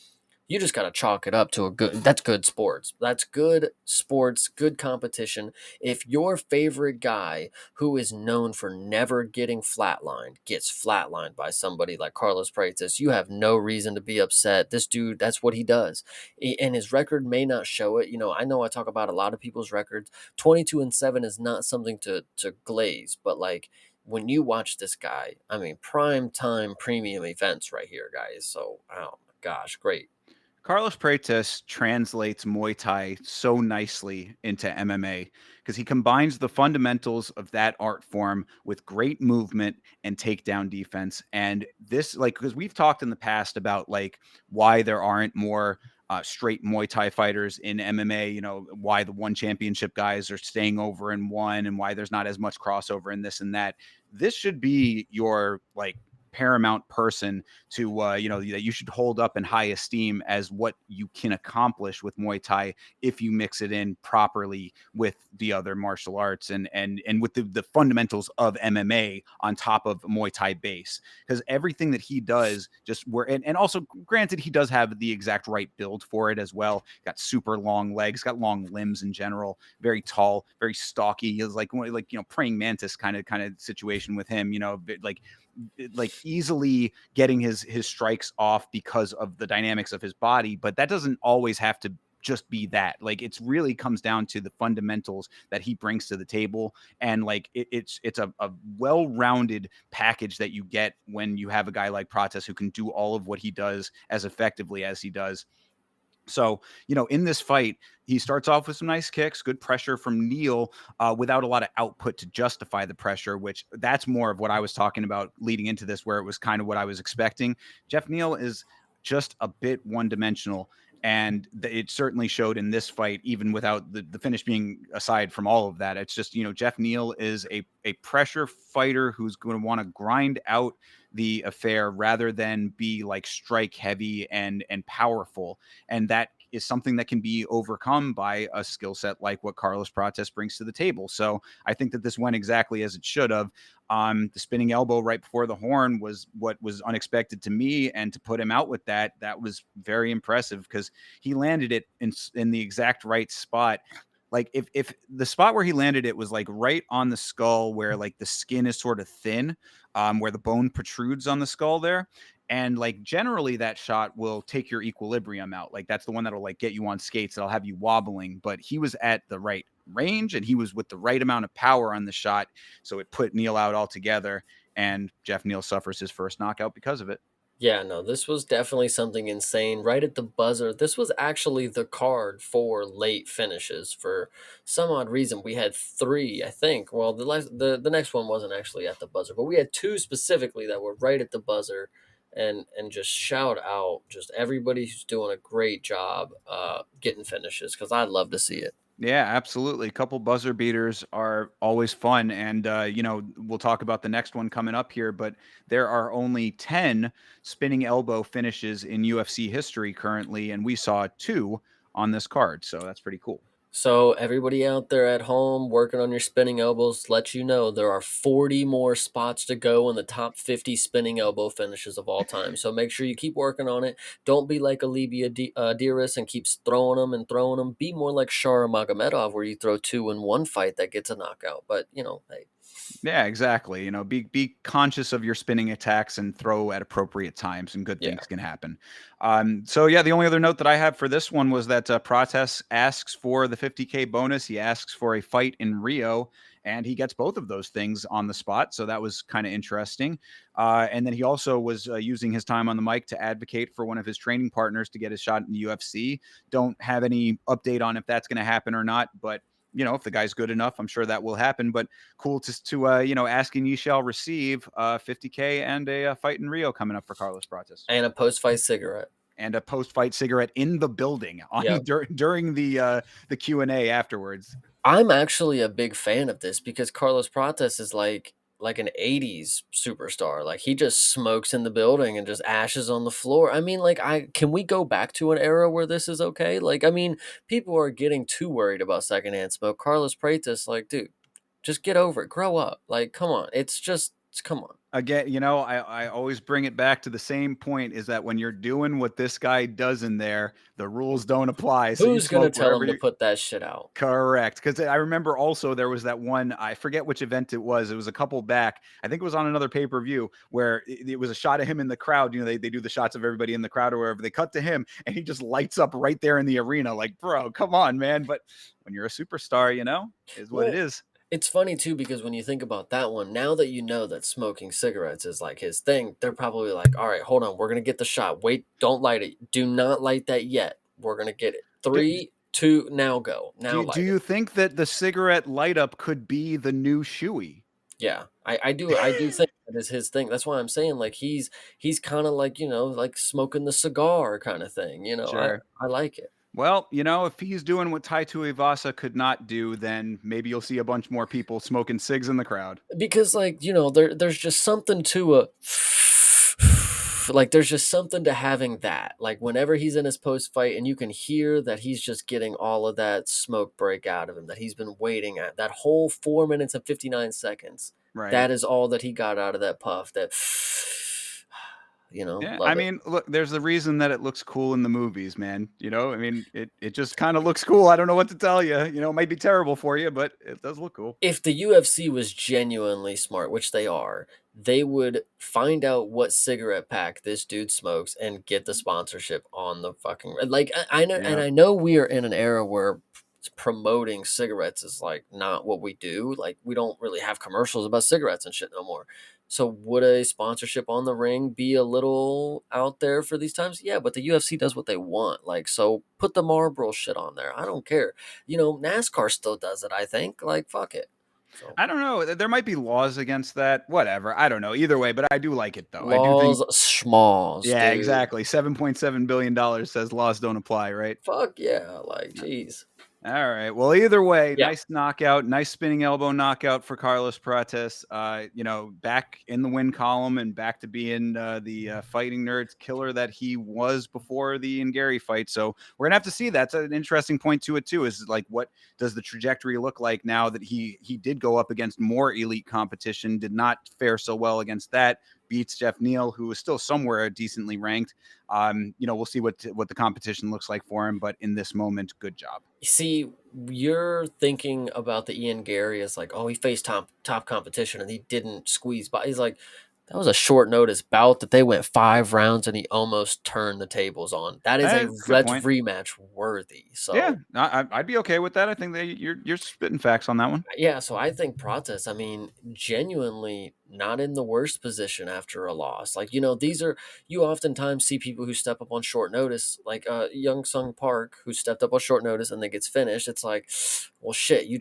you just got to chalk it up to that's good sports. That's good sports, good competition. If your favorite guy who is known for never getting flatlined gets flatlined by somebody like Carlos Prates, you have no reason to be upset. This dude, that's what he does. And his record may not show it. I know I talk about a lot of people's records. 22-7 is not something to glaze, but like when you watch this guy, I mean, prime time premium events right here, guys. So, oh my gosh, great. Carlos Prates translates Muay Thai so nicely into MMA because he combines the fundamentals of that art form with great movement and takedown defense. And this, like, because we've talked in the past about like why there aren't more straight Muay Thai fighters in MMA, why the one championship guys are staying over in one and why there's not as much crossover in this and that. This should be your like paramount person to that you should hold up in high esteem as what you can accomplish with Muay Thai if you mix it in properly with the other martial arts and with the fundamentals of MMA on top of Muay Thai base, because everything that he does just where and also granted he does have the exact right build for it as well. Got super long legs, got long limbs in general, very tall, very stocky. He's like praying mantis kind of situation with him, like easily getting his strikes off because of the dynamics of his body, but that doesn't always have to just be that. Like it's really comes down to the fundamentals that he brings to the table, and like it's a well-rounded package that you get when you have a guy like Prates who can do all of what he does as effectively as he does. So, in this fight, he starts off with some nice kicks, good pressure from Neal, without a lot of output to justify the pressure, which that's more of what I was talking about leading into this, where it was kind of what I was expecting. Jeff Neal is just a bit one dimensional. And it certainly showed in this fight, even without the finish being aside from all of that. It's just, Jeff Neal is a pressure fighter who's going to want to grind out the affair rather than be like strike heavy and powerful, and that is something that can be overcome by a skill set like what Carlos Prates brings to the table. So I think that this went exactly as it should have. The spinning elbow right before the horn was what was unexpected to me, and to put him out with that was very impressive because he landed it in the exact right spot. Like if the spot where he landed it was like right on the skull where like the skin is sort of thin, where the bone protrudes on the skull there. And like generally that shot will take your equilibrium out. Like that's the one that'll like get you on skates, that'll have you wobbling. But he was at the right range and he was with the right amount of power on the shot. So it put Neal out altogether. And Jeff Neal suffers his first knockout because of it. Yeah, no, this was definitely something insane. Right at the buzzer, this was actually the card for late finishes. For some odd reason, we had three, I think. Well, the next one wasn't actually at the buzzer, but we had two specifically that were right at the buzzer, and just shout out just everybody who's doing a great job getting finishes because I'd love to see it. Yeah, absolutely. A couple buzzer beaters are always fun. And, we'll talk about the next one coming up here, but there are only 10 spinning elbow finishes in UFC history currently. And we saw two on this card. So that's pretty cool. So everybody out there at home working on your spinning elbows, let you know there are 40 more spots to go in the top 50 spinning elbow finishes of all time. So make sure you keep working on it. Don't be like Alibia Dearest and keeps throwing them and throwing them. Be more like Shara Magomedov, where you throw two in one fight that gets a knockout. But hey. Yeah, exactly. Be conscious of your spinning attacks and throw at appropriate times, and good Yeah. things can happen. So yeah, the only other note that I have for this one was that Prates asks for the 50K bonus. He asks for a fight in Rio, and he gets both of those things on the spot. So that was kind of interesting. And then he also was using his time on the mic to advocate for one of his training partners to get his shot in the UFC. Don't have any update on if that's going to happen or not, but if the guy's good enough, I'm sure that will happen. But cool to asking ye shall receive 50K and a fight in Rio coming up for Carlos Prates. And a post fight cigarette. And a post-fight cigarette in the building on Yep. during the Q&A afterwards. I'm actually a big fan of this because Carlos Prates is like an 80s superstar. Like he just smokes in the building and just ashes on the floor. I mean, like I can we go back to an era where this is okay? Like I mean, people are getting too worried about secondhand smoke. Carlos Prates, like, dude, just get over it. Grow up. Like, come on. Come on. Again, I always bring it back to the same point, is that when you're doing what this guy does in there, the rules don't apply. So you Who's gonna smoke tell wherever him to you. put that shit out? Correct. Because I remember also there was that one, I forget which event it was. It was a couple back. I think it was on another pay-per-view where it was a shot of him in the crowd. They do the shots of everybody in the crowd or wherever. They cut to him and he just lights up right there in the arena. Like, bro, come on, man. But when you're a superstar, is what it Well, is. it's funny too because when you think about that one, now that you know that smoking cigarettes is like his thing, they're probably like, "All right, hold on, we're gonna get the shot. Wait, don't light it. Do not light that yet. We're gonna get it. Do, 3, 2, now go. Now do light you it." think that the cigarette light up could be the new shoey? Yeah, I do think that is his thing. That's why I'm saying, like, he's kinda like, like smoking the cigar kinda thing, Sure. I like it. Well, if he's doing what Tai Tuivasa could not do, then maybe you'll see a bunch more people smoking cigs in the crowd. Because, like, there's just something to a like, there's just something to having that. Like, whenever he's in his post-fight and you can hear that he's just getting all of that smoke break out of him that he's been waiting at, that whole 4 minutes and 59 seconds, Right. that is all that he got out of that puff, that Yeah, I love it. mean, look, there's a reason that it looks cool in the movies, man. I mean, it just kind of looks cool. I don't know what to tell you. It might be terrible for you, but it does look cool. If the UFC was genuinely smart, which they are, they would find out what cigarette pack this dude smokes and get the sponsorship on the fucking like I know, and Yeah. I know we are in an era where promoting cigarettes is like not what we do. Like we don't really have commercials about cigarettes and shit no more. So would a sponsorship on the ring be a little out there for these times? Yeah, but the UFC does what they want. Like so put the Marlboro shit on there. I don't care. NASCAR still does it, I think. Like, fuck it. So, I don't know. There might be laws against that. Whatever. I don't know. Either way, but I do like it though. I do think. laws, schmaws, Yeah, dude. exactly. $7.7 billion says laws don't apply, right? Fuck yeah. Like, jeez. All right. Well, either way, Yeah. nice knockout, nice spinning elbow knockout for Carlos Prates. Back in the win column and back to being the fighting nerds killer that he was before the Ngary fight. So we're gonna have to see. That's an interesting point to it too. Is like, what does the trajectory look like now that he did go up against more elite competition? Did not fare so well against that. Beats Jeff Neal, who is still somewhere decently ranked. We'll see what the competition looks like for him. But in this moment, good job. See, you're thinking about the Ian Gary as like, oh, he faced top competition and he didn't squeeze by. He's like, that was a short notice bout that they went 5 rounds and he almost turned the tables on. That is That's a good that's point. rematch worthy. Yeah, So I'd be okay with that. I think that you're spitting facts on that one. yeah, so I think Prates, I mean, genuinely not in the worst position after a loss. Like, you oftentimes see people who step up on short notice, like Young Sung Park, who stepped up on short notice and then gets finished. It's like, well, shit, you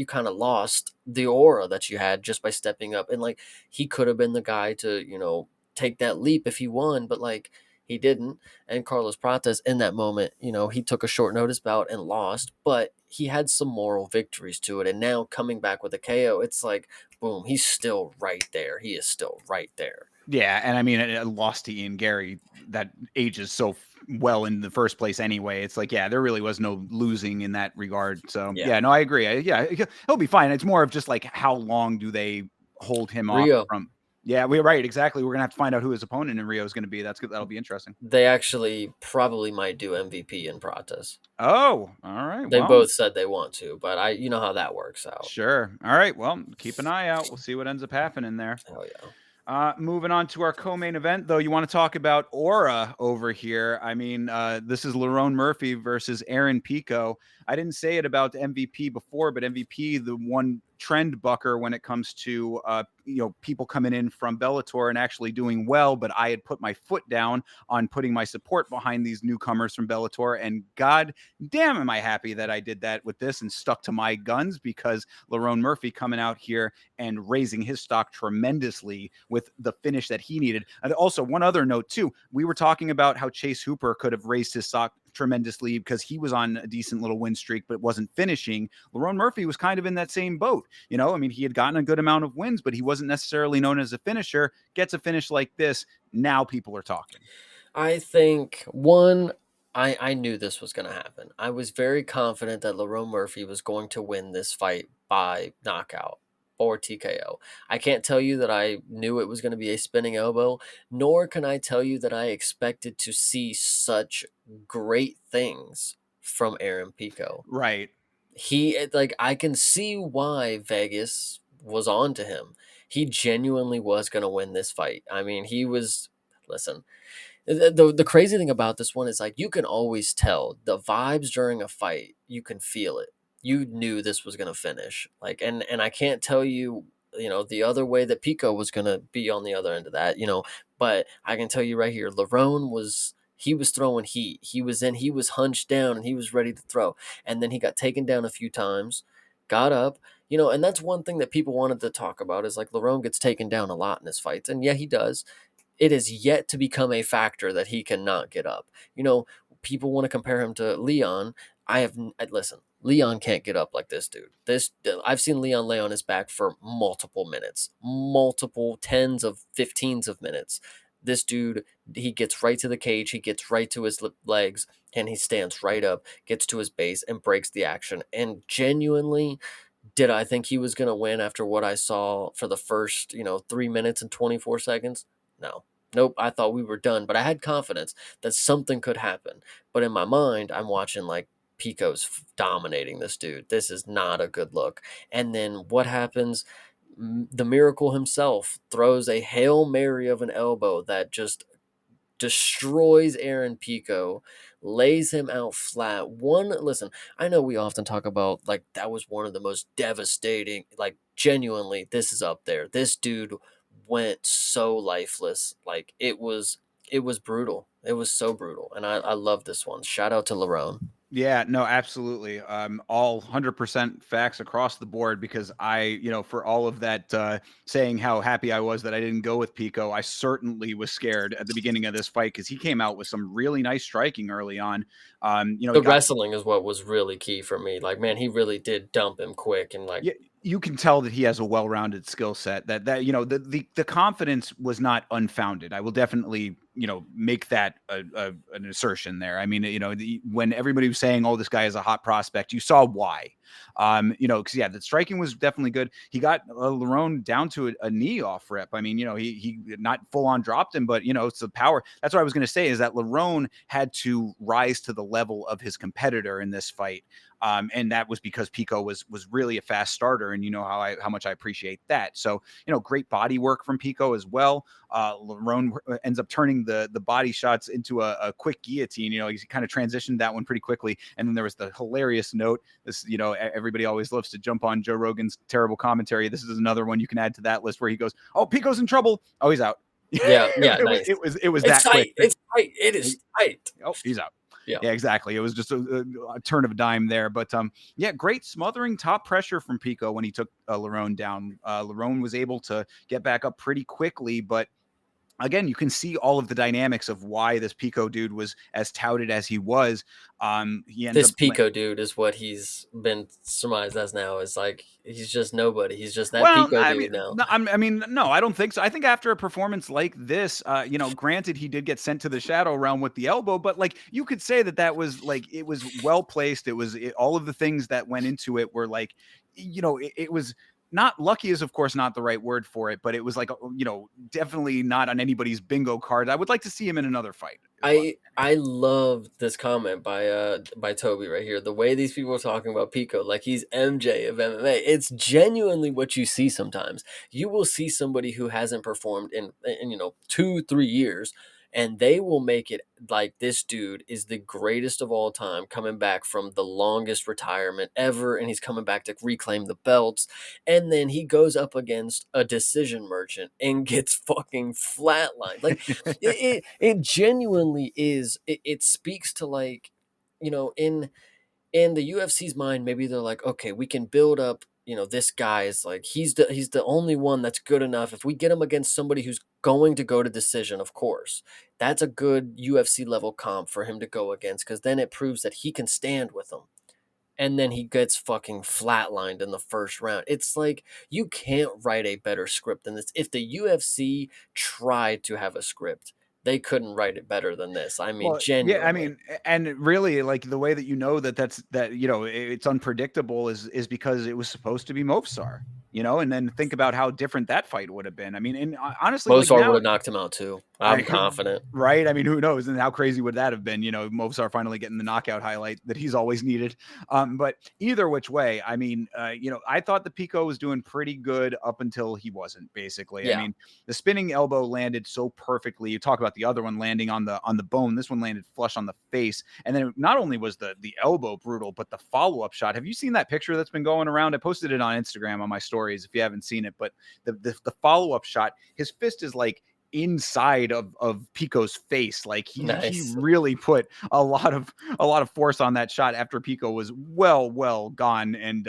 kind of lost the aura that you had just by stepping up. And like, he could have been the guy to, take that leap if he won, but like, he didn't. And Carlos Prates in that moment, he took a short notice bout and lost, but he had some moral victories to it. And now coming back with a KO, it's like, boom, he's still right there. He is still right there. Yeah, and I mean, a loss to Ian Gary that ages so well in the first place anyway. It's like, yeah, there really was no losing in that regard. So Yeah. yeah, no, I agree. Yeah, he'll be fine. It's more of just like how long do they hold him off Rio, from? Yeah, we're right. Exactly. We're gonna have to find out who his opponent in Rio is going to be. That's good. That'll be interesting. they actually probably might do MVP in Prates. Oh, all right. They Well, both said they want to, but you know how that works out. sure. All right. Well, keep an eye out. We'll see what ends up happening there. Hell yeah. Moving on to our co-main event, though, you want to talk about Aura over here. I mean, this is Lerone Murphy versus Aaron Pico. I didn't say it about MVP before, but MVP, the one trend bucker when it comes to people coming in from Bellator and actually doing well. But I had put my foot down on putting my support behind these newcomers from Bellator, and god damn, am I happy that I did that with this and stuck to my guns, because Lerone Murphy coming out here and raising his stock tremendously with the finish that he needed. And also, one other note too, we were talking about how Chase Hooper could have raised his stock tremendously because he was on a decent little win streak but wasn't finishing. Lerone Murphy was kind of in that same boat. I mean, he had gotten a good amount of wins, but he wasn't necessarily known as a finisher. Gets a finish like this, now people are talking. I think one, I knew this was going to happen. I was very confident that Lerone Murphy was going to win this fight by knockout or TKO. I can't tell you that I knew it was going to be a spinning elbow, nor can I tell you that I expected to see such great things from Aaron Pico. Right. I can see why Vegas was on to him. He genuinely was going to win this fight. I mean, listen, the crazy thing about this one is like you can always tell the vibes during a fight. You can feel it. You knew this was gonna finish. Like and I can't tell you, the other way that Pico was gonna be on the other end of that, but I can tell you right here, Lerone was throwing heat. He was hunched down and he was ready to throw. And then he got taken down a few times, got up, you know, and that's one thing that people wanted to talk about is like Lerone gets taken down a lot in his fights. And yeah, he does. It is yet to become a factor that he cannot get up. You know, people want to compare him to Leon. Listen, Leon can't get up like this dude. I've seen Leon lay on his back for multiple minutes, multiple tens of 15s of minutes. This dude, he gets right to the cage, he gets right to his legs, and he stands right up, gets to his base, and breaks the action. And genuinely, did I think he was going to win after what I saw for the first, 3 minutes and 24 seconds? No. Nope. I thought we were done, but I had confidence that something could happen. But in my mind, I'm watching like Pico's dominating this dude. This is not a good look. And then what happens? The Miracle himself throws a Hail Mary of an elbow that just destroys Aaron Pico, lays him out flat. Listen, I know we often talk about like that was one of the most devastating, like genuinely, this is up there. This dude went so lifeless. Like it was brutal. It was so brutal. And I love this one. Shout out to Lerone. Yeah, no, absolutely. All 100% facts across the board because for all of that saying how happy I was that I didn't go with Pico, I certainly was scared at the beginning of this fight because he came out with some really nice striking early on. He The got wrestling is what was really key for me. Like, man, he really did dump him quick and like Yeah, you can tell that he has a well-rounded skill set. The confidence was not unfounded. I will definitely make that an assertion there. I mean, when everybody was saying, "Oh, this guy is a hot prospect," you saw why. Because the striking was definitely good. He got Lerone down to a knee off rip. I mean, he not full on dropped him, but it's the power. That's what I was going to say is that Lerone had to rise to the level of his competitor in this fight. And that was because Pico was really a fast starter, and how much I appreciate that. So great body work from Pico as well. Lerone ends up turning the body shots into a quick guillotine. He kind of transitioned that one pretty quickly, and then there was the hilarious note. This everybody always loves to jump on Joe Rogan's terrible commentary. This is another one you can add to that list where he goes, "Oh, Pico's in trouble. Oh, he's out." yeah, yeah, it was nice. it was it was It's that quick. tight. It's tight. It is tight. Oh, he's out. Yeah. Yeah, exactly. It was just a turn of a dime there. But yeah, great smothering top pressure from Pico when he took Lerone down. Lerone was able to get back up pretty quickly, but again, you can see all of the dynamics of why this Pico dude was as touted as he was. He ends This up Pico dude is what he's been surmised as now. Is like he's just nobody. He's just that Well, Pico I dude mean, now. no, no, I don't think so. I think after a performance like this, granted he did get sent to the shadow realm with the elbow, but like you could say that was like it was well placed. All of the things that went into it were like, it was not lucky is of course not the right word for it, but it was like definitely not on anybody's bingo card. I would like to see him in another fight. I love this comment by Toby right here. The way these people are talking about Pico, like he's MJ of MMA. It's genuinely what you see sometimes. You will see somebody who hasn't performed in 2-3 years, and they will make it like this dude is the greatest of all time, coming back from the longest retirement ever, and he's coming back to reclaim the belts. And then he goes up against a decision merchant and gets fucking flatlined. Like it genuinely is. It speaks to like, in the UFC's mind, maybe they're like, okay, we can build up. This guy is like he's the only one that's good enough. If we get him against somebody who's going to go to decision, of course, that's a good UFC level comp for him to go against because then it proves that he can stand with them. And then he gets fucking flatlined in the first round. It's like you can't write a better script than this. If the UFC tried to have a script, they couldn't write it better than this. I mean, Well, yeah, I genuinely. mean, and really, like the way that it's unpredictable is because it was supposed to be Mofsar, and then think about how different that fight would have been. I mean, and honestly, like Mozart would now, have knocked him out too. I'm I confident. right? I mean, who knows? And how crazy would that have been? Mofsar finally getting the knockout highlight that he's always needed. But either which way, I mean, I thought the Pico was doing pretty good up until he wasn't. Basically, I Yeah. mean, the spinning elbow landed so perfectly. You talk about the other one landing on the bone. This one landed flush on the face. And then not only was the elbow brutal, but the follow up shot. Have you seen that picture that's been going around? I posted it on Instagram on my stories if you haven't seen it. But the follow up shot, his fist is like inside of Pico's face. Like he Nice. really put a lot of force on that shot after Pico was well gone and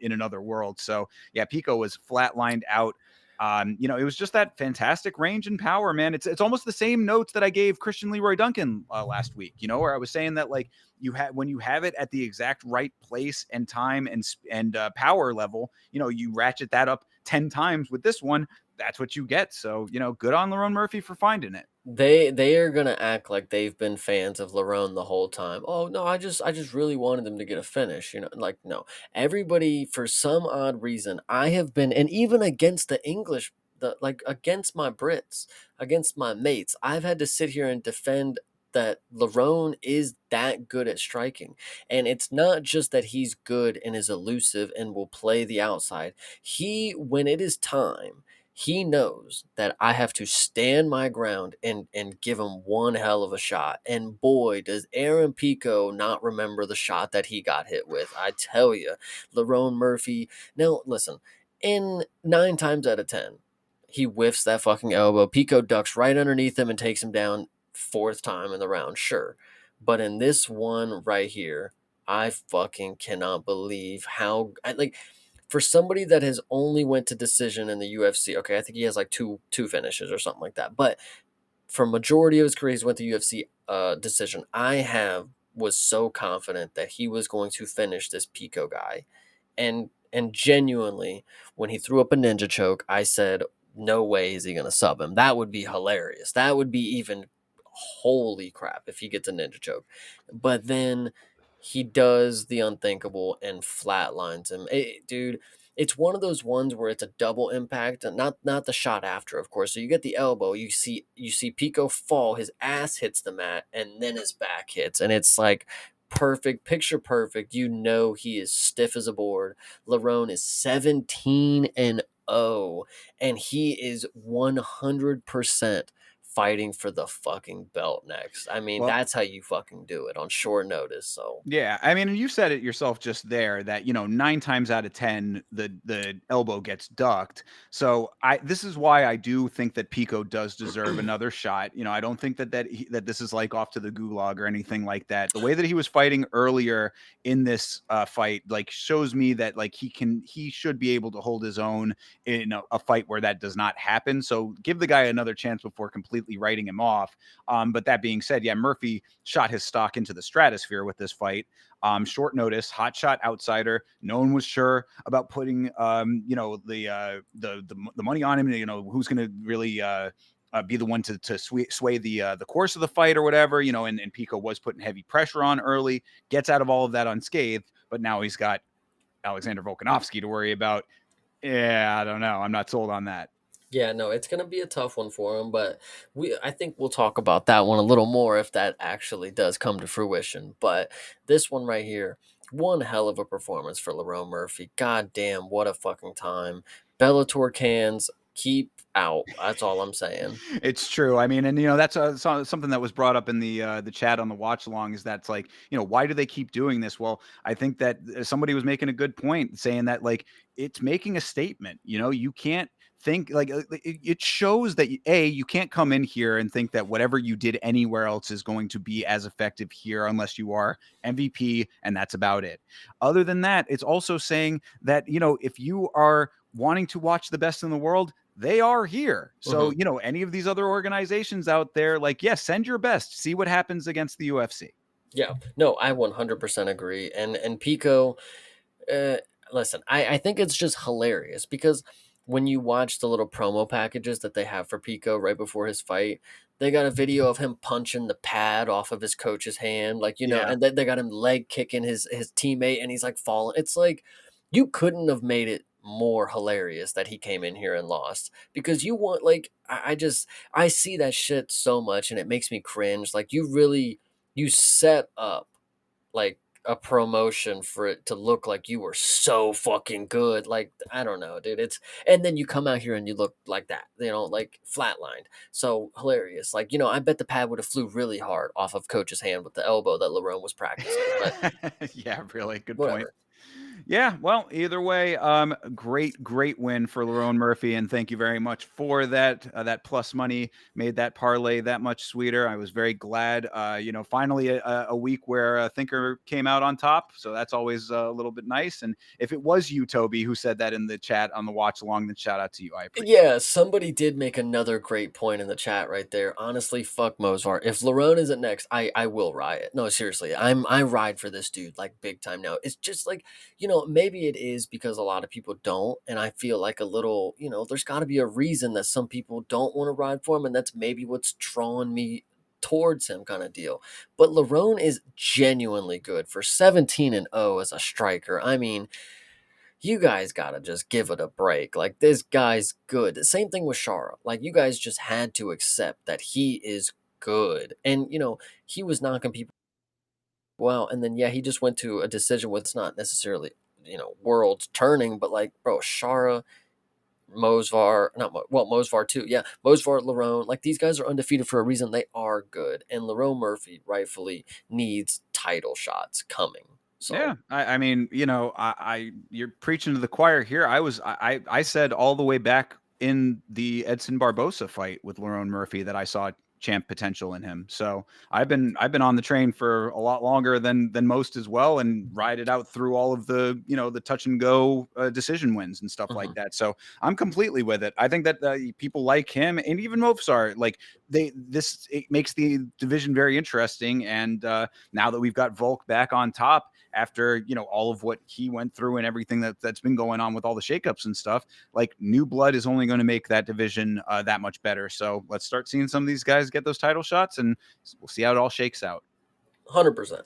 in another world. So yeah, Pico was flatlined out. It was just that fantastic range and power, man. It's almost the same notes that I gave Christian Leroy Duncan last week. Where I was saying that like when you have it at the exact right place and time and power level, you ratchet that up 10 times with this one. That's what you get. So good on Lerone Murphy for finding it. They are gonna act like they've been fans of Lerone the whole time. Oh no, I just really wanted them to get a finish. Like no, everybody for some odd reason I have been, and even against the English, against my Brits, against my mates, I've had to sit here and defend that Lerone is that good at striking, and it's not just that he's good and is elusive and will play the outside. When it is time, he knows that I have to stand my ground and give him one hell of a shot. And boy, does Aaron Pico not remember the shot that he got hit with. I tell you, Lerone Murphy. Now, listen, in 9 times out of 10, he whiffs that fucking elbow. Pico ducks right underneath him and takes him down fourth time in the round, sure. But in this one right here, I fucking cannot believe like for somebody that has only went to decision in the UFC. Okay, I think he has like two finishes or something like that. But for majority of his career, he's went to UFC decision. Was so confident that he was going to finish this Pico guy, and genuinely, when he threw up a ninja choke, I said, "No way is he going to sub him." That would be hilarious. That would be even holy crap if he gets a ninja choke. But then he does the unthinkable and flatlines him. Dude, it's one of those ones where it's a double impact, and not the shot after, of course. So you get the elbow, you see Pico fall, his ass hits the mat, and then his back hits, and it's like perfect, picture perfect. He is stiff as a board. Lerone is 17-0, and he is 100% fighting for the fucking belt next. I mean, Well, that's how you fucking do it on short notice. So yeah, I mean, and you said it yourself just there that 9 times out of 10 the elbow gets ducked. So this is why I do think that Pico does deserve another shot. I don't think that this is like off to the gulag or anything like that. The way that he was fighting earlier in this fight like shows me that like he should be able to hold his own in a fight where that does not happen. So give the guy another chance before completely writing him off. But that being said, yeah, Murphy shot his stock into the stratosphere with this fight. Short notice, hot shot outsider. No one was sure about putting, the money on him. Who's going to really be the one to sway the course of the fight or whatever. And Pico was putting heavy pressure on early, gets out of all of that unscathed, but now he's got Alexander Volkanovski to worry about. Yeah, I don't know. I'm not sold on that. yeah, no, it's gonna be a tough one for him, but I think we'll talk about that one a little more if that actually does come to fruition. But this one right here, one hell of a performance for Lerone Murphy. God damn, what a fucking time. Bellator cans keep out. That's all I'm saying. It's true. I mean, and that's something that was brought up in the chat on the watch along is that's like, why do they keep doing this? Well, I think that somebody was making a good point saying that like it's making a statement. You can't think like it shows that you can't come in here and think that whatever you did anywhere else is going to be as effective here unless you are MVP and that's about it. Other than that, it's also saying that if you are wanting to watch the best in the world, they are here. So, Hmm. any of these other organizations out there, like, yes, send your best, see what happens against the UFC. Yeah, no, I 100% agree. And Pico, Uh, listen, I think it's just hilarious because when you watch the little promo packages that they have for Pico right before his fight, they got a video of him punching the pad off of his coach's hand, Yeah. and then they got him leg kicking his teammate, and he's like falling. It's like you couldn't have made it more hilarious that he came in here and lost because you want like I see that shit so much and it makes me cringe. Like you set up like a promotion for it to look like you were so fucking good. Like, I don't know, dude. And then you come out here and you look like that, like flatlined. So hilarious. Like, I bet the pad would have flew really hard off of coach's hand with the elbow that Lerone was practicing, but Yeah, really good point. whatever. Yeah, well, either way, great win for Lerone Murphy, and thank you very much for that. That plus money made that parlay that much sweeter. I was very glad. Finally a week where Thinker came out on top, so that's always a little bit nice. And if it was you, Toby, who said that in the chat on the watch along, then shout out to you. I appreciate Yeah, somebody did make another great point in the chat right there. Honestly, fuck Mozart. If Larone isn't next, I will riot. No, seriously, I ride for this dude like big time now. It's just like, maybe it is because a lot of people don't, and I feel like a little, there's got to be a reason that some people don't want to ride for him, and that's maybe what's drawing me towards him, kind of deal. But Larone is genuinely good for 17-0 as a striker. I mean, you guys gotta just give it a break. Like, this guy's good. The same thing with Shara. Like, you guys just had to accept that he is good. And, he was knocking people out. And then, yeah, he just went to a decision with it's not necessarily, world's turning, but like, bro, Shara, Mosvar, not well, Mosvar too. Yeah, Mosvar, Larone, like these guys are undefeated for a reason. They are good. And Larone Murphy rightfully needs title shots coming. Yeah, So, I mean, you're preaching to the choir here. I said all the way back in the Edson Barbosa fight with Lerone Murphy that I saw champ potential in him. So I've been on the train for a lot longer than most as well, and ride it out through all of the touch and go decision wins and stuff like mhm. that. So I'm completely with it. I think that people like him and even Mofsar, like it makes the division very interesting. And now that we've got Volk back on top after all of what he went through and everything that's been going on with all the shakeups and stuff, like new blood is only going to make that division that much better. So let's start seeing some of these guys get those title shots, and we'll see how it all shakes out. 100%.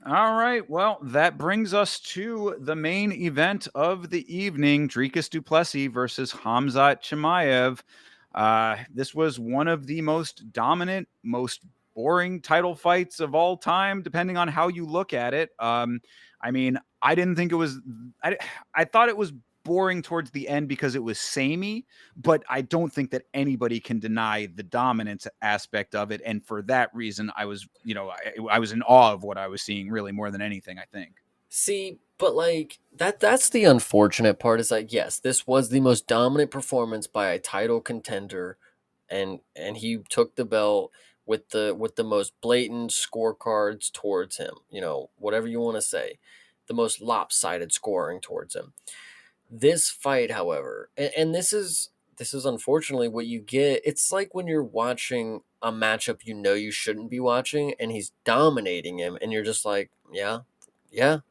All right. Well, that brings us to the main event of the evening: Dricus du Plessis versus Hamzat Chimaev. This was one of the most dominant, most boring title fights of all time, depending on how you look at it. I mean, I didn't think it was. I thought it was boring towards the end because it was samey, but I don't think that anybody can deny the dominance aspect of it. And for that reason, I was in awe of what I was seeing, really more than anything, I think. See, but like that's the unfortunate part is like, yes, this was the most dominant performance by a title contender, and he took the belt with the most blatant scorecards towards him, whatever you want to say, the most lopsided scoring towards him. This fight, however, and this is unfortunately what you get. It's like when you're watching a matchup you shouldn't be watching, and he's dominating him, and you're just like, yeah, yeah,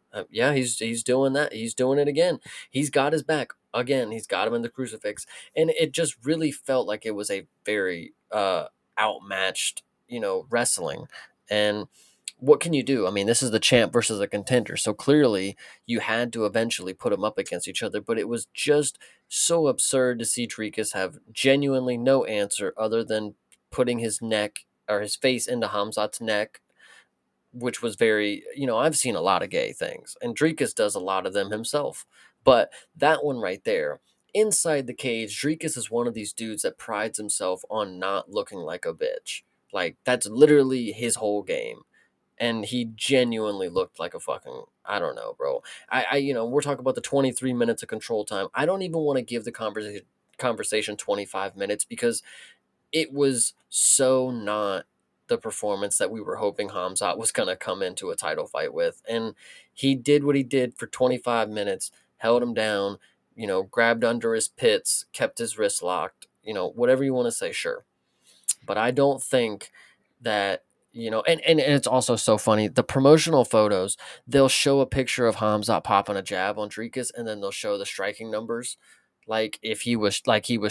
he's doing that. He's doing it again. He's got his back again. He's got him in the crucifix, and it just really felt like it was a very outmatched, wrestling. And what can you do? I mean, this is the champ versus a contender, so clearly you had to eventually put them up against each other. But it was just so absurd to see Trikas have genuinely no answer other than putting his neck or his face into Hamzat's neck, which was very, I've seen a lot of gay things, and Drikas does a lot of them himself. But that one right there, inside the cage, Drikas is one of these dudes that prides himself on not looking like a bitch. Like, that's literally his whole game. And he genuinely looked like a fucking, I don't know, bro. We're talking about the 23 minutes of control time. I don't even want to give the conversation 25 minutes because it was so not the performance that we were hoping Hamzat was going to come into a title fight with. And he did what he did for 25 minutes, held him down, grabbed under his pits, kept his wrist locked, whatever you want to say, sure. But I don't think that, and it's also so funny. The promotional photos, they'll show a picture of Hamzat popping a jab on Drikas, and then they'll show the striking numbers. Like if he was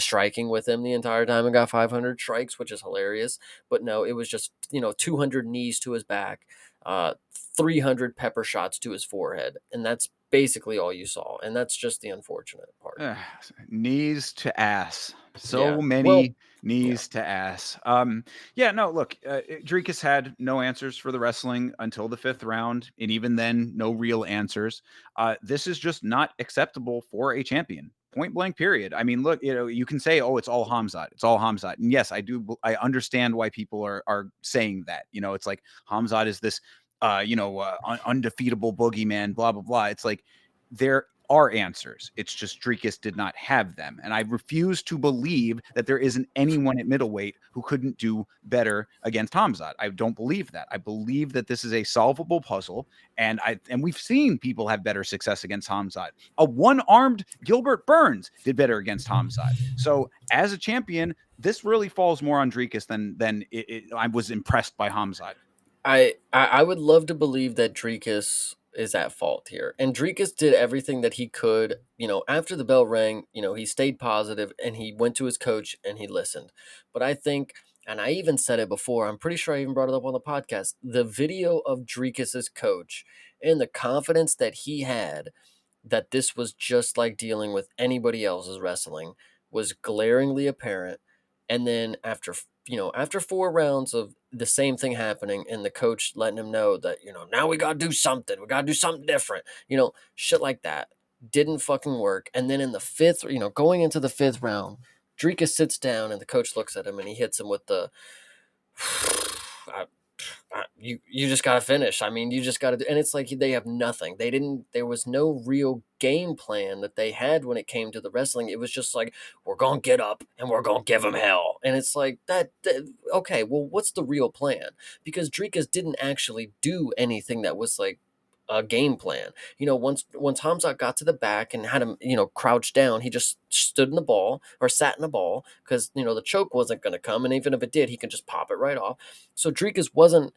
striking with him the entire time and got 500 strikes, which is hilarious. But no, it was just 200 knees to his back, 300 pepper shots to his forehead, and that's basically all you saw. And that's just the unfortunate part. Ugh, knees to ass. So Yeah. Well. many Yeah. knees to ass. Yeah, no, look, Dricus had no answers for the wrestling until the fifth round, and even then, no real answers. This is just not acceptable for a champion. Point blank, period. I mean, look, you can say, "Oh, it's all Hamzat. It's all Hamzat," and yes, I do. I understand why people are saying that. It's like Hamzat is this, undefeatable boogeyman. Blah blah blah. It's like there are answers. It's just Dricus did not have them. And I refuse to believe that there isn't anyone at middleweight who couldn't do better against Hamzat. I don't believe that. I believe that this is a solvable puzzle. And we've seen people have better success against Hamzat. A one-armed Gilbert Burns did better against Hamzat. So as a champion, this really falls more on Dricus than I was impressed by Hamzat. I would love to believe that Dricus is at fault here. And Dricus did everything that he could. After the bell rang, he stayed positive and he went to his coach and he listened. But I think, and I even said it before, I'm pretty sure I even brought it up on the podcast, the video of Dricus's coach and the confidence that he had that this was just like dealing with anybody else's wrestling was glaringly apparent. And then after 4 rounds of the same thing happening and the coach letting him know that, now we got to do something. We got to do something different. Shit like that didn't fucking work. And then in the fifth, going into the 5th round, Dricus sits down and the coach looks at him and he hits him with the you just gotta finish. I mean, you just gotta do, and it's like they have nothing. There was no real game plan that they had when it came to the wrestling. It was just like, we're gonna get up and we're gonna give them hell. And it's like okay, well, what's the real plan? Because Dricus didn't actually do anything that was like a game plan. Once Hamzat got to the back and had him, crouched down, he just stood in the ball or sat in the ball because the choke wasn't going to come, and even if it did, he could just pop it right off. So Dricus wasn't,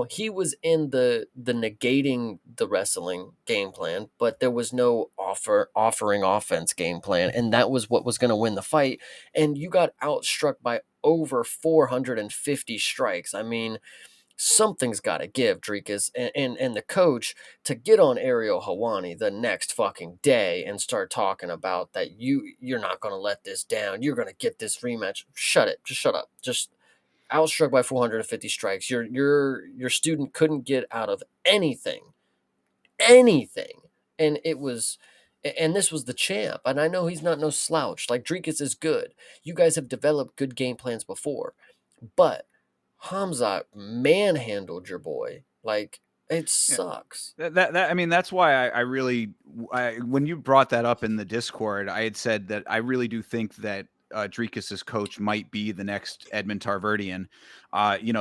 he was in the negating the wrestling game plan, but there was no offering offense game plan, and that was what was going to win the fight. And you got outstruck by over 450 strikes. I mean, something's got to give, Dricus and the coach to get on Ariel Helwani the next fucking day and start talking about that you're not going to let this down. You're going to get this rematch. Shut it. Just shut up. Just outstruck by 450 strikes. Your student couldn't get out of anything, and it was. And this was the champ, and I know he's not no slouch. Like, Dricus is good. You guys have developed good game plans before, but Hamzat manhandled your boy. Like, it Yeah. sucks. I mean, that's why I really, when you brought that up in the Discord, I had said that I really do think that Dricus's coach might be the next Edmund Tarverdian.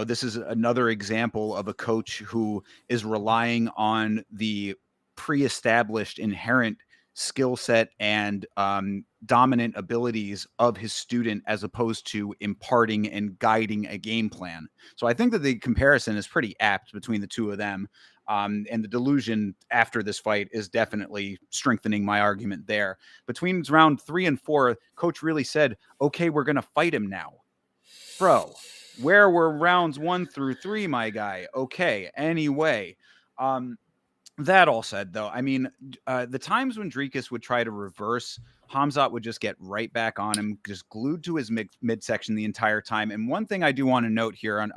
This is another example of a coach who is relying on the pre-established inherent skill set and dominant abilities of his student as opposed to imparting and guiding a game plan. So I think that the comparison is pretty apt between the two of them. And the delusion after this fight is definitely strengthening my argument there. Between round 3 and 4, coach really said, okay, we're going to fight him now. Bro, where were rounds 1 through 3, my guy? Okay, anyway. That all said, though, I mean, the times when Dricus would try to reverse, Hamzat would just get right back on him, just glued to his midsection the entire time. And one thing I do want to note here in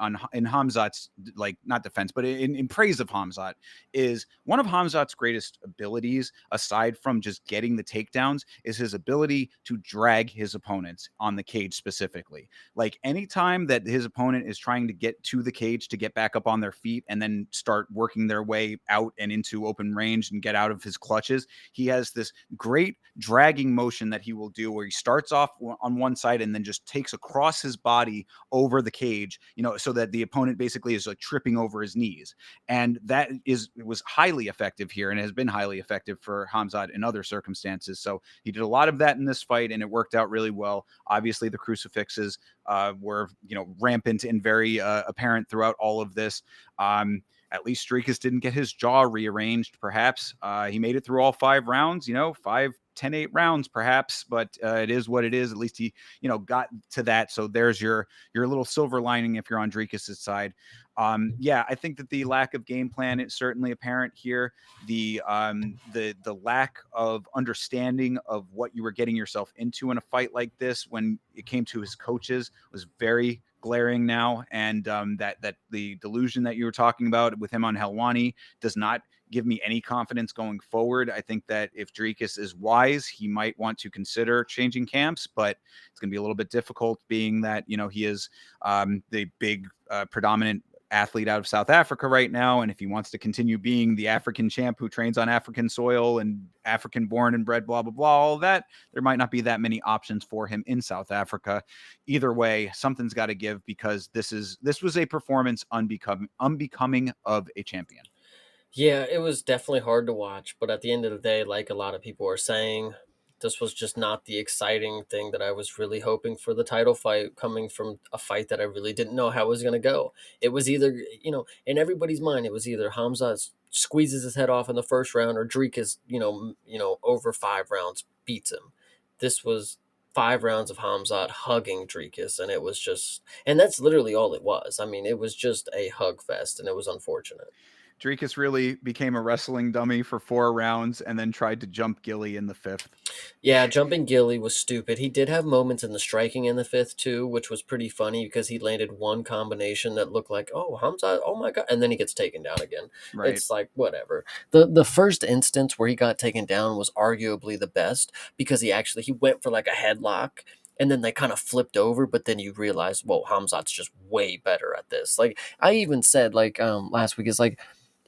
Hamzat's, like, not defense, but in praise of Hamzat, is one of Hamzat's greatest abilities, aside from just getting the takedowns, is his ability to drag his opponents on the cage specifically. Like, anytime that his opponent is trying to get to the cage to get back up on their feet and then start working their way out and into open range and get out of his clutches, he has this great dragging motion that he will do where he starts off on one side and then just takes across his body over the cage, so that the opponent basically is like tripping over his knees. And it was highly effective here and has been highly effective for Hamzat in other circumstances. So he did a lot of that in this fight and it worked out really well. Obviously the crucifixes were, rampant and very apparent throughout all of this. At least Dricus didn't get his jaw rearranged, perhaps. He made it through all 5 rounds, 5, 10, 8 rounds, perhaps, but it is what it is. At least he, got to that. So there's your little silver lining if you're on Dricus's side. Yeah, I think that the lack of game plan is certainly apparent here. The lack of understanding of what you were getting yourself into in a fight like this when it came to his coaches was very glaring now, and that the delusion that you were talking about with him on Helwani does not give me any confidence going forward. I think that if Dricus is wise, he might want to consider changing camps, but it's going to be a little bit difficult being that, he is the big predominant athlete out of South Africa right now. And if he wants to continue being the African champ who trains on African soil and African born and bred, blah, blah, blah, all that, there might not be that many options for him in South Africa. Either way, something's got to give, because this was a performance unbecoming of a champion. Yeah, it was definitely hard to watch, but at the end of the day, like a lot of people are saying, this was just not the exciting thing that I was really hoping for the title fight, coming from a fight that I really didn't know how it was going to go. It was either, in everybody's mind, it was either Hamza squeezes his head off in the first round, or Dricus, over 5 rounds beats him. This was 5 rounds of Hamzat hugging Dricus, and it was just, and that's literally all it was. I mean, it was just a hug fest, and it was unfortunate. Dricus really became a wrestling dummy for 4 rounds and then tried to jump Gilly in the fifth. Yeah, jumping Gilly was stupid. He did have moments in the striking in the fifth too, which was pretty funny because he landed one combination that looked like, oh, Hamza, oh my god, and then he gets taken down again. Right. It's like whatever. The first instance where he got taken down was arguably the best because he went for like a headlock. And then they kind of flipped over, but then you realize, whoa, Hamzat's just way better at this. Like I even said, like last week, is like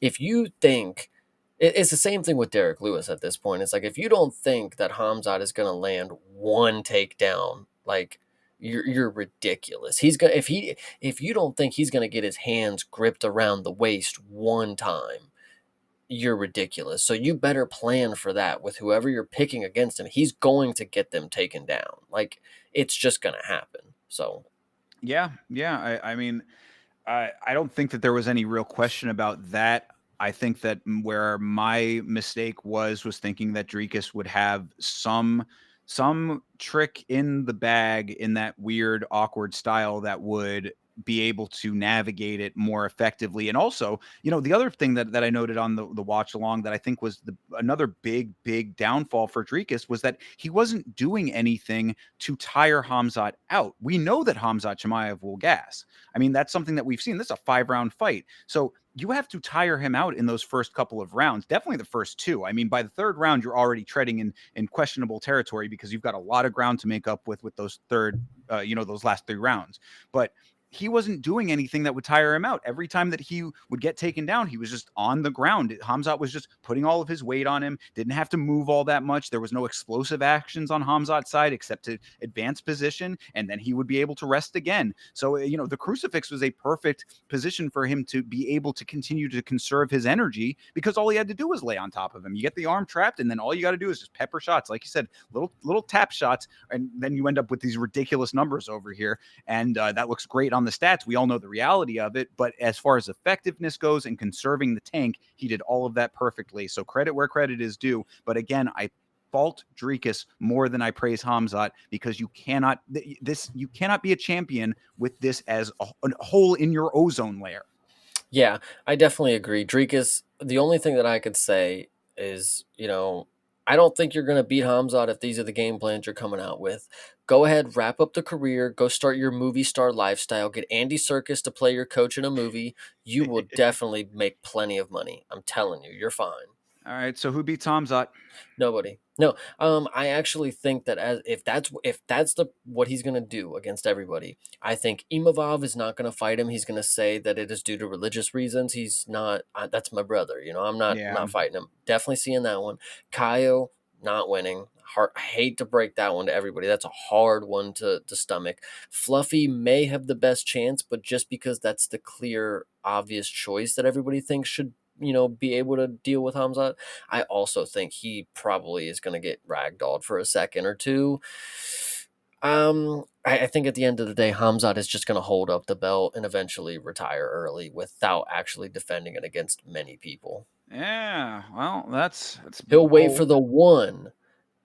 if you think it's the same thing with Derek Lewis at this point. It's like if you don't think that Hamzat is going to land one takedown, like you're ridiculous. He's gonna if you don't think he's going to get his hands gripped around the waist one time, you're ridiculous. So you better plan for that with whoever you're picking against him. He's going to get them taken down. Like it's just going to happen. So Yeah, yeah. I mean, I don't think that there was any real question about that. I think that where my mistake was thinking that Dricus would have some trick in the bag in that weird, awkward style that would be able to navigate it more effectively. And also, the other thing that I noted on the watch along that I think was another big downfall for Dricus was that he wasn't doing anything to tire Hamzat out. We know that Hamzat Chimaev will gas. I mean, that's something that we've seen. This is a 5-round fight. So you have to tire him out in those first couple of rounds, definitely the first two. I mean, by the third round, you're already treading in questionable territory because you've got a lot of ground to make up with those those last 3 rounds. But he wasn't doing anything that would tire him out. Every time that he would get taken down, he was just on the ground. Hamzat was just putting all of his weight on him, didn't have to move all that much. There was no explosive actions on Hamzat's side except to advance position, and then he would be able to rest again. So, the crucifix was a perfect position for him to be able to continue to conserve his energy because all he had to do was lay on top of him. You get the arm trapped, and then all you got to do is just pepper shots. Like you said, little tap shots, and then you end up with these ridiculous numbers over here. And that looks great on the stats. We all know the reality of it, but as far as effectiveness goes and conserving the tank, he did all of that perfectly. So credit where credit is due. But again, I fault Dricus more than I praise Hamzat because you cannot be a champion with this as a hole in your ozone layer. yeah, I definitely agree. Dricus, the only thing that I could say is, I don't think you're going to beat Hamzat if these are the game plans you're coming out with. Go ahead, wrap up the career, go start your movie star lifestyle, get Andy Serkis to play your coach in a movie. You will definitely make plenty of money. I'm telling you, you're fine. All right, so who beats Hamzat? Nobody. No. I actually think that as if that's the what he's gonna do against everybody, I think Imavov is not gonna fight him. He's gonna say that it is due to religious reasons. He's not. That's my brother. I'm not Yeah. fighting him. Definitely seeing that one. Kaio not winning. I hate to break that one to everybody. That's a hard one to stomach. Fluffy may have the best chance, but just because that's the clear, obvious choice that everybody thinks should be able to deal with Hamzat. I also think he probably is going to get ragdolled for a second or two. I think at the end of the day, Hamzat is just going to hold up the belt and eventually retire early without actually defending it against many people. Yeah. Well, that's He'll wait whole. for the one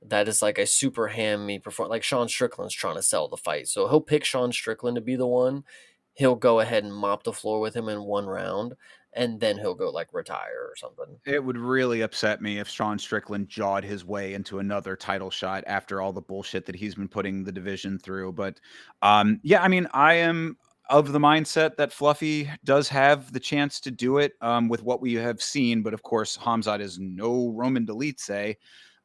that is like a super hammy perform. Like Sean Strickland's trying to sell the fight, so he'll pick Sean Strickland to be the one. He'll go ahead and mop the floor with him in one round, and then he'll go like retire or something. It would really upset me if Sean Strickland jawed his way into another title shot after all the bullshit that he's been putting the division through. But yeah, I mean, I am of the mindset that Fluffy does have the chance to do it with what we have seen. But of course, Hamzat is no Roman Dolidze.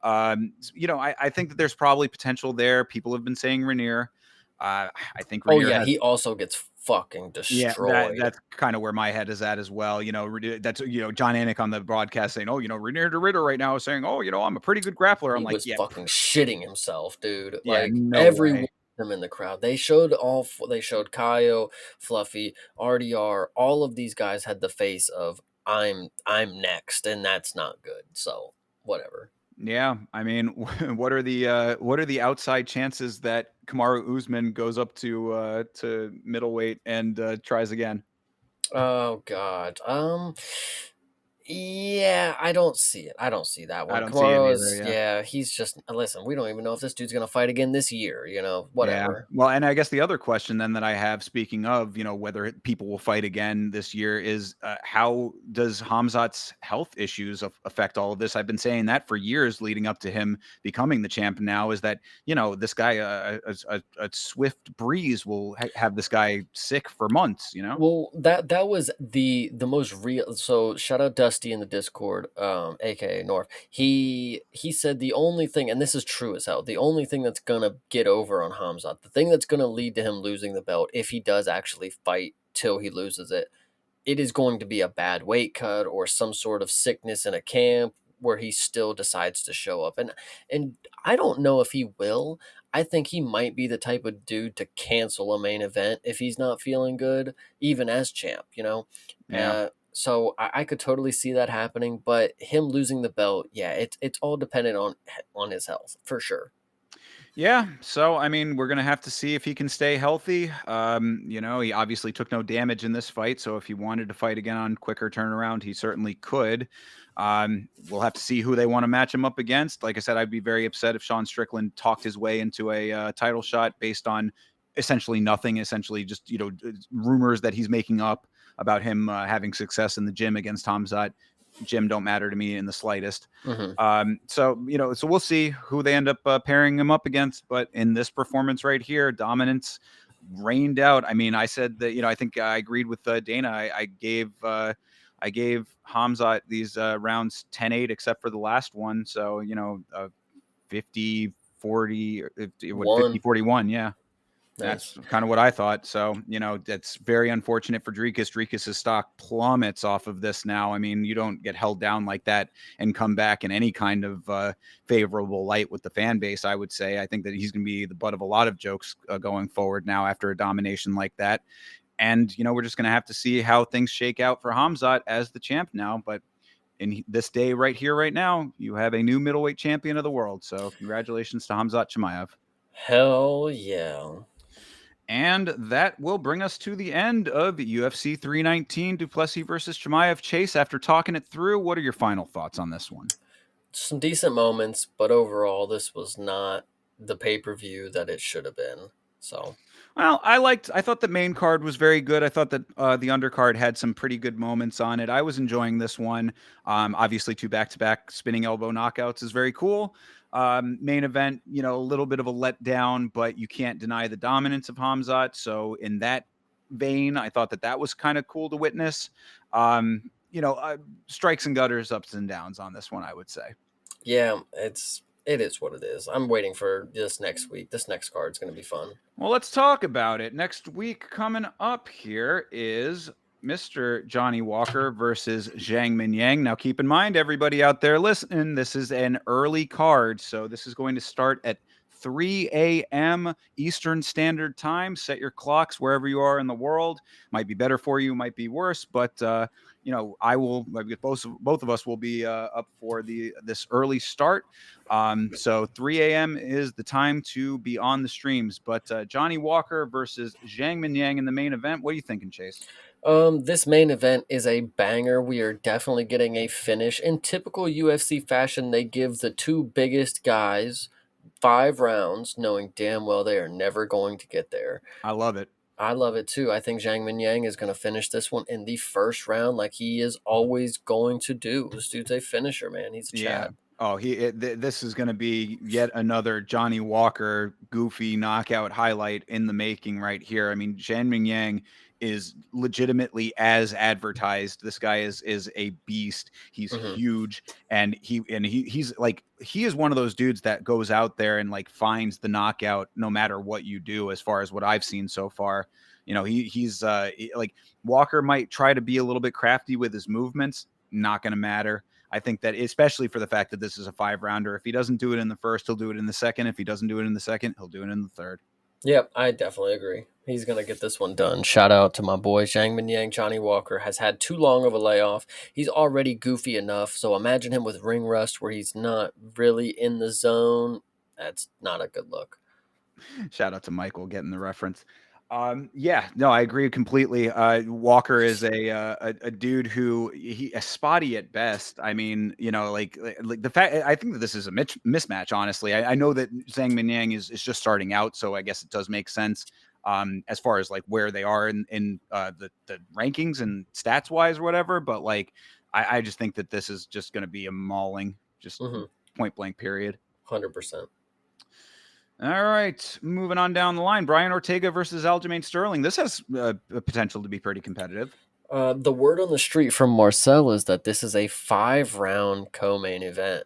I think that there's probably potential there. People have been saying Rainier. I think Oh Rainier yeah, has. he also gets fucking Yeah, that destroyed. that's kind of where my head is at as well. That's John Anik on the broadcast saying, "Oh, Renier de Ritter right now is saying, oh, I'm a pretty good grappler." I'm He like, was yeah, fucking shitting himself, dude. yeah, Like no every one way. of them in the crowd. They showed Kaio, Fluffy, RDR, all of these guys had the face of I'm next, and that's not good. So whatever. Yeah, I mean, what are the outside chances that Kamaru Usman goes up to middleweight and tries again? Oh god. Yeah, I don't see it. I don't see that I one. don't see it Kamaro either. is, Yeah. yeah, he's just, listen, we don't even know if this dude's gonna fight again this year, Yeah. whatever. Well, and I guess the other question then that I have, speaking of, whether people will fight again this year, is how does Hamzat's health issues affect all of this? I've been saying that for years leading up to him becoming the champ. Now is that, this guy, a swift breeze will have this guy sick for months, Well, that was the most real. So shout out Dusty in the Discord, aka North. He said the only thing, and this is true as hell, the only thing that's gonna get over on Hamzat, the thing that's gonna lead to him losing the belt, if he does actually fight till he loses it, it is going to be a bad weight cut or some sort of sickness in a camp where he still decides to show up. And I don't know if he will. I think he might be the type of dude to cancel a main event if he's not feeling good, even as champ. Yeah. So I could totally see that happening, but him losing the belt, yeah, it's all dependent on his health for sure. Yeah, so I mean, we're gonna have to see if he can stay healthy. He obviously took no damage in this fight, so if he wanted to fight again on quicker turnaround, he certainly could. We'll have to see who they want to match him up against. Like I said, I'd be very upset if Sean Strickland talked his way into a title shot based on essentially nothing, essentially just rumors that he's making up about him having success in the gym against Hamzat. Jim don't matter to me in the slightest. Hmm. So we'll see who they end up pairing him up against. But in this performance right here, dominance rained out. I mean, I said that I think I agreed with Dana. I gave Hamzat these rounds 10-8, except for the last one. So 50-40, what 50 One, 41, yeah. nice. That's kind of what I thought. So, that's very unfortunate for Dricus. Dricus's stock plummets off of this now. I mean, you don't get held down like that and come back in any kind of favorable light with the fan base, I would say. I think that he's going to be the butt of a lot of jokes going forward now after a domination like that. And, we're just going to have to see how things shake out for Hamzat as the champ now. But in this day right here, right now, you have a new middleweight champion of the world. So congratulations to Hamzat Chimaev. Hell yeah. And that will bring us to the end of UFC 319, Duplessis versus Chimaev. Chase, after talking it through, what are your final thoughts on this one? Some decent moments, but overall, this was not the pay per view that it should have been. So, Well, I thought the main card was very good. I thought that the undercard had some pretty good moments on it. I was enjoying this one. Obviously, two back-to-back spinning elbow knockouts is very cool. Main event, a little bit of a letdown, but you can't deny the dominance of Hamzat. So in that vein, I thought that was kind of cool to witness. Strikes and gutters, ups and downs on this one, I would say. yeah, it is what it is. I'm waiting for this next week. This next card's going to be fun. Well, let's talk about it. Next week coming up here is Mr. Johnny Walker versus Zhang Minyang. Now, keep in mind, everybody out there listening, this is an early card. So this is going to start at 3 a.m. Eastern Standard Time. Set your clocks wherever you are in the world. Might be better for you, might be worse, but I will. Both of us will be up for this early start. So 3 a.m. is the time to be on the streams. But Johnny Walker versus Zhang Minyang in the main event. What are you thinking, Chase? This main event is a banger. We are definitely getting a finish. In typical UFC fashion, they give the two biggest guys 5 rounds, knowing damn well they are never going to get there. I love it. I love it too. I think Zhang Minyang is going to finish this one in the first round like he is always going to do. This dude's a finisher, man. He's a Yeah. Chad. Oh, this is going to be yet another Johnny Walker goofy knockout highlight in the making right here. I mean, Zhang Mingyang is legitimately as advertised. This guy is a beast. He's Hmm. huge, and he's like he is one of those dudes that goes out there and like finds the knockout no matter what you do. As far as what I've seen so far, like Walker might try to be a little bit crafty with his movements. Not going to matter. I think that especially for the fact that this is a 5 rounder, if he doesn't do it in the first, he'll do it in the second. If he doesn't do it in the second, he'll do it in the third. Yep, I definitely agree. He's gonna get this one done. Shout out to my boy Zhang Minyang. Johnny Walker has had too long of a layoff. He's already goofy enough, so imagine him with ring rust where he's not really in the zone. That's not a good look. Shout out to Michael getting the reference. Yeah, no, I agree completely. Walker is a dude who he a spotty at best. I mean, like the fact I think that this is a mismatch. Honestly, I know that Zhang Minyang is just starting out, so I guess it does make sense. As far as like where they are in the rankings and stats wise or whatever, but like I just think that this is just going to be a mauling, just Mm-hmm. point blank period. 100%. All right, moving on down the line. Brian Ortega versus Aljamain Sterling. This has a potential to be pretty competitive. The word on the street from Marcel is that this is a 5 round co-main event.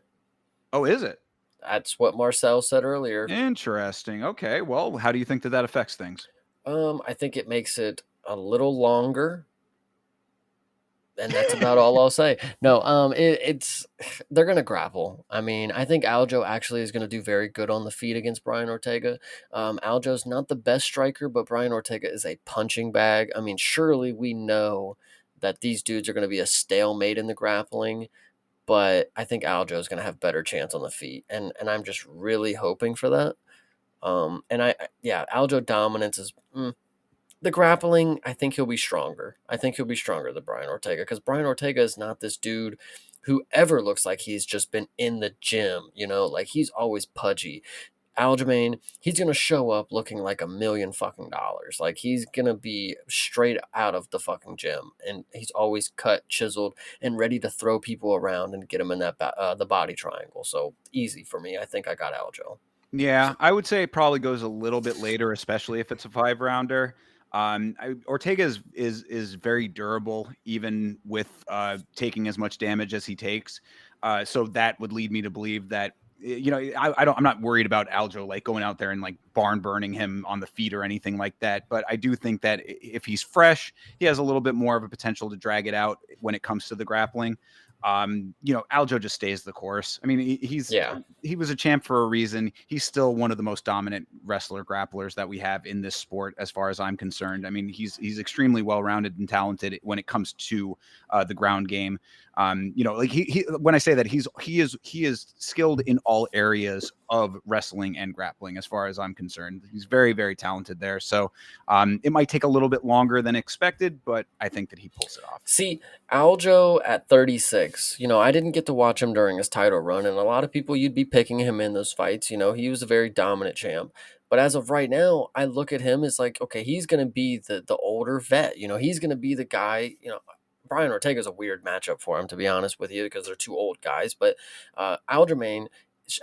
Oh, is it? That's what Marcel said earlier. Interesting. Okay, well, how do you think that that affects things? I think it makes it a little longer, and that's about all I'll say. No, it's they're gonna grapple. I mean, I think Aljo actually is gonna do very good on the feet against Brian Ortega. Aljo's not the best striker, but Brian Ortega is a punching bag. I mean, surely we know that these dudes are gonna be a stalemate in the grappling, but I think Aljo is gonna have better chance on the feet, and I'm just really hoping for that. Yeah, Aljo dominance is. The grappling, I think he'll be stronger. I think he'll be stronger than Brian Ortega because Brian Ortega is not this dude who ever looks like he's just been in the gym, like he's always pudgy. Aljamain, he's gonna show up looking like $1 million. Like he's gonna be straight out of the fucking gym, and he's always cut, chiseled, and ready to throw people around and get him in the body triangle. So easy for me. I think I got Aljo. Yeah, I would say it probably goes a little bit later, especially if it's a 5 rounder. Ortega is very durable, even with taking as much damage as he takes. So that would lead me to believe that I'm not worried about Aljo like going out there and like barn burning him on the feet or anything like that. But I do think that if he's fresh, he has a little bit more of a potential to drag it out when it comes to the grappling. Aljo just stays the course. I mean, Yeah. he was a champ for a reason. He's still one of the most dominant wrestler grapplers that we have in this sport, as far as I'm concerned. I mean, he's extremely well rounded and talented when it comes to the ground game. Like he when I say that he is skilled in all areas of wrestling and grappling, as far as I'm concerned. He's very very talented there. So it might take a little bit longer than expected, but I think that he pulls it off. See, Aljo at 36, I didn't get to watch him during his title run, and a lot of people you'd be picking him in those fights. He was a very dominant champ. But as of right now, I look at him as like, okay, he's going to be the older vet. He's going to be the guy. Brian Ortega's a weird matchup for him, to be honest with you, because they're two old guys. But Aljamain,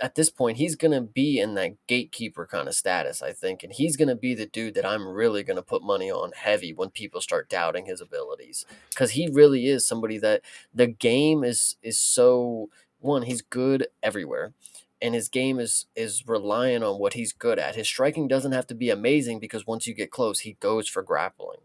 at this point, he's going to be in that gatekeeper kind of status, I think. And he's going to be the dude that I'm really going to put money on heavy when people start doubting his abilities. Because he really is somebody that the game is so, one, he's good everywhere. And his game is relying on what he's good at. His striking doesn't have to be amazing because once you get close, he goes for grappling.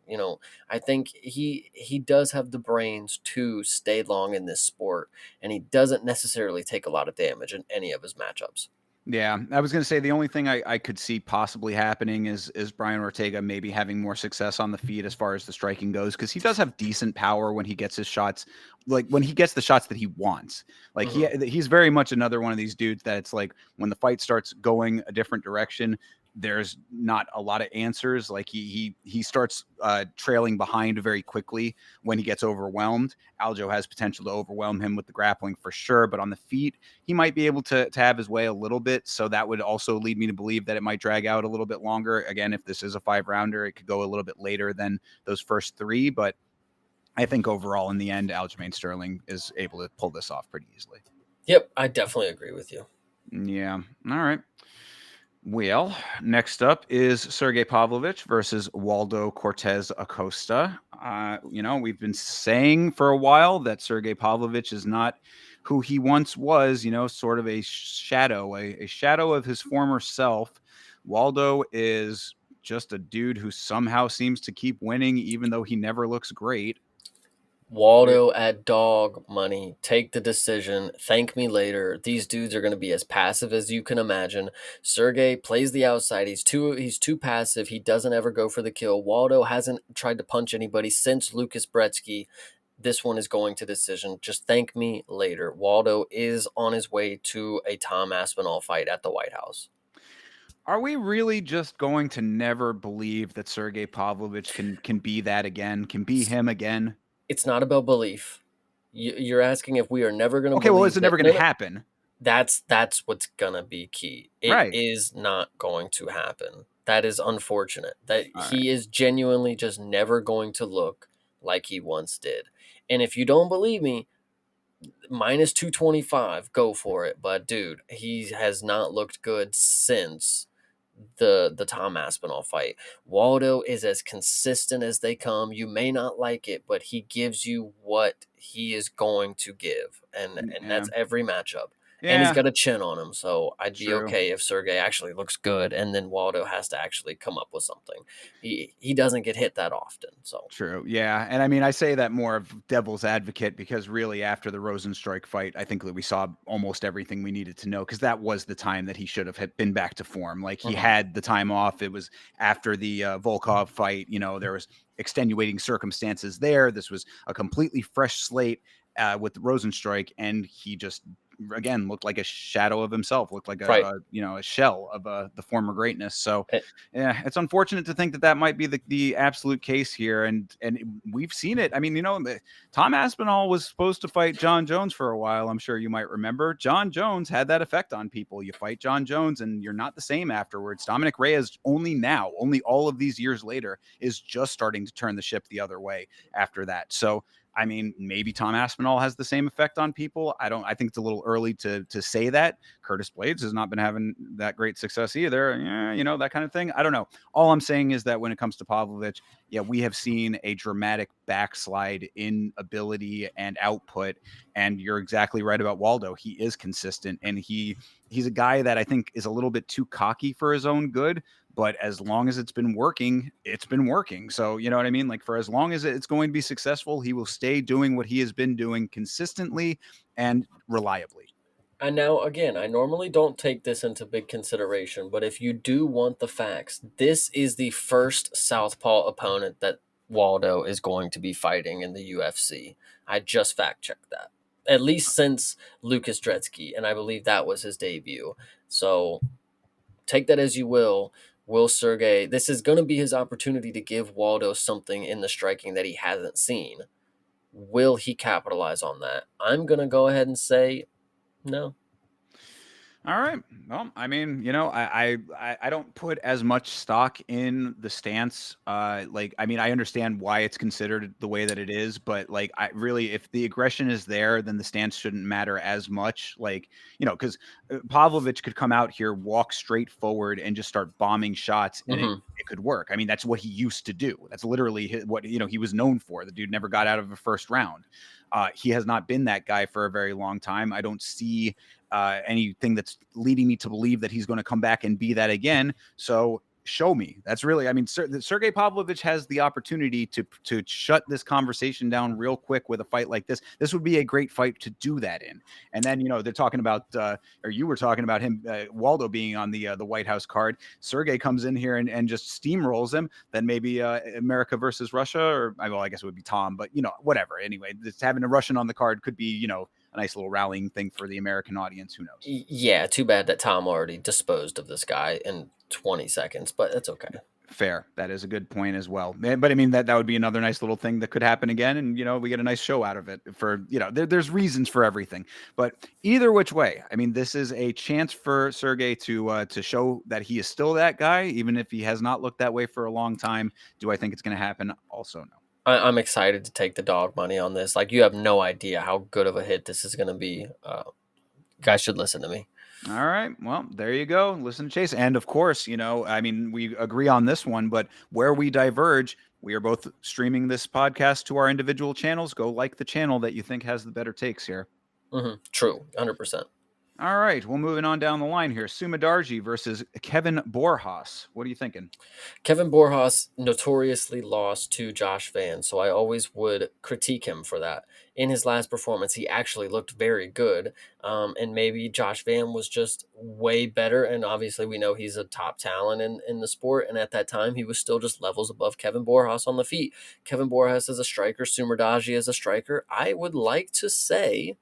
I think he does have the brains to stay long in this sport, and he doesn't necessarily take a lot of damage in any of his matchups. Yeah, I was going to say the only thing I could see possibly happening is Brian Ortega maybe having more success on the feet as far as the striking goes, because he does have decent power when he gets his shots, like when he gets the shots that he wants. Like Hmm. he's very much another one of these dudes that it's like when the fight starts going a different direction, there's not a lot of answers. Like he starts trailing behind very quickly when he gets overwhelmed. Aljo has potential to overwhelm him with the grappling for sure, but on the feet he might be able to have his way a little bit. So that would also lead me to believe that it might drag out a little bit longer. Again, if this is a 5 rounder, it could go a little bit later than those first three. But I think overall, in the end, Aljamain Sterling is able to pull this off pretty easily. Yep, I definitely agree with you. Yeah. All right. Well, next up is Sergey Pavlovich versus Waldo Cortez Acosta. We've been saying for a while that Sergey Pavlovich is not who he once was, sort of a shadow, a shadow of his former self. Waldo is just a dude who somehow seems to keep winning, even though he never looks great. Waldo at dog money. Take the decision. Thank me later. These dudes are going to be as passive as you can imagine. Sergey plays the outside. He's too passive. He doesn't ever go for the kill. Waldo hasn't tried to punch anybody since Lucas Brzeski. This one is going to decision. Just thank me later. Waldo is on his way to a Tom Aspinall fight at the White House. Are we really just going to never believe that Sergey Pavlovich can be that again, can be him again? It's not about belief. You're asking if we are never going to Okay, well, is believe it that. never going to No, no, happen? that's what's gonna be key. It Right. is not going to happen. That is unfortunate. That All right. he is genuinely just never going to look like he once did. And if you don't believe me, minus 225, go for it. But dude, he has not looked good since the Tom Aspinall fight. Waldo is as consistent as they come. You may not like it, but he gives you what he is going to give, and Yeah. that's every matchup. And he's Yeah. got a chin on him, so I'd be True. okay if Sergey actually looks good, and then Waldo has to actually come up with something. He doesn't get hit that often, so. True. Yeah. And I mean, I say that more of devil's advocate because really after the Rosenstrike fight, I think that we saw almost everything we needed to know because that was the time that he should have been back to form. Like he Mhm. had the time off. It was after the Volkov fight. There was extenuating circumstances there. This was a completely fresh slate with Rosenstrike, and he just again looked like a shadow of himself. Looked like Right. a shell of the former greatness. So Eh, yeah, it's unfortunate to think that that might be the absolute case here, and we've seen it. I mean, Tom Aspinall was supposed to fight John Jones for a while. I'm sure you might remember. John Jones had that effect on people. You fight John Jones, and you're not the same afterwards. Dominic Reyes only now, only all of these years later, is just starting to turn the ship the other way after that. So I mean, maybe Tom Aspinall has the same effect on people. I don't. I think it's a little early to say that. Curtis Blades has not been having that great success either. Yeah, that kind of thing. I don't know. All I'm saying is that when it comes to Pavlovich, yeah, we have seen a dramatic backslide in ability and output. And you're exactly right about Waldo. He is consistent, and he's a guy that I think is a little bit too cocky for his own good. But as long as it's been working, it's been working. So, you know what I mean? Like, for as long as it's going to be successful, he will stay doing what he has been doing consistently and reliably. And now, again, I normally don't take this into big consideration, but if you do want the facts, this is the first Southpaw opponent that Waldo is going to be fighting in the UFC. I just fact checked that. At least since Lucas Dretsky, and I believe that was his debut. So take that as you will. Will Sergey, this is going to be his opportunity to give Waldo something in the striking that he hasn't seen. Will he capitalize on that? I'm going to go ahead and say no. All right. Well, I mean, I don't put as much stock in the stance. Like, I mean, I understand why it's considered the way that it is, but like, I really, if the aggression is there, then the stance shouldn't matter as much. Like, because Pavlovich could come out here, walk straight forward, and just start bombing shots, and it Mhm. it could work. I mean, that's what he used to do. That's literally what he was known for. The dude never got out of a first round. He has not been that guy for a very long time. I don't see anything that's leading me to believe that he's going to come back and be that again. So show me. That's really, I mean, Sergey Pavlovich has the opportunity to shut this conversation down real quick with a fight like this. This would be a great fight to do that in. And then they're talking about, or you were talking about him, Waldo being on the White House card. Sergey comes in here and just steamrolls him. Then maybe America versus Russia, or well, I guess it would be Tom, but whatever. Anyway, just having a Russian on the card could be a nice little rallying thing for the American audience. Who knows? Yeah, too bad that Tom already disposed of this guy in 20 seconds, but that's okay. Fair. That is a good point as well. But I mean that would be another nice little thing that could happen again, and we get a nice show out of it. For there's reasons for everything. But either which way, I mean, this is a chance for Sergey to show that he is still that guy, even if he has not looked that way for a long time. Do I think it's going to happen? Also, no. I'm excited to take the dog money on this. Like, you have no idea how good of a hit this is going to be. guys should listen to me. All right. Well, there you go. Listen to Chase. And of course, I mean, we agree on this one, but where we diverge, we are both streaming this podcast to our individual channels. Go like the channel that you think has the better takes here. True, 100%. All right. Well, moving on down the line here. Sumadarji versus Kevin Borjas. What are you thinking? Kevin Borjas notoriously lost to Josh Van, so I always would critique him for that. In his last performance, he actually looked very good, and maybe Josh Van was just way better. And obviously, we know he's a top talent in the sport, and at that time, he was still just levels above Kevin Borjas on the feet. Kevin Borjas is a striker, Sumerdaji is a striker. I would like to say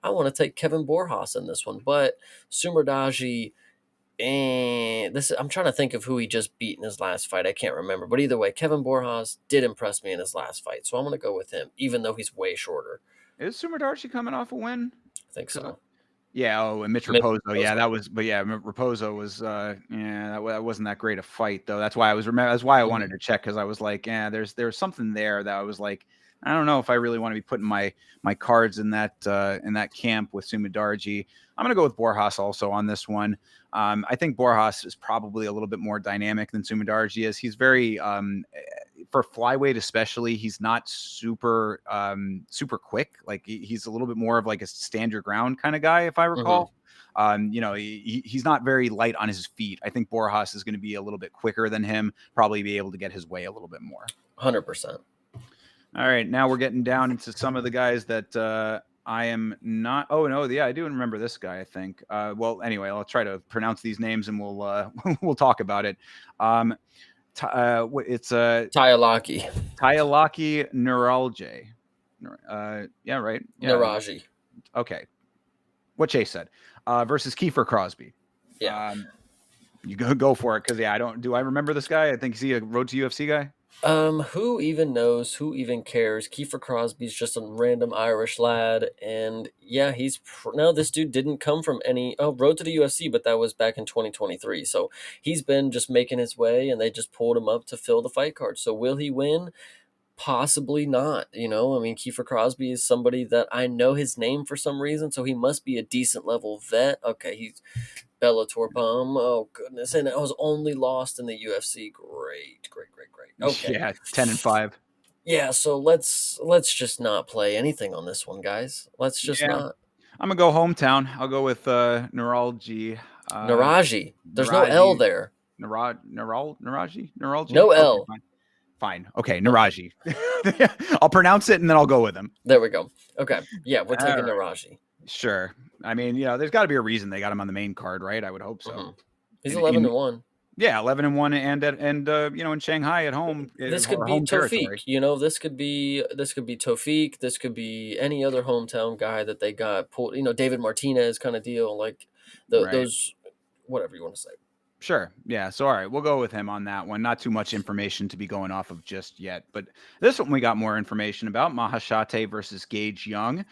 I want to take Kevin Borjas in this one, but Sumerdaji. And I'm trying to think of who he just beat in his last fight. I can't remember. But either way, Kevin Borjas did impress me in his last fight. So I'm going to go with him, even though he's way shorter. Is Sumadarji coming off a win? I think so. Yeah, and Mitch Mitch Raposo. Yeah, Raposo. that was, but yeah, Raposo was, that wasn't that great a fight though. That's why that's why I wanted to check, because I was like, yeah, there's something there that I was like, I don't know if I really want to be putting my cards in that camp with Sumadarji. I'm gonna go with Borjas also on this one. I think Borjas is probably a little bit more dynamic than Sumadarji is. He's very for flyweight especially, he's not super quick. Like he's a little bit more of like a stand your ground kind of guy, if I recall. He's not very light on his feet. I think Borjas is going to be a little bit quicker than him, probably be able to get his way a little bit more. 100%. All right, now we're getting down into some of the guys that I am not. Oh no, yeah, I do remember this guy. I think. Well, anyway, I'll try to pronounce these names and we'll we'll talk about it. It's Tyalaki. Tyalaki Neuralje. Yeah, right. Yeah. Naraji. Okay. What Chase said. Versus Kiefer Crosby. Yeah. You go for it, because yeah, do I remember this guy? I think he's a Road to UFC guy. Who even knows? Who even cares? Kiefer Crosby's just a random Irish lad, and yeah, no. This dude didn't come from any road to the UFC, but that was back in 2023. So he's been just making his way, and they just pulled him up to fill the fight card. So will he win? Possibly not. I mean, Kiefer Crosby is somebody that I know his name for some reason, so he must be a decent level vet. Okay, he's Bellator bum. Oh goodness, and I was only lost in the UFC. Great. Okay. Yeah, 10-5. Yeah, so let's just not play anything on this one, guys. Let's just not. I'm gonna go hometown. I'll go with Neuralji. Naraji. There's no L there. Naraji. No Okay, L. fine. Okay, Naraji. I'll pronounce it and then I'll go with him. There we go. Okay. Yeah, we're taking Naraji. Sure. I mean, there's got to be a reason they got him on the main card, right? I would hope so. He's 11-1. Yeah, 11-1, and in Shanghai at home. This could be Tofik. This could be Tofik. This could be any other hometown guy that they got pulled. David Martinez kind of deal, like those, whatever you want to say. Sure. Yeah. So, all right, we'll go with him on that one. Not too much information to be going off of just yet. But this one we got more information about. Mahashate versus Gage Young.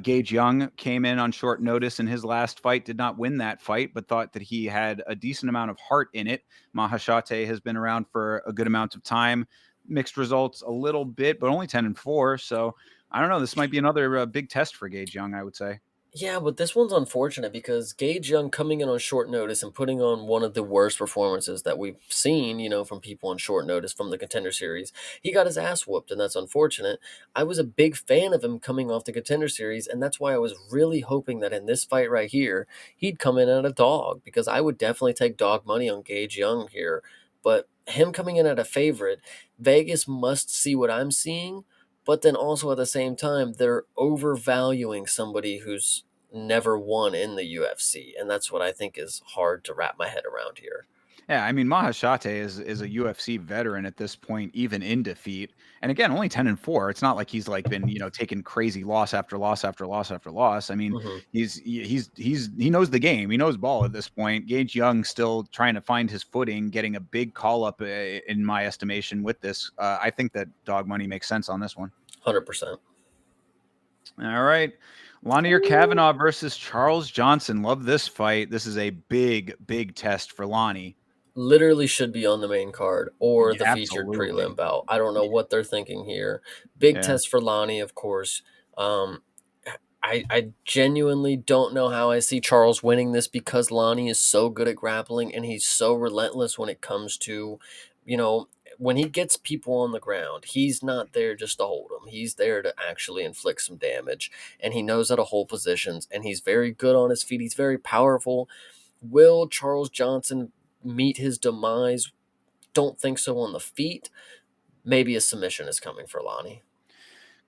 Gage Young came in on short notice in his last fight, did not win that fight, but thought that he had a decent amount of heart in it. Mahashate has been around for a good amount of time. Mixed results a little bit, but only 10-4. So, I don't know. This might be another big test for Gage Young, I would say. Yeah, but this one's unfortunate because Gage Young coming in on short notice and putting on one of the worst performances that we've seen, from people on short notice from the Contender Series. He got his ass whooped, and that's unfortunate. I was a big fan of him coming off the Contender Series, and that's why I was really hoping that in this fight right here, he'd come in at a dog, because I would definitely take dog money on Gage Young here. But him coming in at a favorite, Vegas must see what I'm seeing. But then also at the same time, they're overvaluing somebody who's never won in the UFC. And that's what I think is hard to wrap my head around here. Yeah, I mean, Mahashate is a UFC veteran at this point, even in defeat. And again, only 10-4. It's not like he's been, taking crazy loss after loss after loss after loss. I mean, he knows the game. He knows ball at this point. Gage Young still trying to find his footing, getting a big call up in my estimation with this. I think that dog money makes sense on this one. 100%. All right. Lanier Kavanaugh versus Charles Johnson. Love this fight. This is a big, big test for Lonnie. Literally should be on the main card or the featured prelim bout. I don't know what they're thinking here. Big test for Lonnie, of course. I I genuinely don't know how I see Charles winning this because Lonnie is so good at grappling and he's so relentless when it comes to, you know, when he gets people on the ground, he's not there just to hold them. He's there to actually inflict some damage, and he knows how to hold positions, and he's very good on his feet. He's very powerful. Will Charles Johnson meet his demise? Don't think so on the feet. Maybe a submission is coming for Lonnie.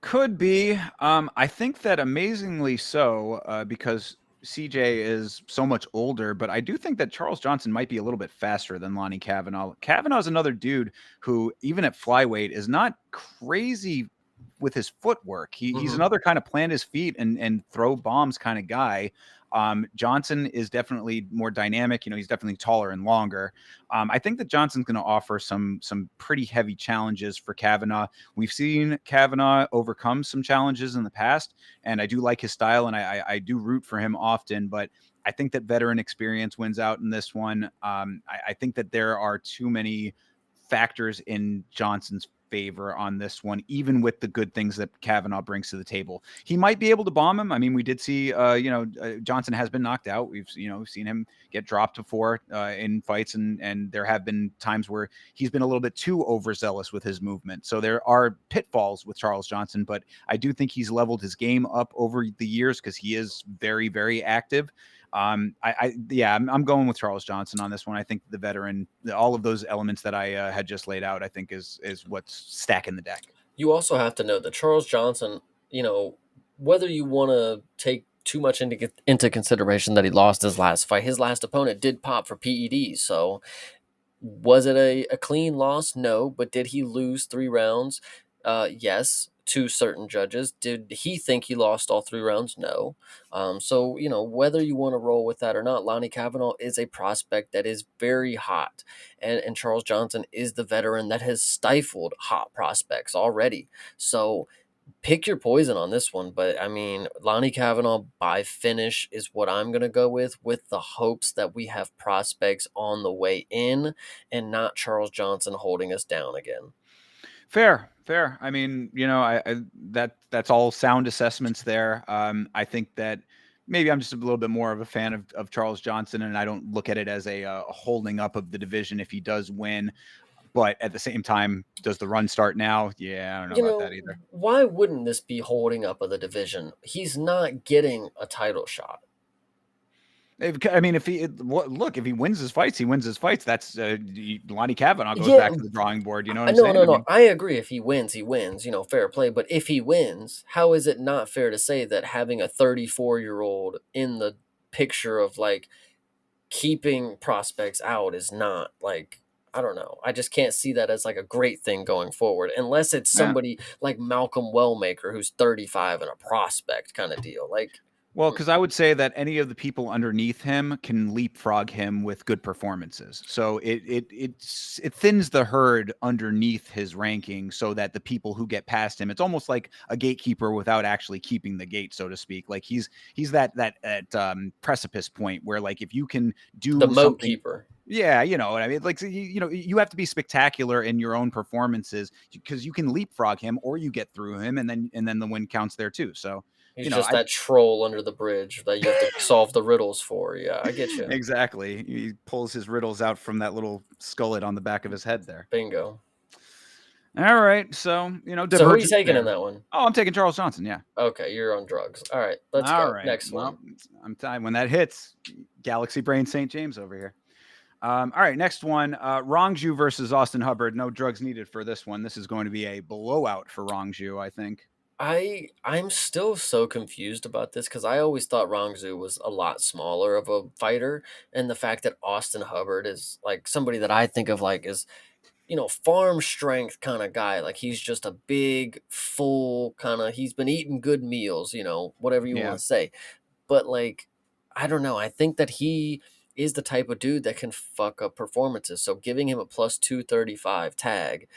Could be. I think that amazingly so, because CJ is so much older, but I do think that Charles Johnson might be a little bit faster than Lonnie Kavanaugh. Kavanaugh's another dude who, even at flyweight, is not crazy with his footwork. He's Hmm. another kind of plant his feet and throw bombs kind of guy. Johnson is definitely more dynamic. You know, he's definitely taller and longer. I think that Johnson's going to offer some pretty heavy challenges for Kavanaugh. We've seen Kavanaugh overcome some challenges in the past, and I do like his style, and I do root for him often. But I think that veteran experience wins out in this one. I think that there are too many factors in Johnson's favor on this one, even with the good things that Kavanaugh brings to the table. He might be able to bomb him. I mean, we did see, Johnson has been knocked out. We've, seen him get dropped before in fights, and there have been times where he's been a little bit too overzealous with his movement. So there are pitfalls with Charles Johnson, but I do think he's leveled his game up over the years because he is very, very active. I'm going with Charles Johnson on this one. I think the veteran, all of those elements that I had just laid out, I think is what's stacking the deck. You also have to know that Charles Johnson, you know, whether you want to take too much into consideration that he lost his last fight, his last opponent did pop for PEDs. So was it a clean loss? No. But did he lose 3 rounds? Yes, to certain judges. Did he think he lost all 3 rounds? No. So, whether you want to roll with that or not, Lonnie Kavanaugh is a prospect that is very hot. And Charles Johnson is the veteran that has stifled hot prospects already. So, pick your poison on this one, but I mean, Lonnie Kavanaugh by finish is what I'm going to go with the hopes that we have prospects on the way in and not Charles Johnson holding us down again. Fair, fair. I mean, that's all sound assessments there. I think that maybe I'm just a little bit more of a fan of Charles Johnson, and I don't look at it as a holding up of the division if he does win. But at the same time, does the run start now? Yeah, I don't know about that either. Why wouldn't this be holding up of the division? He's not getting a title shot. I mean, look, if he wins his fights, he wins his fights. That's Lonnie Kavanaugh goes Yeah, back to the drawing board. You know what I'm no, saying? no, I no. mean, I agree. If he wins, he wins. Fair play. But if he wins, how is it not fair to say that having a 34-year-old in the picture of like keeping prospects out is not like, I don't know. I just can't see that as like a great thing going forward, unless it's yeah. somebody like Malcolm Wellmaker who's 35 and a prospect kind of deal. Like, Well, because I would say that any of the people underneath him can leapfrog him with good performances. So it thins the herd underneath his ranking, so that the people who get past him, it's almost like a gatekeeper without actually keeping the gate, so to speak. Like he's that precipice point where, like, if you can the do moat something. keeper. Yeah, you know what I mean. Like, so you have to be spectacular in your own performances because you can leapfrog him, or you get through him, and then the win counts there too. So, He's you know, just I that troll under the bridge that you have to solve the riddles for. Yeah, I get you. exactly. He pulls his riddles out from that little skullet on the back of his head there. Bingo. All right. So, So who are you divergence taking in there. that one? Oh, I'm taking Charles Johnson. Yeah. Okay, you're on drugs. All right, let's All go. right. Next one. Well, I'm tired when that hits. Galaxy Brain St. James over here. All right. Next one. Rongju versus Austin Hubbard. No drugs needed for this one. This is going to be a blowout for Rongju, I think. I'm still so confused about this because I always thought Rongzu was a lot smaller of a fighter, and the fact that Austin Hubbard is like somebody that I think of like as farm strength kind of guy. Like he's just a big, full kind of. He's been eating good meals, whatever you want Yeah. to say. But like, I don't know. I think that he is the type of dude that can fuck up performances. So giving him a plus 235 tag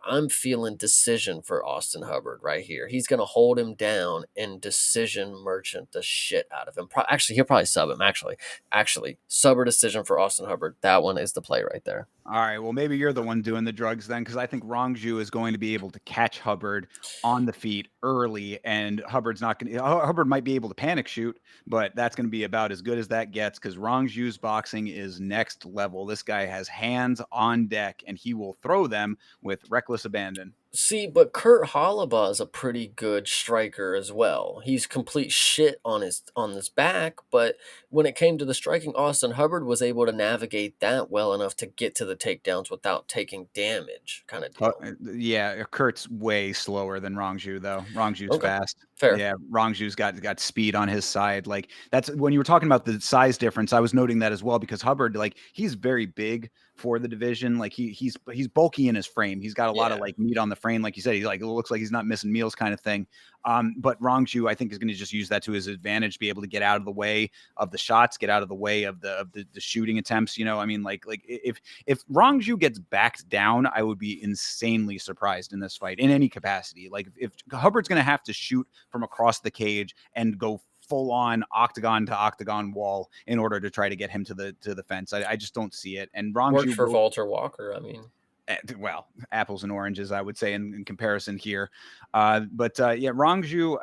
I'm feeling decision for Austin Hubbard right here. He's going to hold him down and decision merchant the shit out of him. Actually, he'll probably sub him. Actually, sub or decision for Austin Hubbard. That one is the play right there. All right, well, maybe you're the one doing the drugs then, because I think Rongju is going to be able to catch Hubbard on the feet early, and Hubbard's not going to. Hubbard might be able to panic shoot, but that's going to be about as good as that gets, because Rongju's boxing is next level. This guy has hands on deck, and he will throw them with reckless abandon. See, but Kurt Hollabaugh is a pretty good striker as well. He's complete shit on his back, but when it came to the striking, Austin Hubbard was able to navigate that well enough to get to the takedowns without taking damage, kind of deal. Yeah, Kurt's way slower than Rongju though. Rongju's Okay, fast. fair. Yeah, Rongju's got speed on his side. Like that's when you were talking about the size difference. I was noting that as well because Hubbard, like he's very big for the division. Like he's bulky in his frame. He's got a lot of Yeah, like meat on the frame. Like you said, he like it looks like he's not missing meals kind of thing. But Rongju, I think, is going to just use that to his advantage, be able to get out of the way of the shots, get out of the way of the shooting attempts. You know, I mean, like if Rongju gets backed down, I would be insanely surprised in this fight in any capacity. Like if Hubbard's going to have to shoot from across the cage and go full on octagon to octagon wall in order to try to get him to the fence. I just don't see it. And worked Rongju for will, Walter Walker. I mean, well, apples and oranges, I would say, in comparison here. But yeah, Rongju,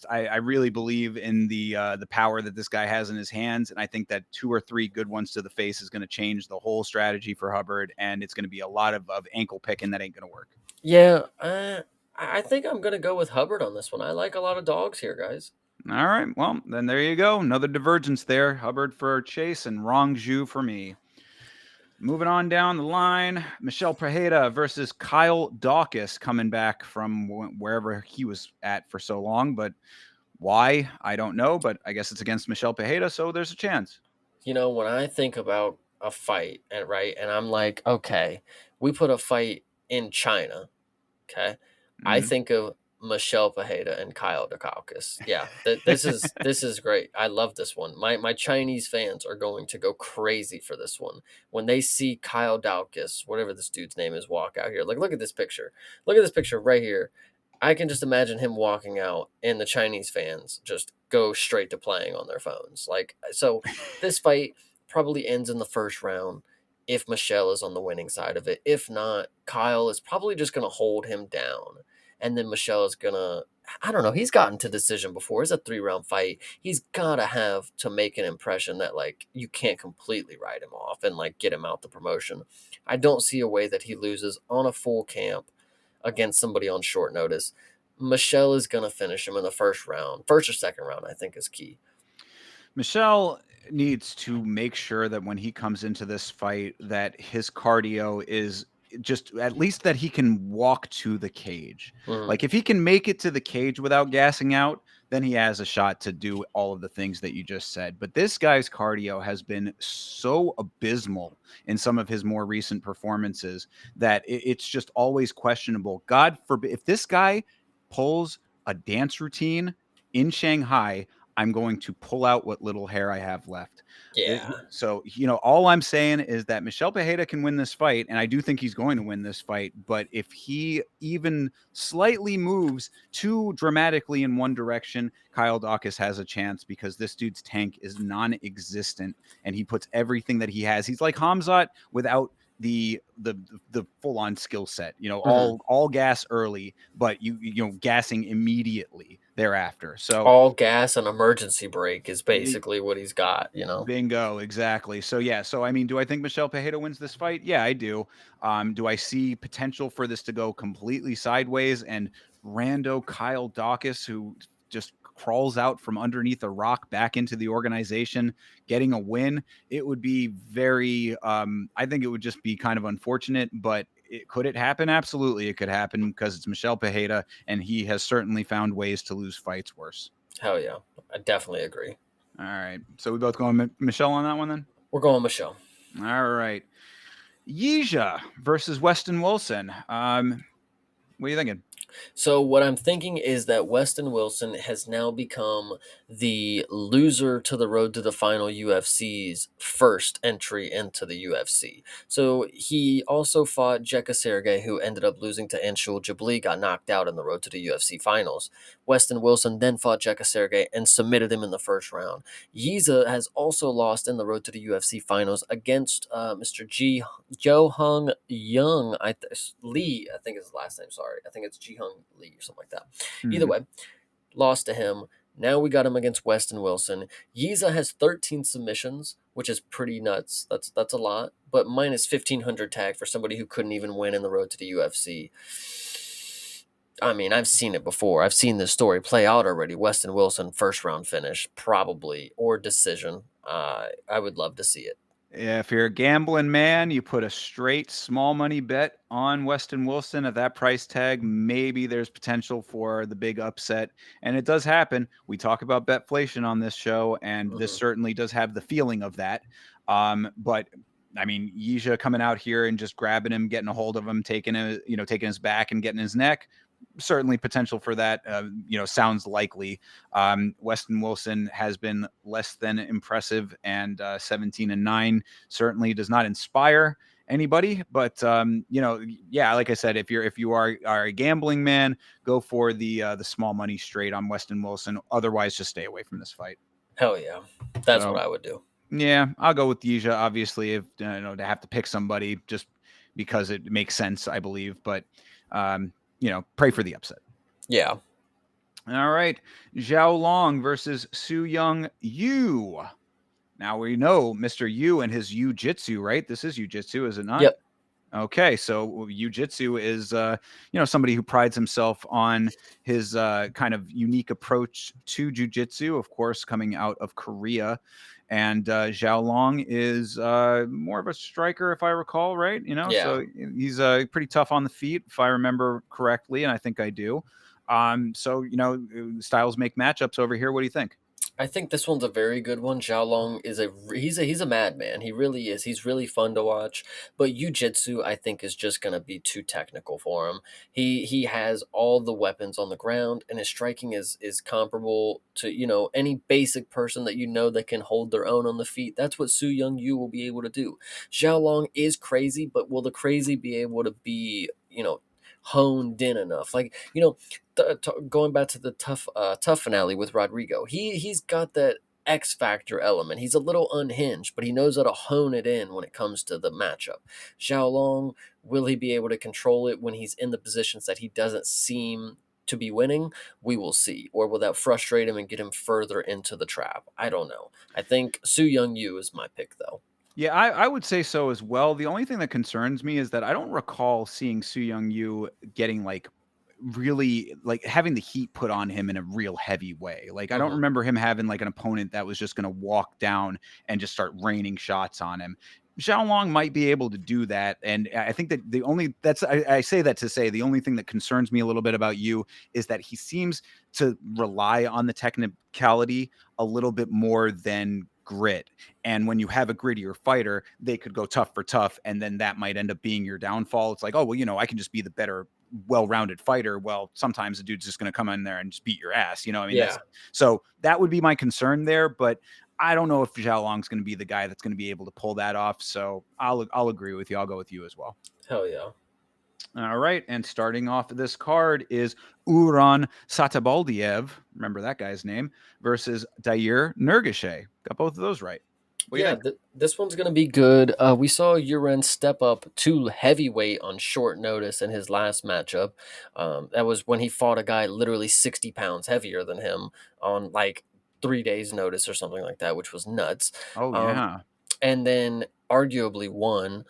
I really believe in the power that this guy has in his hands, and I think that 2 or 3 good ones to the face is going to change the whole strategy for Hubbard, and it's going to be a lot of ankle picking that ain't going to work. yeah, I think I'm gonna go with Hubbard on this one. I like a lot of dogs here, guys. All right, well, then there you go. Another divergence there. Hubbard for Chase and Rongju for me. Moving on down the line, Michel Pereira versus Kyle Dawkins coming back from wherever he was at for so long. But why? I don't know. But I guess it's against Michel Pereira, so there's a chance. You know, when I think about a fight, and right, and I'm like, okay, we put a fight in China. Okay, I Mm. think of Michelle Pajeda and Kyle Dukakis. Yeah, this is great. I love this one. My Chinese fans are going to go crazy for this one when they see Kyle Dukakis, whatever this dude's name is, walk out here. Like, look at this picture. Look at this picture right here. I can just imagine him walking out, and the Chinese fans just go straight to playing on their phones. Like, so this fight probably ends in the first round if Michelle is on the winning side of it. If not, Kyle is probably just going to hold him down. And then Michelle is going to, I don't know, he's gotten to decision before. It's a 3 round fight. He's got to have to make an impression that, like, you can't completely write him off and, like, get him out the promotion. I don't see a way that he loses on a full camp against somebody on short notice. Michelle is going to finish him in the first round. First or second round, I think, is key. Michelle needs to make sure that when he comes into this fight that his cardio is just at least that he can walk to the cage. Mhm. Like if he can make it to the cage without gassing out, then he has a shot to do all of the things that you just said. But this guy's cardio has been so abysmal in some of his more recent performances that it's just always questionable. God forbid if this guy pulls a dance routine in Shanghai, I'm going to pull out what little hair I have left. Yeah. So, all I'm saying is that Michel Pereira can win this fight, and I do think he's going to win this fight. But if he even slightly moves too dramatically in one direction, Kyle Dawkins has a chance because this dude's tank is non-existent, and he puts everything that he has. He's like Hamzat without the full on skill set, Mhm. all gas early, but gassing immediately thereafter. So All gas and emergency brake is basically what he's got. bingo, exactly. So yeah, so I mean, do I think Michel Pereira wins this fight? Yeah, I do. Do I see potential for this to go completely sideways and rando Kyle Dawkins, who just crawls out from underneath a rock back into the organization, getting a win? It would be very. I think it would just be kind of unfortunate, but. Could it happen? Absolutely, it could happen because it's Michel Pereira, and he has certainly found ways to lose fights worse. Hell yeah. I definitely agree. All right. So we both going Michelle on that one then? We're going Michelle. All right. Yija versus Weston Wilson. What are you thinking? So what I'm thinking is that Weston Wilson has now become the loser to the road to the final UFC's first entry into the UFC. So he also fought Jeka Sergey, who ended up losing to Anshul Jabli, got knocked out in the road to the UFC finals. Weston Wilson then fought Jeka Sergey and submitted him in the first round. Yiza has also lost in the road to the UFC finals against Mr. Jo Hung Young, Lee, I think is his last name. Sorry, I think it's Ji Hung Lee or something like that. Either Mhm. way, lost to him. Now we got him against Weston Wilson. Yiza has 13 submissions, which is pretty nuts. That's a lot, but minus 1,500 tag for somebody who couldn't even win in the road to the UFC. I mean, I've seen it before. I've seen this story play out already. Weston Wilson first round finish, probably, or decision. I would love to see it. If you're a gambling man, you put a straight small money bet on Weston Wilson at that price tag. Maybe there's potential for the big upset. And it does happen. We talk about betflation on this show, and this Mhm. certainly does have the feeling of that. But I mean, Yija coming out here and just grabbing him, getting a hold of him, taking his back and getting his neck. Certainly potential for that. Sounds likely. Weston Wilson has been less than impressive, and 17-9 certainly does not inspire anybody. But yeah, like I said, if you are a gambling man, go for the small money straight on Weston Wilson. Otherwise, just stay away from this fight. Hell yeah. That's what So I would do. yeah, I'll go with Deja. Obviously, if to have to pick somebody just because it makes sense, I believe. But pray for the upset. Yeah. All right. Zhao Long versus Su Young Yu. Now we know Mr. Yu and his Jiu-Jitsu, right? This is Jiu-Jitsu, is it not? Yep. Okay, so Jiu-Jitsu is somebody who prides himself on his kind of unique approach to Jiu-Jitsu, of course, coming out of Korea. And Zhao Long is more of a striker, if I recall, right? Yeah. So he's pretty tough on the feet, if I remember correctly, and I think I do. So styles make matchups over here. What do you think? I think this one's a very good one. Xiaolong is he's a madman. He really is. He's really fun to watch. But Jiu-Jitsu, I think, is just gonna be too technical for him. He has all the weapons on the ground, and his striking is comparable to any basic person that that can hold their own on the feet. That's what Su Young Yu will be able to do. Xiaolong is crazy, but will the crazy be able to be honed in enough? Like going back to the tough finale with Rodrigo, he's got that X factor element. He's a little unhinged, but he knows how to hone it in when it comes to the matchup. Xiaolong, will he be able to control it when he's in the positions that he doesn't seem to be winning? We will see. Or will that frustrate him and get him further into the trap? I don't know. I think Su Young Yu is my pick, though. Yeah, I would say so as well. The only thing that concerns me is that I don't recall seeing Su Young Yu getting like really like having the heat put on him in a real heavy way. Like I don't Hmm. remember him having like an opponent that was just going to walk down and just start raining shots on him. Zhao Long might be able to do that, and I think that I say that to say the only thing that concerns me a little bit about you is that he seems to rely on the technicality a little bit more than grit. And when you have a grittier fighter, they could go tough for tough, and then that might end up being your downfall. It's like, oh, well, I can just be the better, well-rounded fighter. Well, sometimes the dude's just going to come in there and just beat your ass. I mean, Yeah. that would be my concern there. But I don't know if Zhao Long's going to be the guy that's going to be able to pull that off. So I'll agree with you. I'll go with you as well. Hell yeah. All right, and starting off this card is Uran Satabaldiev, remember that guy's name, versus Dair Nurgashay. Got both of those right. What do you Yeah, think? this one's going to be good. We saw Uren step up to heavyweight on short notice in his last matchup. That was when he fought a guy literally 60 pounds heavier than him on like 3 days' notice or something like that, which was nuts. Oh Um, yeah, and then arguably won.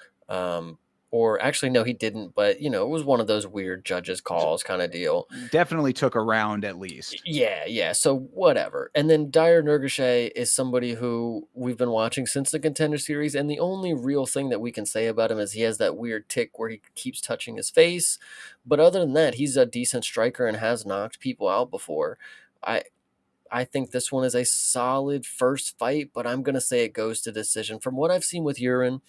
Or actually, no, he didn't, but it was one of those weird judges' calls kind of deal. definitely took a round at least. Yeah, yeah. So whatever. And then Dyer Nurgashay is somebody who we've been watching since the Contender series, and the only real thing that we can say about him is he has that weird tick where he keeps touching his face. But other than that, he's a decent striker and has knocked people out before. I I think this one is a solid first fight, but I'm gonna say it goes to decision. From what I've seen with Urine,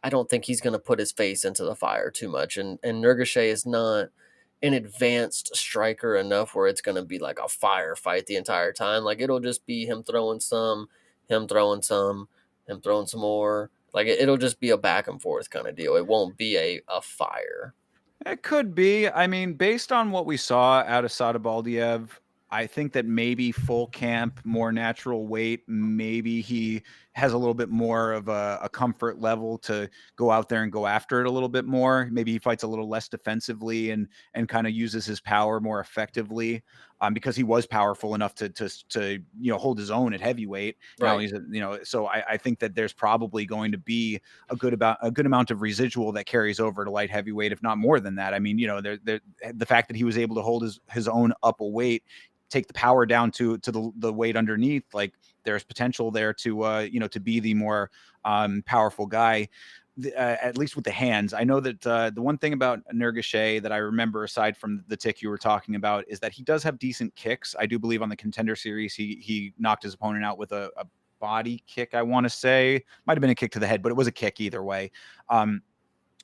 I don't think he's gonna put his face into the fire too much, and Nurgashay is not. an advanced striker enough where it's gonna be like a firefight the entire time. Like it'll just be him throwing some, him throwing some, him throwing some more. Like it'll just be a back and forth kind of deal. It won't be a fire. It could be. I mean, based on what we saw out of Sadabaldiev, I think that maybe full camp, more natural weight, maybe he has a little bit more of a comfort level to go out there and go after it a little bit more. Maybe he fights a little less defensively and kind of uses his power more effectively, because he was powerful enough to hold his own at heavyweight. Now Right. he's so I think that there's probably going to be a good amount of residual that carries over to light heavyweight, if not more than that. I mean, the fact that he was able to hold his own up a weight, take the power down to the weight underneath, like there's potential there to to be the more powerful guy. At least with the hands. I know that the one thing about Nurgashay that I remember, aside from the tick you were talking about, is that he does have decent kicks. I do believe on the Contender series, he knocked his opponent out with a body kick, I want to say. Might have been a kick to the head, but it was a kick either way.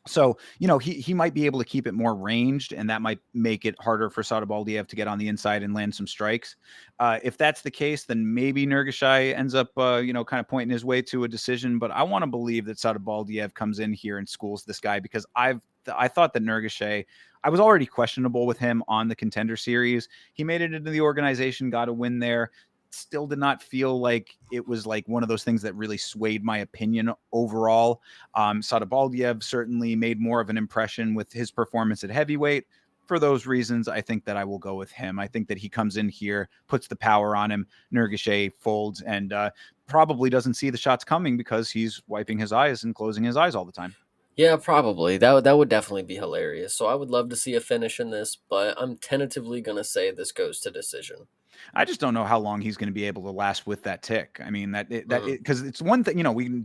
So, he might be able to keep it more ranged, and that might make it harder for Sadabaldiev to get on the inside and land some strikes. If that's the case, then maybe Nurgashay ends up, kind of pointing his way to a decision. But I want to believe that Sadabaldiev comes in here and schools this guy, because I thought that Nurgashay, I was already questionable with him on the Contender series. He made it into the organization, got a win there. Still did not feel like it was like one of those things that really swayed my opinion overall. Sadabaldiev certainly made more of an impression with his performance at heavyweight. For those reasons, I think that I will go with him. I think that he comes in here, puts the power on him. Nurgashay folds and probably doesn't see the shots coming because he's wiping his eyes and closing his eyes all the time. Yeah, probably. That would definitely be hilarious. So I would love to see a finish in this, but I'm tentatively gonna say this goes to decision. I just don't know how long he's going to be able to last with that tick. I mean, Mm, because it's one thing,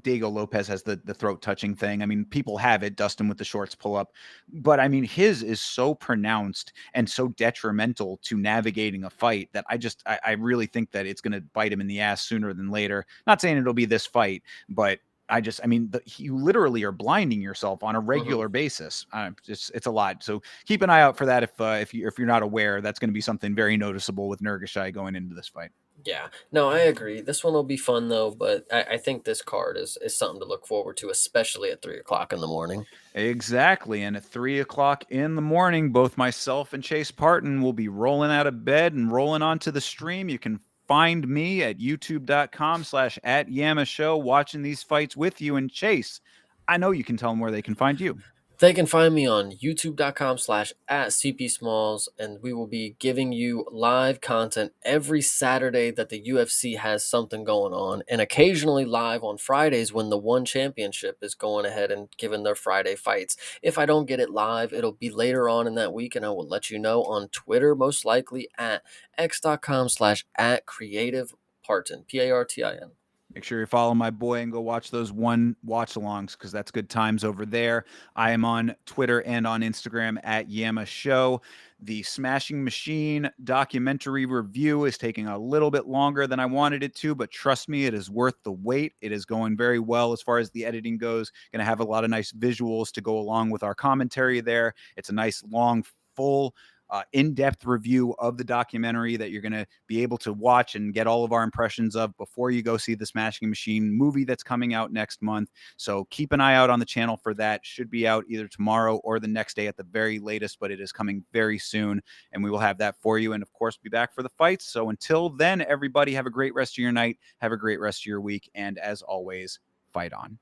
Diego Lopez has the throat touching thing. I mean, people have it, Dustin with the shorts pull up, but I mean, his is so pronounced and so detrimental to navigating a fight that I really think that it's going to bite him in the ass sooner than later. Not saying it'll be this fight, but I mean, you literally are blinding yourself on a mhm. regular basis. It's a lot. So keep an eye out for that. If you're not aware, that's going to be something very noticeable with Nurgashay going into this fight. Yeah. No, I agree. This one will be fun though, but I think this card is something to look forward to, especially at 3 o'clock in the morning. Exactly. And at 3 o'clock in the morning, both myself and Chase Parton will be rolling out of bed and rolling onto the stream. You can find me at youtube.com/@Yama Show watching these fights with you. And Chase, I know you can tell them where they can find you. They can find me on youtube.com/@CP Smalls, and we will be giving you live content every Saturday that the UFC has something going on, and occasionally live on Fridays when the One Championship is going ahead and giving their Friday fights. If I don't get it live, it'll be later on in that week, and I will let you know on Twitter, most likely at x.com/@creativeparton, Partin. Make sure you follow my boy and go watch those one watch alongs, because that's good times over there. I am on Twitter and on Instagram at Yama Show. The Smashing Machine documentary review is taking a little bit longer than I wanted it to, but trust me, it is worth the wait. It is going very well as far as the editing goes. Going to have a lot of nice visuals to go along with our commentary there. It's a nice, long, full in-depth review of the documentary that you're going to be able to watch and get all of our impressions of before you go see the Smashing Machine movie that's coming out next month. So keep an eye out on the channel for that. Should be out either tomorrow or the next day at the very latest, but it is coming very soon, and we will have that for you. And of course, be back for the fights. So until then, everybody, have a great rest of your night. Have a great rest of your week. And as always, fight on.